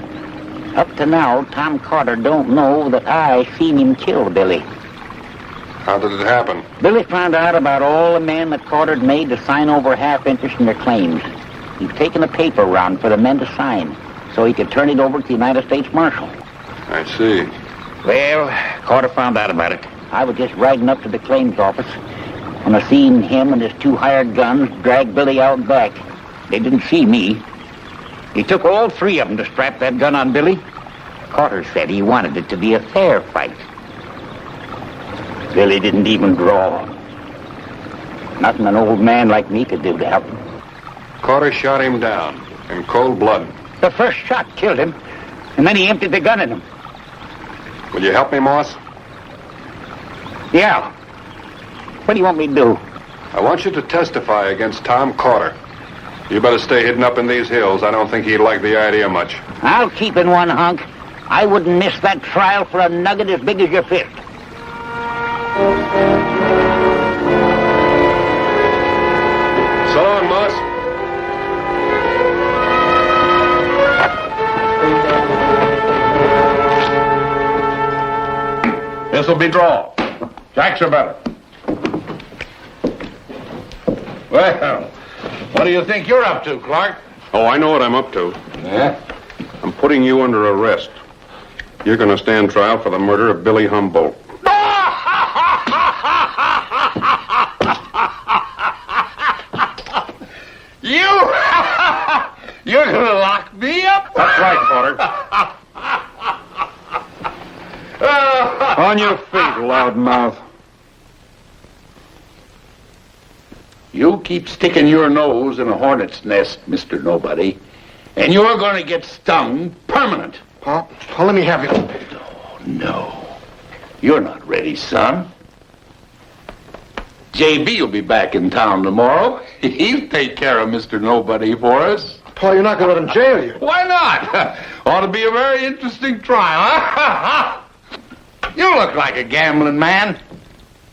Up to now, Tom Carter don't know that I seen him kill Billy. How did it happen? Billy found out about all the men that Carter'd made to sign over half interest in their claims. He'd taken a paper around for the men to sign so he could turn it over to the United States Marshal. I see. Well, Carter found out about it. I was just riding up to the claims office when I seen him and his 2 hired guns drag Billy out back. They didn't see me. He took all 3 of them to strap that gun on Billy. Carter said he wanted it to be a fair fight. Billy didn't even draw. Nothing an old man like me could do to help him. Carter shot him down in cold blood. The first shot killed him, and then he emptied the gun at him. Will you help me, Moss? Yeah. What do you want me to do? I want you to testify against Tom Carter. You better stay hidden up in these hills. I don't think he'd like the idea much. I'll keep in one hunk. I wouldn't miss that trial for a nugget as big as your fist. So long, Moss. This'll be draw. Jacks are better. Well, what do you think you're up to, Clark? Oh, I know what I'm up to. Yeah? I'm putting you under arrest. You're going to stand trial for the murder of Billy Humboldt. You're going to lock me up? That's right, Potter. On your feet, loudmouth. You keep sticking your nose in a hornet's nest, Mr. Nobody, and you're going to get stung permanent. Pa, let me have you. Oh, no. You're not ready, son. JB will be back in town tomorrow. He'll take care of Mr. Nobody for us. Pa, you're not going to let him jail you. Why not? Ought to be a very interesting trial, huh? You look like a gambling man.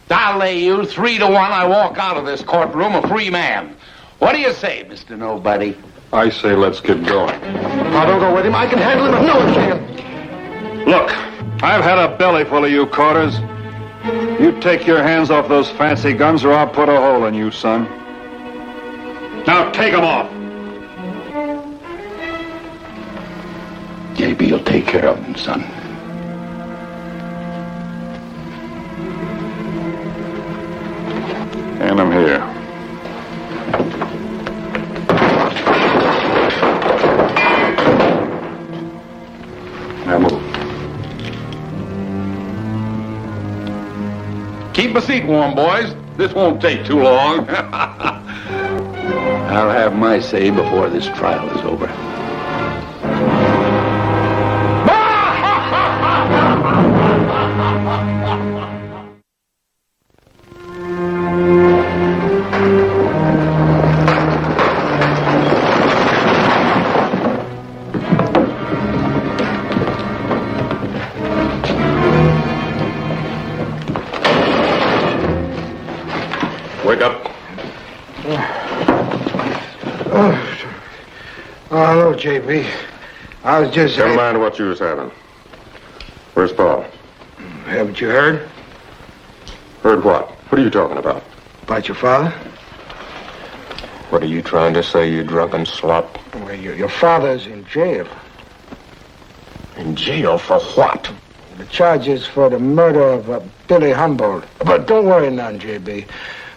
I'll lay you 3-1 I walk out of this courtroom a free man. What do you say, Mr. Nobody? I say let's get going. Pa, don't go with him. I can handle him if no one can. Look, I've had a belly full of you, Quarters. You take your hands off those fancy guns or I'll put a hole in you, son. Now take them off. JB will take care of him, son. And I'm here. Now move. Keep a seat warm, boys. This won't take too long. I'll have my say before this trial is over. Wake up. Oh, hello, JB. I was just... Never mind what you was having. Where's Paul? Haven't you heard? Heard what? What are you talking about? About your father? What are you trying to say, you drunken slop? Well, your father's in jail. In jail for what? The charges for the murder of Billy Humboldt. But don't worry none, JB.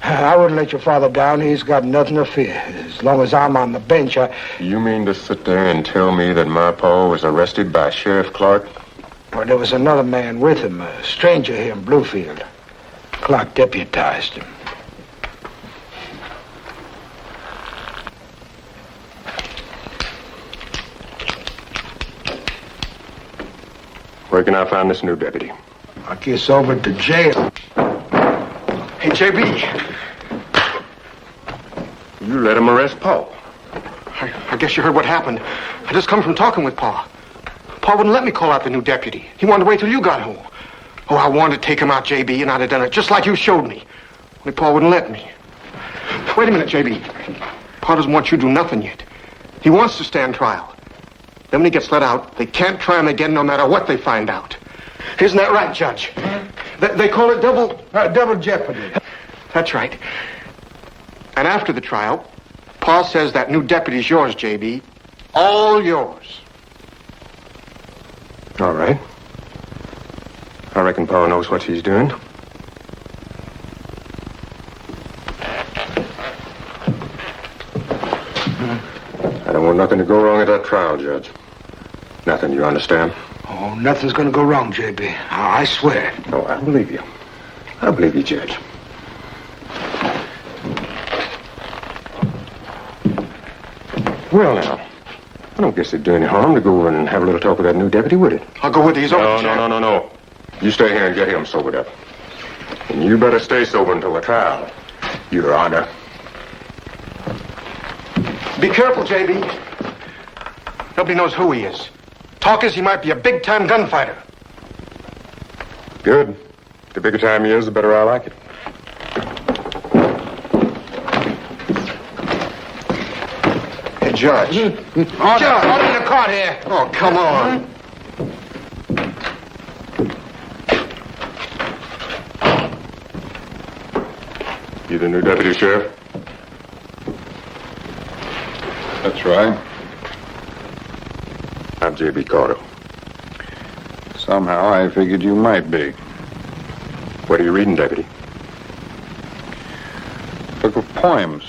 I wouldn't let your father down. He's got nothing to fear. As long as I'm on the bench, You mean to sit there and tell me that my pa was arrested by Sheriff Clark? Well, there was another man with him, a stranger here in Bluefield. Clark deputized him. Where can I find this new deputy? I guess over to jail. Hey, JB. You let him arrest Paul. I guess you heard what happened. I just come from talking with Pa. Pa wouldn't let me call out the new deputy. He wanted to wait till you got home. Oh, I wanted to take him out, JB, and I'd have done it just like you showed me. Only Pa wouldn't let me. Wait a minute, JB. Pa doesn't want you to do nothing yet. He wants to stand trial. Then when he gets let out, they can't try him again no matter what they find out. Isn't that right, Judge? They call it double jeopardy. That's right. And after the trial, Pa says that new deputy's yours, JB. All yours. All right. I reckon Pa knows what he's doing. I don't want nothing to go wrong at that trial, Judge. Nothing, you understand? Oh, nothing's gonna go wrong, JB. I swear. Oh, I believe you. I believe you, Judge. Well, now, I don't guess it'd do any harm to go over and have a little talk with that new deputy, would it? I'll go with you. He's over. No. You stay here and get him sobered up. And you better stay sober until the trial, Your Honor. Be careful, JB. Nobody knows who he is. Talk is he might be a big-time gunfighter. Good. The bigger time he is, the better I like it. Hey, Judge. Order in the court here. Oh, come on. You the new deputy sheriff? That's right. I'm J.B. Carter. Somehow I figured you might be. What are you reading, deputy? Book of poems.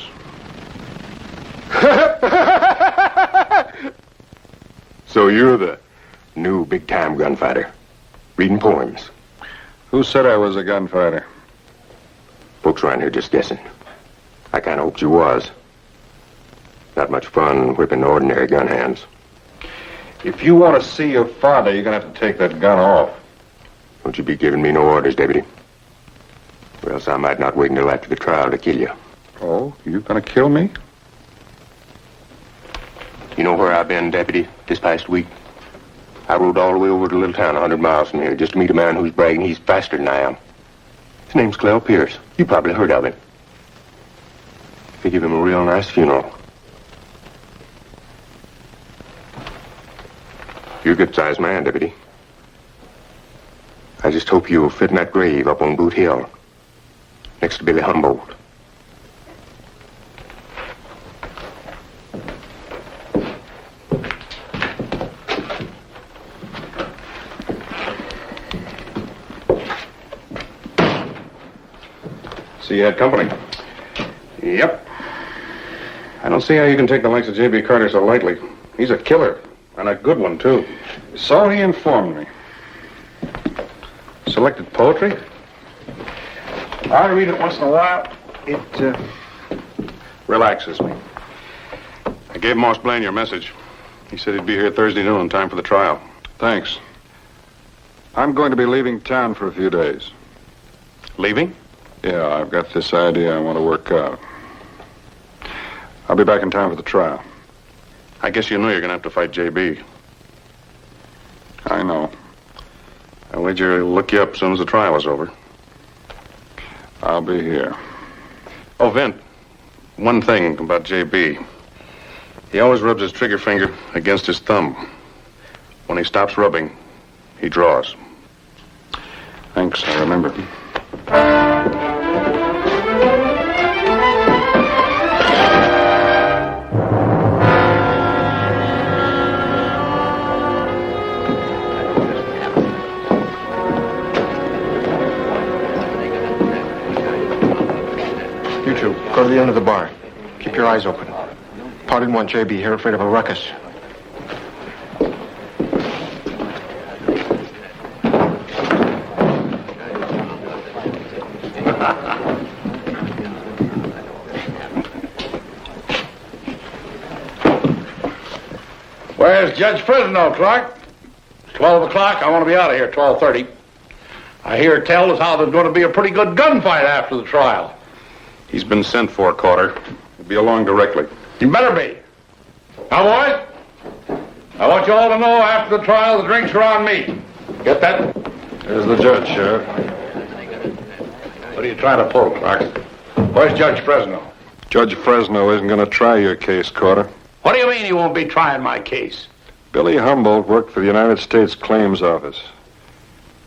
So you're the new big-time gunfighter, reading poems. Who said I was a gunfighter? Folks around here just guessing. I kind of hoped you was. Not much fun whipping ordinary gun hands. If you want to see your father, you're going to have to take that gun off. Don't you be giving me no orders, deputy. Or else I might not wait until after the trial to kill you. Oh, you going to kill me? You know where I've been, deputy, this past week? I rode all the way over to a little town 100 miles from here just to meet a man who's bragging he's faster than I am. His name's Clell Pierce. You probably heard of him. They give him a real nice funeral. You're a good-sized man, deputy. I just hope you'll fit in that grave up on Boot Hill, next to Billy Humboldt. See, you had company. Yep. I don't see how you can take the likes of J.B. Carter so lightly. He's a killer, and a good one, too. So he informed me. Selected poetry? I read it once in a while. It relaxes me. I gave Moss Blaine your message. He said he'd be here Thursday noon in time for the trial. Thanks. I'm going to be leaving town for a few days. Leaving? Yeah, I've got this idea I want to work out. I'll be back in time for the trial. I guess you know you're going to have to fight J.B. I know. I'll wager he'll look you up as soon as the trial is over. I'll be here. Oh, Vint, one thing about J.B. He always rubs his trigger finger against his thumb. When he stops rubbing, he draws. Thanks, I remember. Go to the end of the bar. Keep your eyes open. Pa didn't want J.B. here, afraid of a ruckus. Where's Judge Fresno, Clark? It's 12 o'clock. I want to be out of here at 12:30. I hear tell as how there's going to be a pretty good gunfight after the trial. He's been sent for, Carter. He'll be along directly. You better be. Now, boys, I want you all to know after the trial the drinks are on me. Get that? There's the judge, Sheriff. What are you trying to pull, Clark? Where's Judge Fresno? Judge Fresno isn't going to try your case, Carter. What do you mean he won't be trying my case? Billy Humboldt worked for the United States Claims Office.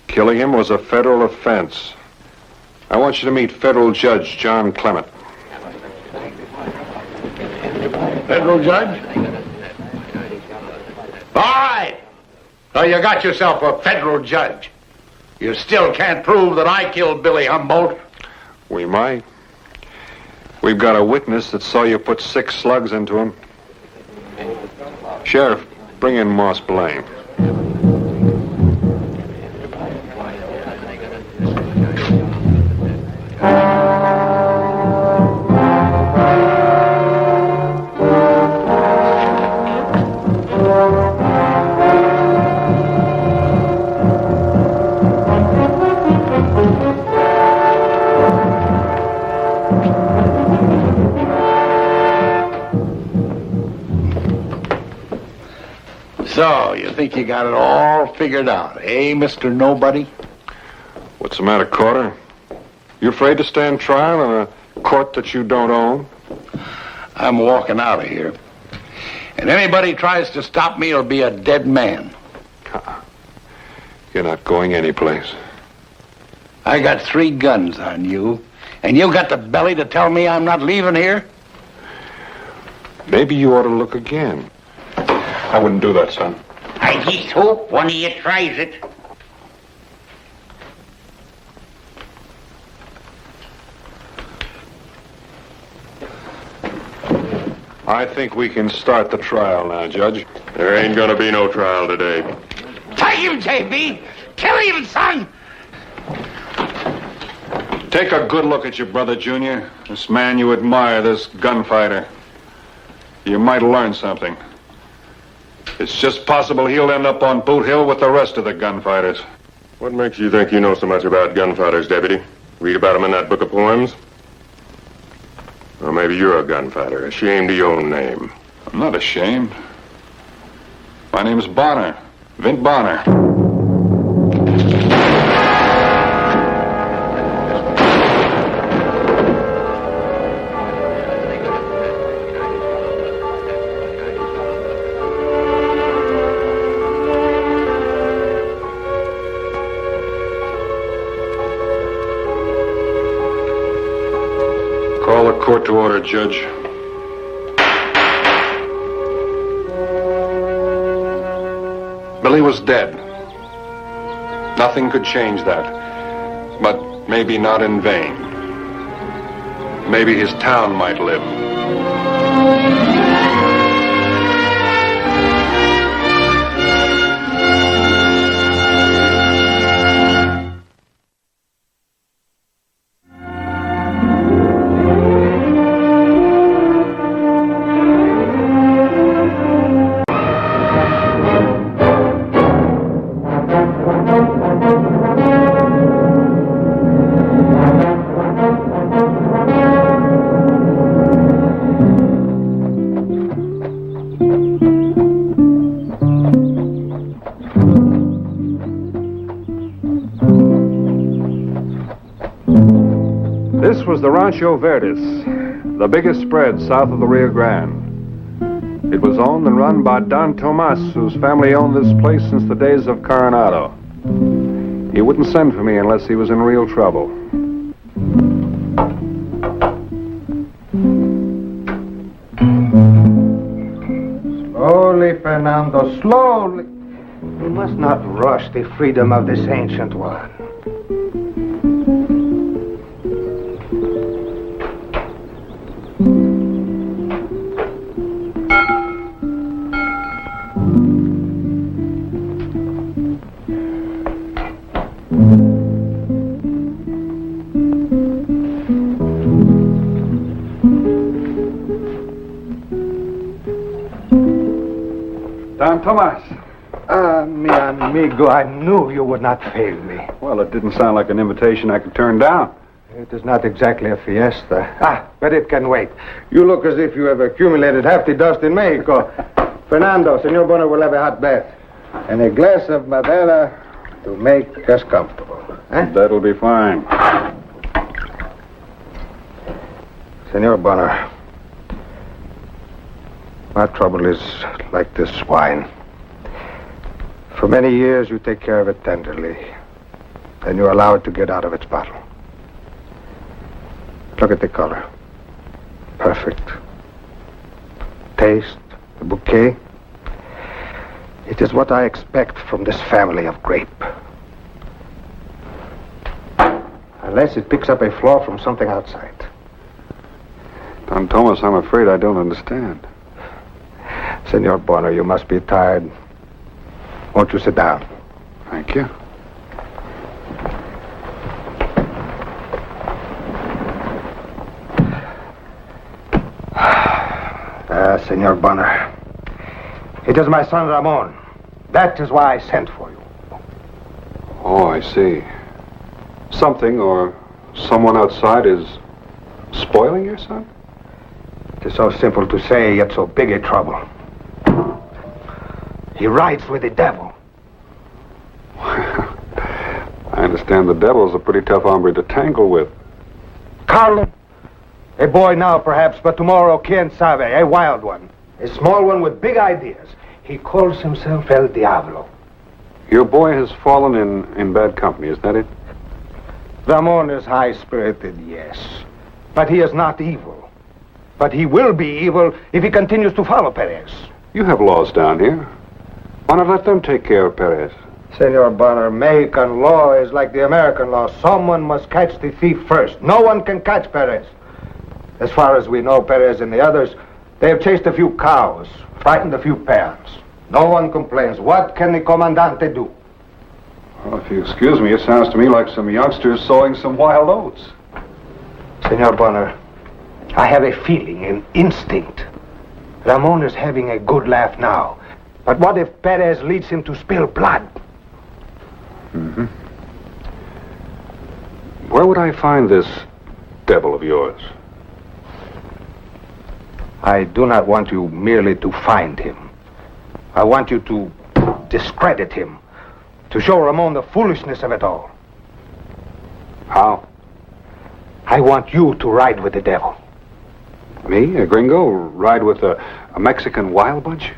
Killing him was a federal offense. I want you to meet Federal Judge John Clement. Federal Judge? All right. So you got yourself a federal judge. You still can't prove that I killed Billy Humboldt. We might. We've got a witness that saw you put 6 slugs into him. Sheriff, bring in Moss Blaine. So, you think you got it all figured out, eh, Mr. Nobody? What's the matter, Carter? You afraid to stand trial in a court that you don't own? I'm walking out of here. And anybody tries to stop me will be a dead man. You're not going anyplace. I got 3 guns on you, And you got the belly to tell me I'm not leaving here? Maybe you ought to look again. I wouldn't do that, son. I just hope one of you tries it. I think we can start the trial now, Judge. There ain't gonna be no trial today. Take him, J.B. Kill him, son. Take a good look at your brother, Junior. This man you admire, this gunfighter. You might learn something. It's just possible he'll end up on Boot Hill with the rest of the gunfighters. What makes you think you know so much about gunfighters, Deputy? Read about them in that book of poems? Or maybe you're a gunfighter, ashamed of your own name. I'm not ashamed. My name's Bonner. Vint Bonner. Call the court to order, Judge. Billy was dead. Nothing could change that. But maybe not in vain. Maybe his town might live. This was the Rancho Verdes, the biggest spread south of the Rio Grande. It was owned and run by Don Tomas, whose family owned this place since the days of Coronado. He wouldn't send for me unless he was in real trouble. Slowly, Fernando, slowly. We must not rush the freedom of this ancient one. Don Tomas. Mi amigo, I knew you would not fail me. Well, it didn't sound like an invitation I could turn down. It is not exactly a fiesta. But it can wait. You look as if you have accumulated half the dust in Mexico. Fernando, Senor Bonner will have a hot bath. And a glass of Madeira to make us comfortable. That'll be fine. Senor Bonner, my trouble is like this wine. For many years, you take care of it tenderly. Then you allow it to get out of its bottle. Look at the color. Perfect. Taste, the bouquet. It is what I expect from this family of grape. Unless it picks up a flaw from something outside. Don Tomas, I'm afraid I don't understand. Senor Bonner, you must be tired. Won't you sit down? Thank you. Senor Bonner. It is my son Ramon. That is why I sent for you. Oh, I see. Something or someone outside is spoiling your son? It is so simple to say, yet so big a trouble. He rides with the devil. I understand the devil's a pretty tough hombre to tangle with. Carlo. A boy now, perhaps, but tomorrow, quien sabe, a wild one. A small one with big ideas. He calls himself El Diablo. Your boy has fallen in bad company, is that it? Ramon is high-spirited, yes. But he is not evil. But he will be evil if he continues to follow Perez. You have laws down here. Why not let them take care of Perez? Senor Bonner, Mexican law is like the American law. Someone must catch the thief first. No one can catch Perez. As far as we know, Perez and the others, they have chased a few cows, frightened a few peons. No one complains. What can the comandante do? Well, if you excuse me, it sounds to me like some youngsters sowing some wild oats. Senor Bonner, I have a feeling, an instinct. Ramon is having a good laugh now. But what if Perez leads him to spill blood? Mm-hmm. Where would I find this devil of yours? I do not want you merely to find him. I want you to discredit him, to show Ramon the foolishness of it all. How? I want you to ride with the devil. Me, a gringo, ride with a Mexican wild bunch?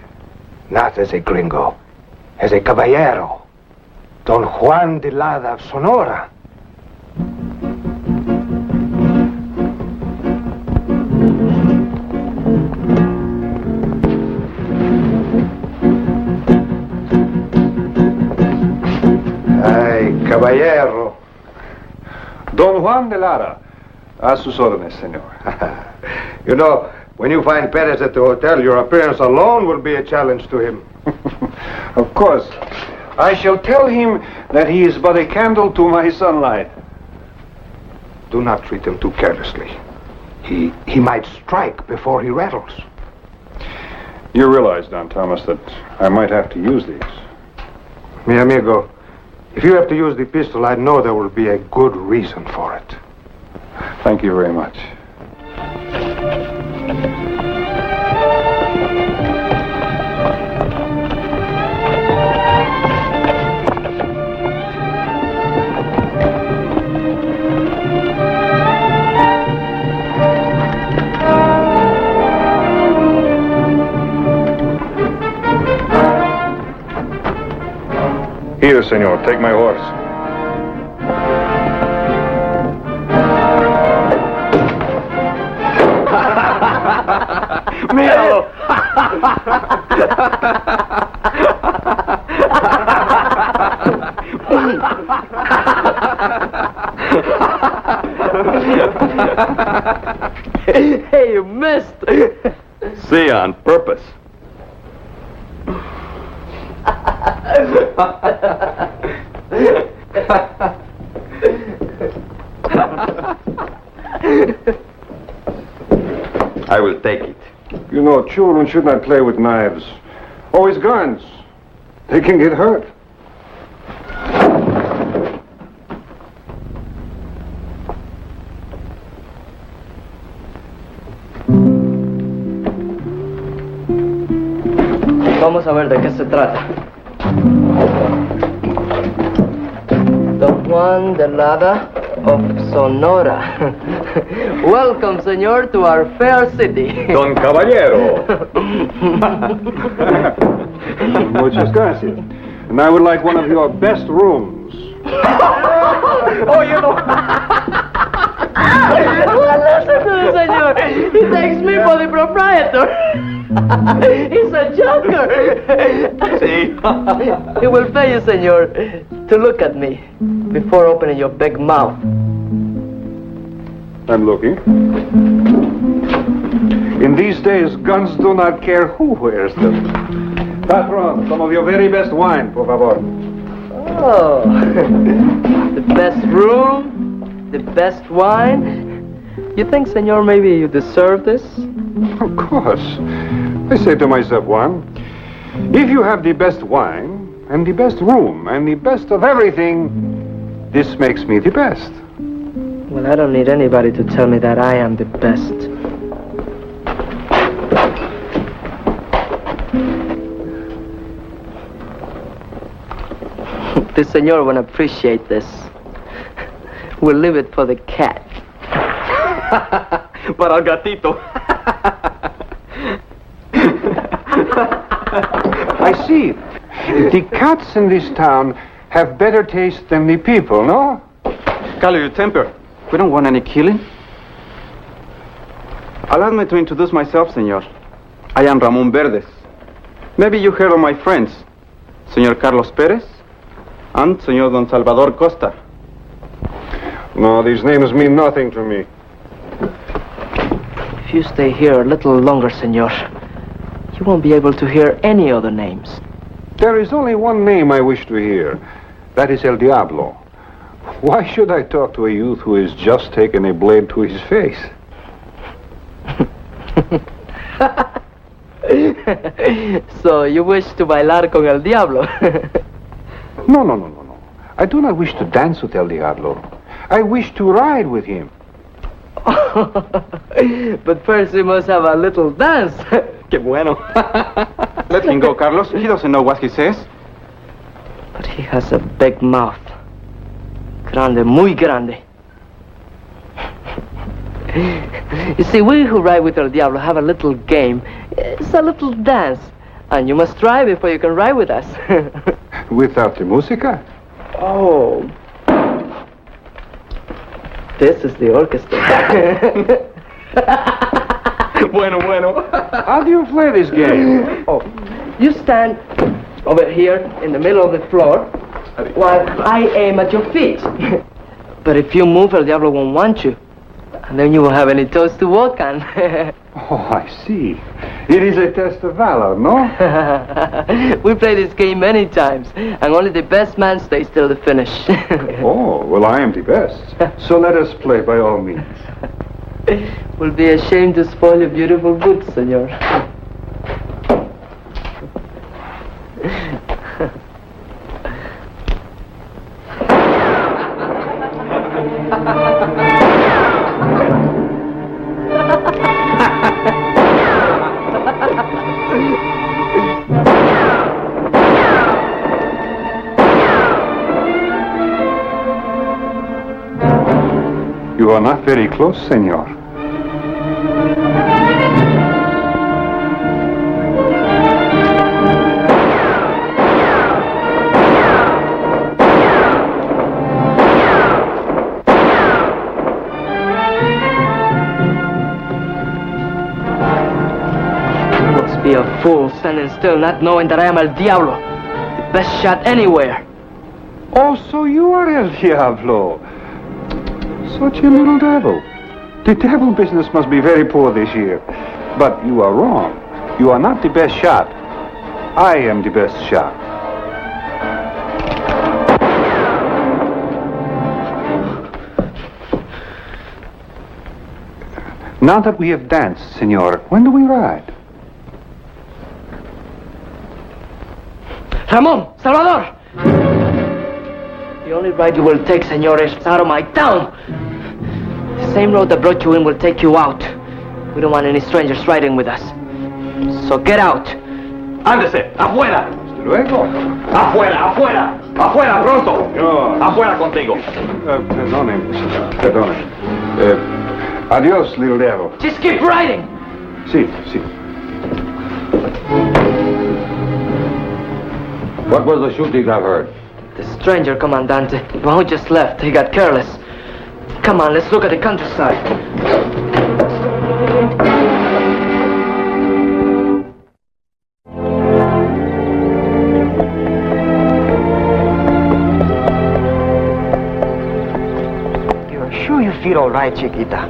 Not as a gringo, as a caballero. Don Juan de Lada of Sonora. Ay, caballero. Don Juan de Lara. A sus órdenes, señor. You know, when you find Perez at the hotel, your appearance alone will be a challenge to him. Of course. I shall tell him that he is but a candle to my sunlight. Do not treat him too carelessly. He might strike before he rattles. You realize, Don Thomas, that I might have to use these. Mi amigo, if you have to use the pistol, I know there will be a good reason for it. Thank you very much. Here, senor, take my horse. Míralo. Hey, you missed. See, on purpose. I will take it. You know, children should not play with knives. Always guns. They can get hurt. Vamos a ver de qué se trata. Don Juan de Lada of Sonora. Welcome, senor, to our fair city. Don Caballero. Muchas gracias. And I would like one of your best rooms. Oh, you know. Well, listen to the senor. He takes me for the proprietor. He's a joker. See? He will pay you, senor, to look at me before opening your big mouth. I'm looking. In these days, guns do not care who wears them. Patron, some of your very best wine, por favor. Oh, the best room, the best wine. You think, senor, maybe you deserve this? Of course. I say to myself, Juan, if you have the best wine, and the best room, and the best of everything, this makes me the best. Well, I don't need anybody to tell me that I am the best. The senor won't appreciate this. We'll leave it for the cat. Para el gatito. I see. The cats in this town have better taste than the people, no? Calo your temper. We don't want any killing. Allow me to introduce myself, senor. I am Ramon Verdes. Maybe you heard of my friends, Senor Carlos Perez and Senor Don Salvador Costa. No, these names mean nothing to me. If you stay here a little longer, senor, you won't be able to hear any other names. There is only one name I wish to hear. That is El Diablo. Why should I talk to a youth who has just taken a blade to his face? So you wish to bailar con El Diablo? No. I do not wish to dance with El Diablo. I wish to ride with him. But first we must have a little dance. Qué bueno. Let him go, Carlos. He doesn't know what he says. But he has a big mouth. Grande, muy grande. You see, we who ride with El Diablo have a little game. It's a little dance. And you must try before you can ride with us. Without the música? Oh. This is the orchestra. Bueno. How do you play this game? Oh, you stand over here in the middle of the floor while I aim at your feet. But if you move, El Diablo won't want you. And then you won't have any toes to walk on. Oh, I see. It is a test of valor, no? We play this game many times, and only the best man stays till the finish. Oh, well, I am the best. So let us play by all means. We'll be ashamed to spoil your beautiful boots, senor. You are not very close, senor. You must be a fool standing still, not knowing that I am El Diablo, the best shot anywhere. Oh, so you are El Diablo. Such a little devil. The devil business must be very poor this year. But you are wrong. You are not the best shot. I am the best shot. Now that we have danced, senor, when do we ride? Ramon! Salvador! The only ride you will take, senor, is out of my town. The same road that brought you in will take you out. We don't want any strangers riding with us. So get out. Ándese, afuera. Hasta luego. Afuera, afuera. Afuera, pronto. Afuera contigo. Perdone. Adios, little devil. Just keep riding. Sí. What was the shooting I've heard? The stranger, Comandante, the one who just left, he got careless. Come on, let's look at the countryside. You're sure you feel all right, Chiquita?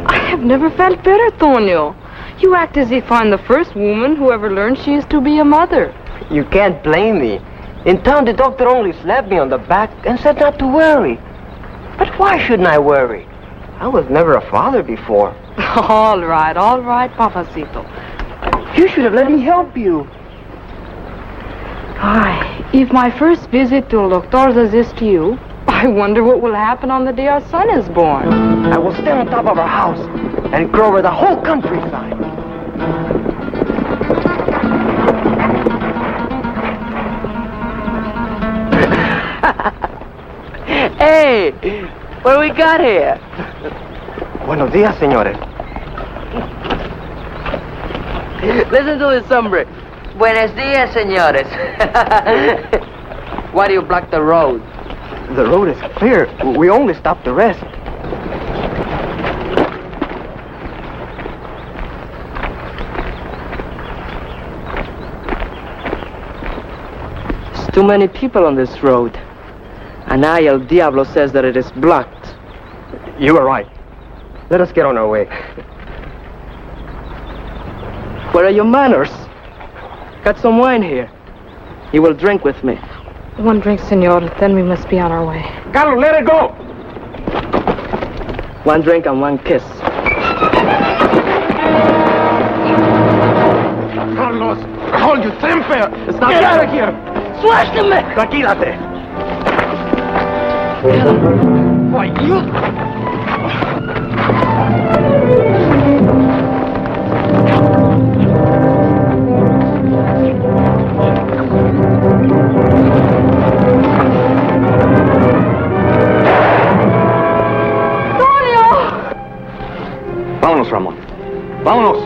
I have never felt better, Tonio. You act as if I'm the first woman who ever learned she is to be a mother. You can't blame me. In town, the doctor only slapped me on the back and said not to worry. But why shouldn't I worry? I was never a father before. All right, Papacito. You should have let me help you. If my first visit to doctors is this to you, I wonder what will happen on the day our son is born. I will stand on top of our house and crow over the whole countryside. Hey, what do we got here? Buenos días, señores. Listen to this hombre. Buenos dias, señores. Why do you block the road? The road is clear. We only stopped to rest. There's too many people on this road. And now El Diablo says that it is blocked. You were right. Let us get on our way. Where are your manners? Got some wine here. You will drink with me. One drink, senor, then we must be on our way. Carlos, let it go! One drink and one kiss. Carlos, hold your temper! Stop Get it. out of here! ¡Suélteme! Tranquilate! Why, you... Vámonos, Ramón. Vámonos.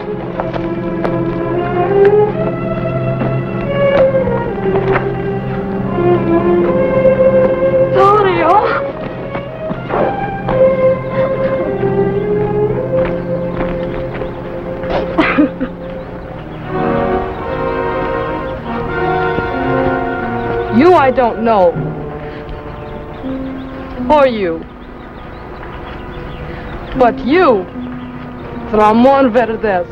You I don't know. Or you. But you, Ramón Verdes.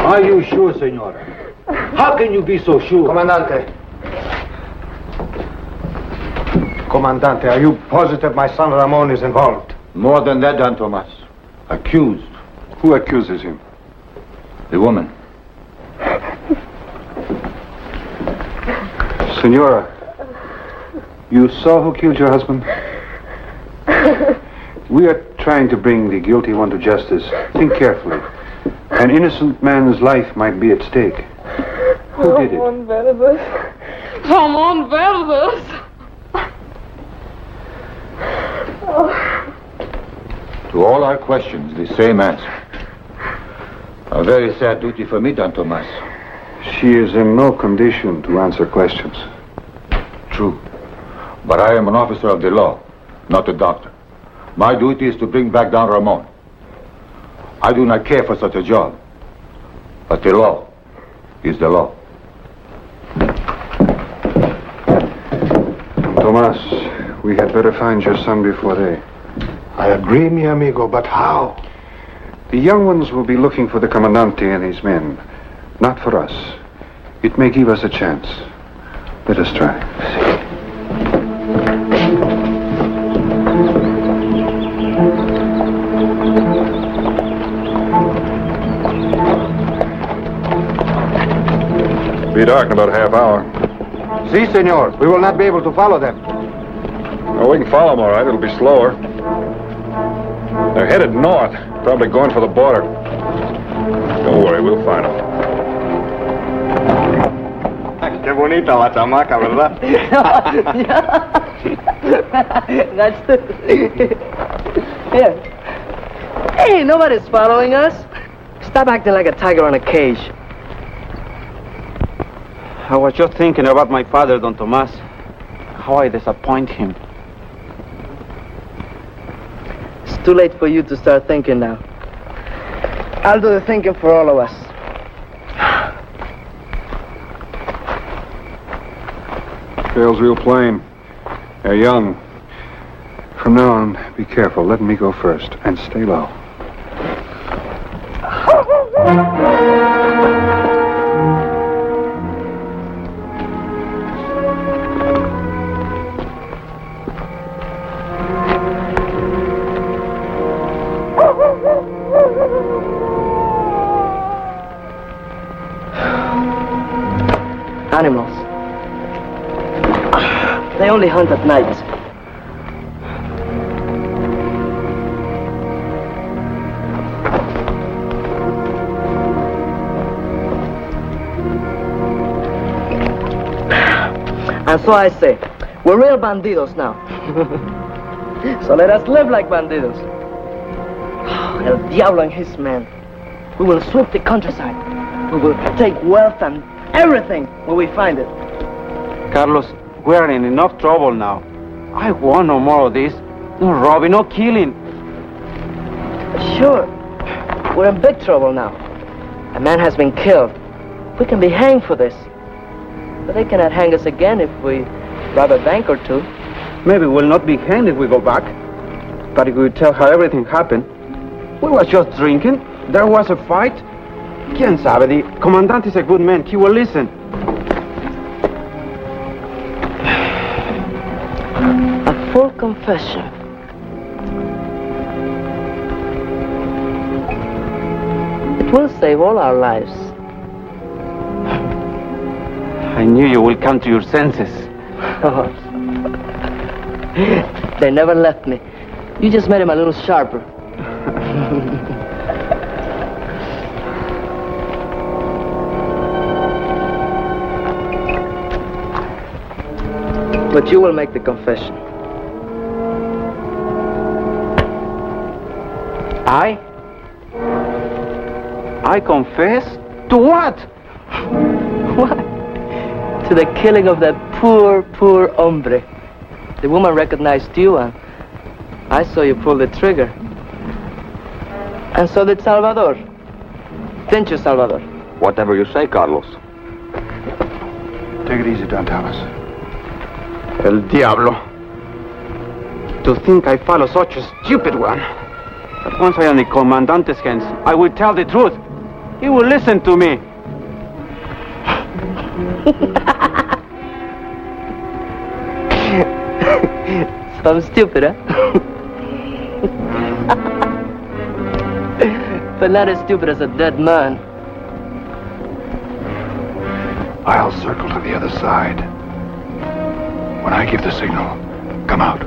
Are you sure, senor? How can you be so sure? Comandante. Comandante, are you positive my son Ramon is involved? More than that, Don Tomas. Accused. Who accuses him? The woman. Senora, you saw who killed your husband? We are trying to bring the guilty one to justice. Think carefully. An innocent man's life might be at stake. Who did it? Ramón Verdes. Ramón Verdes. To all our questions, the same answer. A very sad duty for me, Don Tomas. She is in no condition to answer questions. True. But I am an officer of the law, not a doctor. My duty is to bring back Don Ramon. I do not care for such a job. But the law is the law. Tomas, we had better find your son before they... I agree, mi amigo, but how? The young ones will be looking for the Commandante and his men, not for us. It may give us a chance. Let us try. Be dark in about a half hour. Si, senor. We will not be able to follow them. Well, we can follow them all right. It'll be slower. They're headed north, probably going for the border. Don't worry, we'll find them. Qué bonita la chamaca, ¿verdad? That's the... Here. Hey, nobody's following us. Stop acting like a tiger in a cage. I was just thinking about my father, Don Tomas. How I disappoint him. It's too late for you to start thinking now. I'll do the thinking for all of us. Sails real plain. They're young. From now on, be careful. Let me go first. And stay low. Animals. They only hunt at night. And so I say, we're real bandidos now. So let us live like bandidos. El Diablo and his men. We will sweep the countryside. We will take wealth and everything when we find it. Carlos, we're in enough trouble now. I want no more of this. No robbing, no killing. Sure. We're in big trouble now. A man has been killed. We can be hanged for this. But they cannot hang us again if we rob a bank or two. Maybe we'll not be hanged if we go back. But if we tell how everything happened, we was just drinking. There was a fight. Quien sabe, the commandant is a good man. He will listen. A full confession. It will save all our lives. I knew you will come to your senses. They never left me. You just made him a little sharper. But you will make the confession. I confess? To what? What? To the killing of that poor, poor hombre. The woman recognized you, and I saw you pull the trigger. And so did Salvador. Didn't you, Salvador? Whatever you say, Carlos. Take it easy, Don Thomas. El Diablo. To think I follow such a stupid one. But once I am in the Commandante's hands, I will tell the truth. He will listen to me. So I'm stupid, huh? But not as stupid as a dead man. I'll circle to the other side. When I give the signal, come out.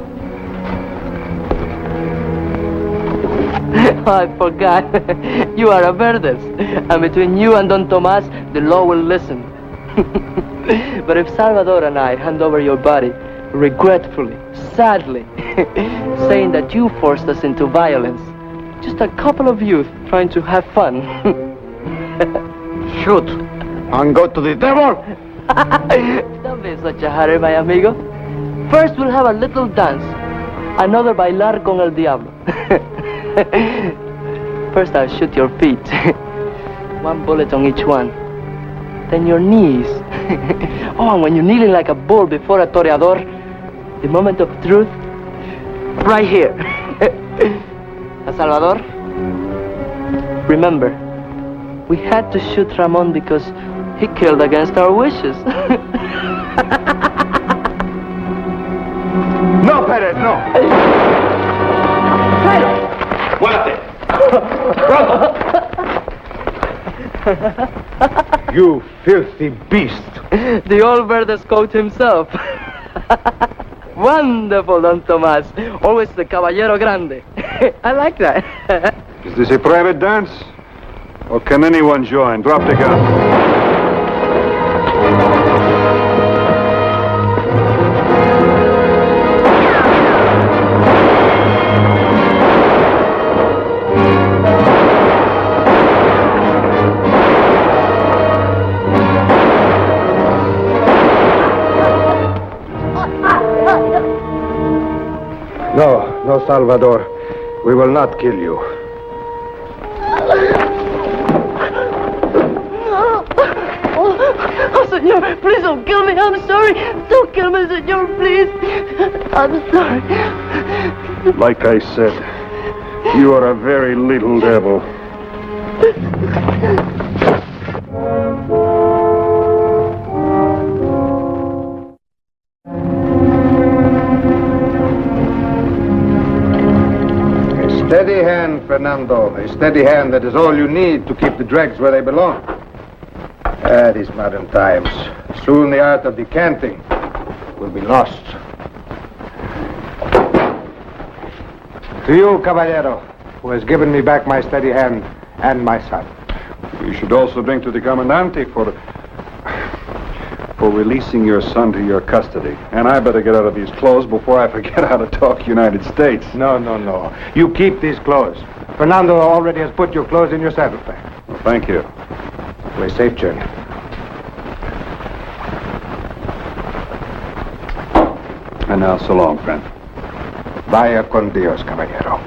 I forgot. You are a Verdes. And between you and Don Tomas, the law will listen. But if Salvador and I hand over your body, regretfully, sadly, saying that you forced us into violence, just a couple of youth trying to have fun. Shoot, and go to the devil. Don't be in such a hurry, my amigo. First we'll have a little dance. Another bailar con el diablo. First I'll shoot your feet. One bullet on each one. Then your knees. Oh, and when you're kneeling like a bull before a toreador, the moment of truth, right here. Salvador, remember, we had to shoot Ramon because he killed against our wishes. No, Perez, no. Muerte. You filthy beast. The old Verdes coat himself. Wonderful, Don Tomas. Always the caballero grande. I like that. Is this a private dance? Or can anyone join? Drop the gun. No, Salvador. We will not kill you. Oh, senor, please don't kill me. I'm sorry. Don't kill me, senor, please. I'm sorry. Like I said, you are a very little devil. Steady hand, Fernando. A steady hand, that is all you need to keep the dregs where they belong. These modern times. Soon the art of decanting will be lost. To you, caballero, who has given me back my steady hand and my son. We should also drink to the Commandante for for releasing your son to your custody. And I better get out of these clothes before I forget how to talk United States. No. You keep these clothes. Fernando already has put your clothes in your saddlebag. Well, thank you. Play safe journey. And now, so long, friend. Vaya con Dios, caballero.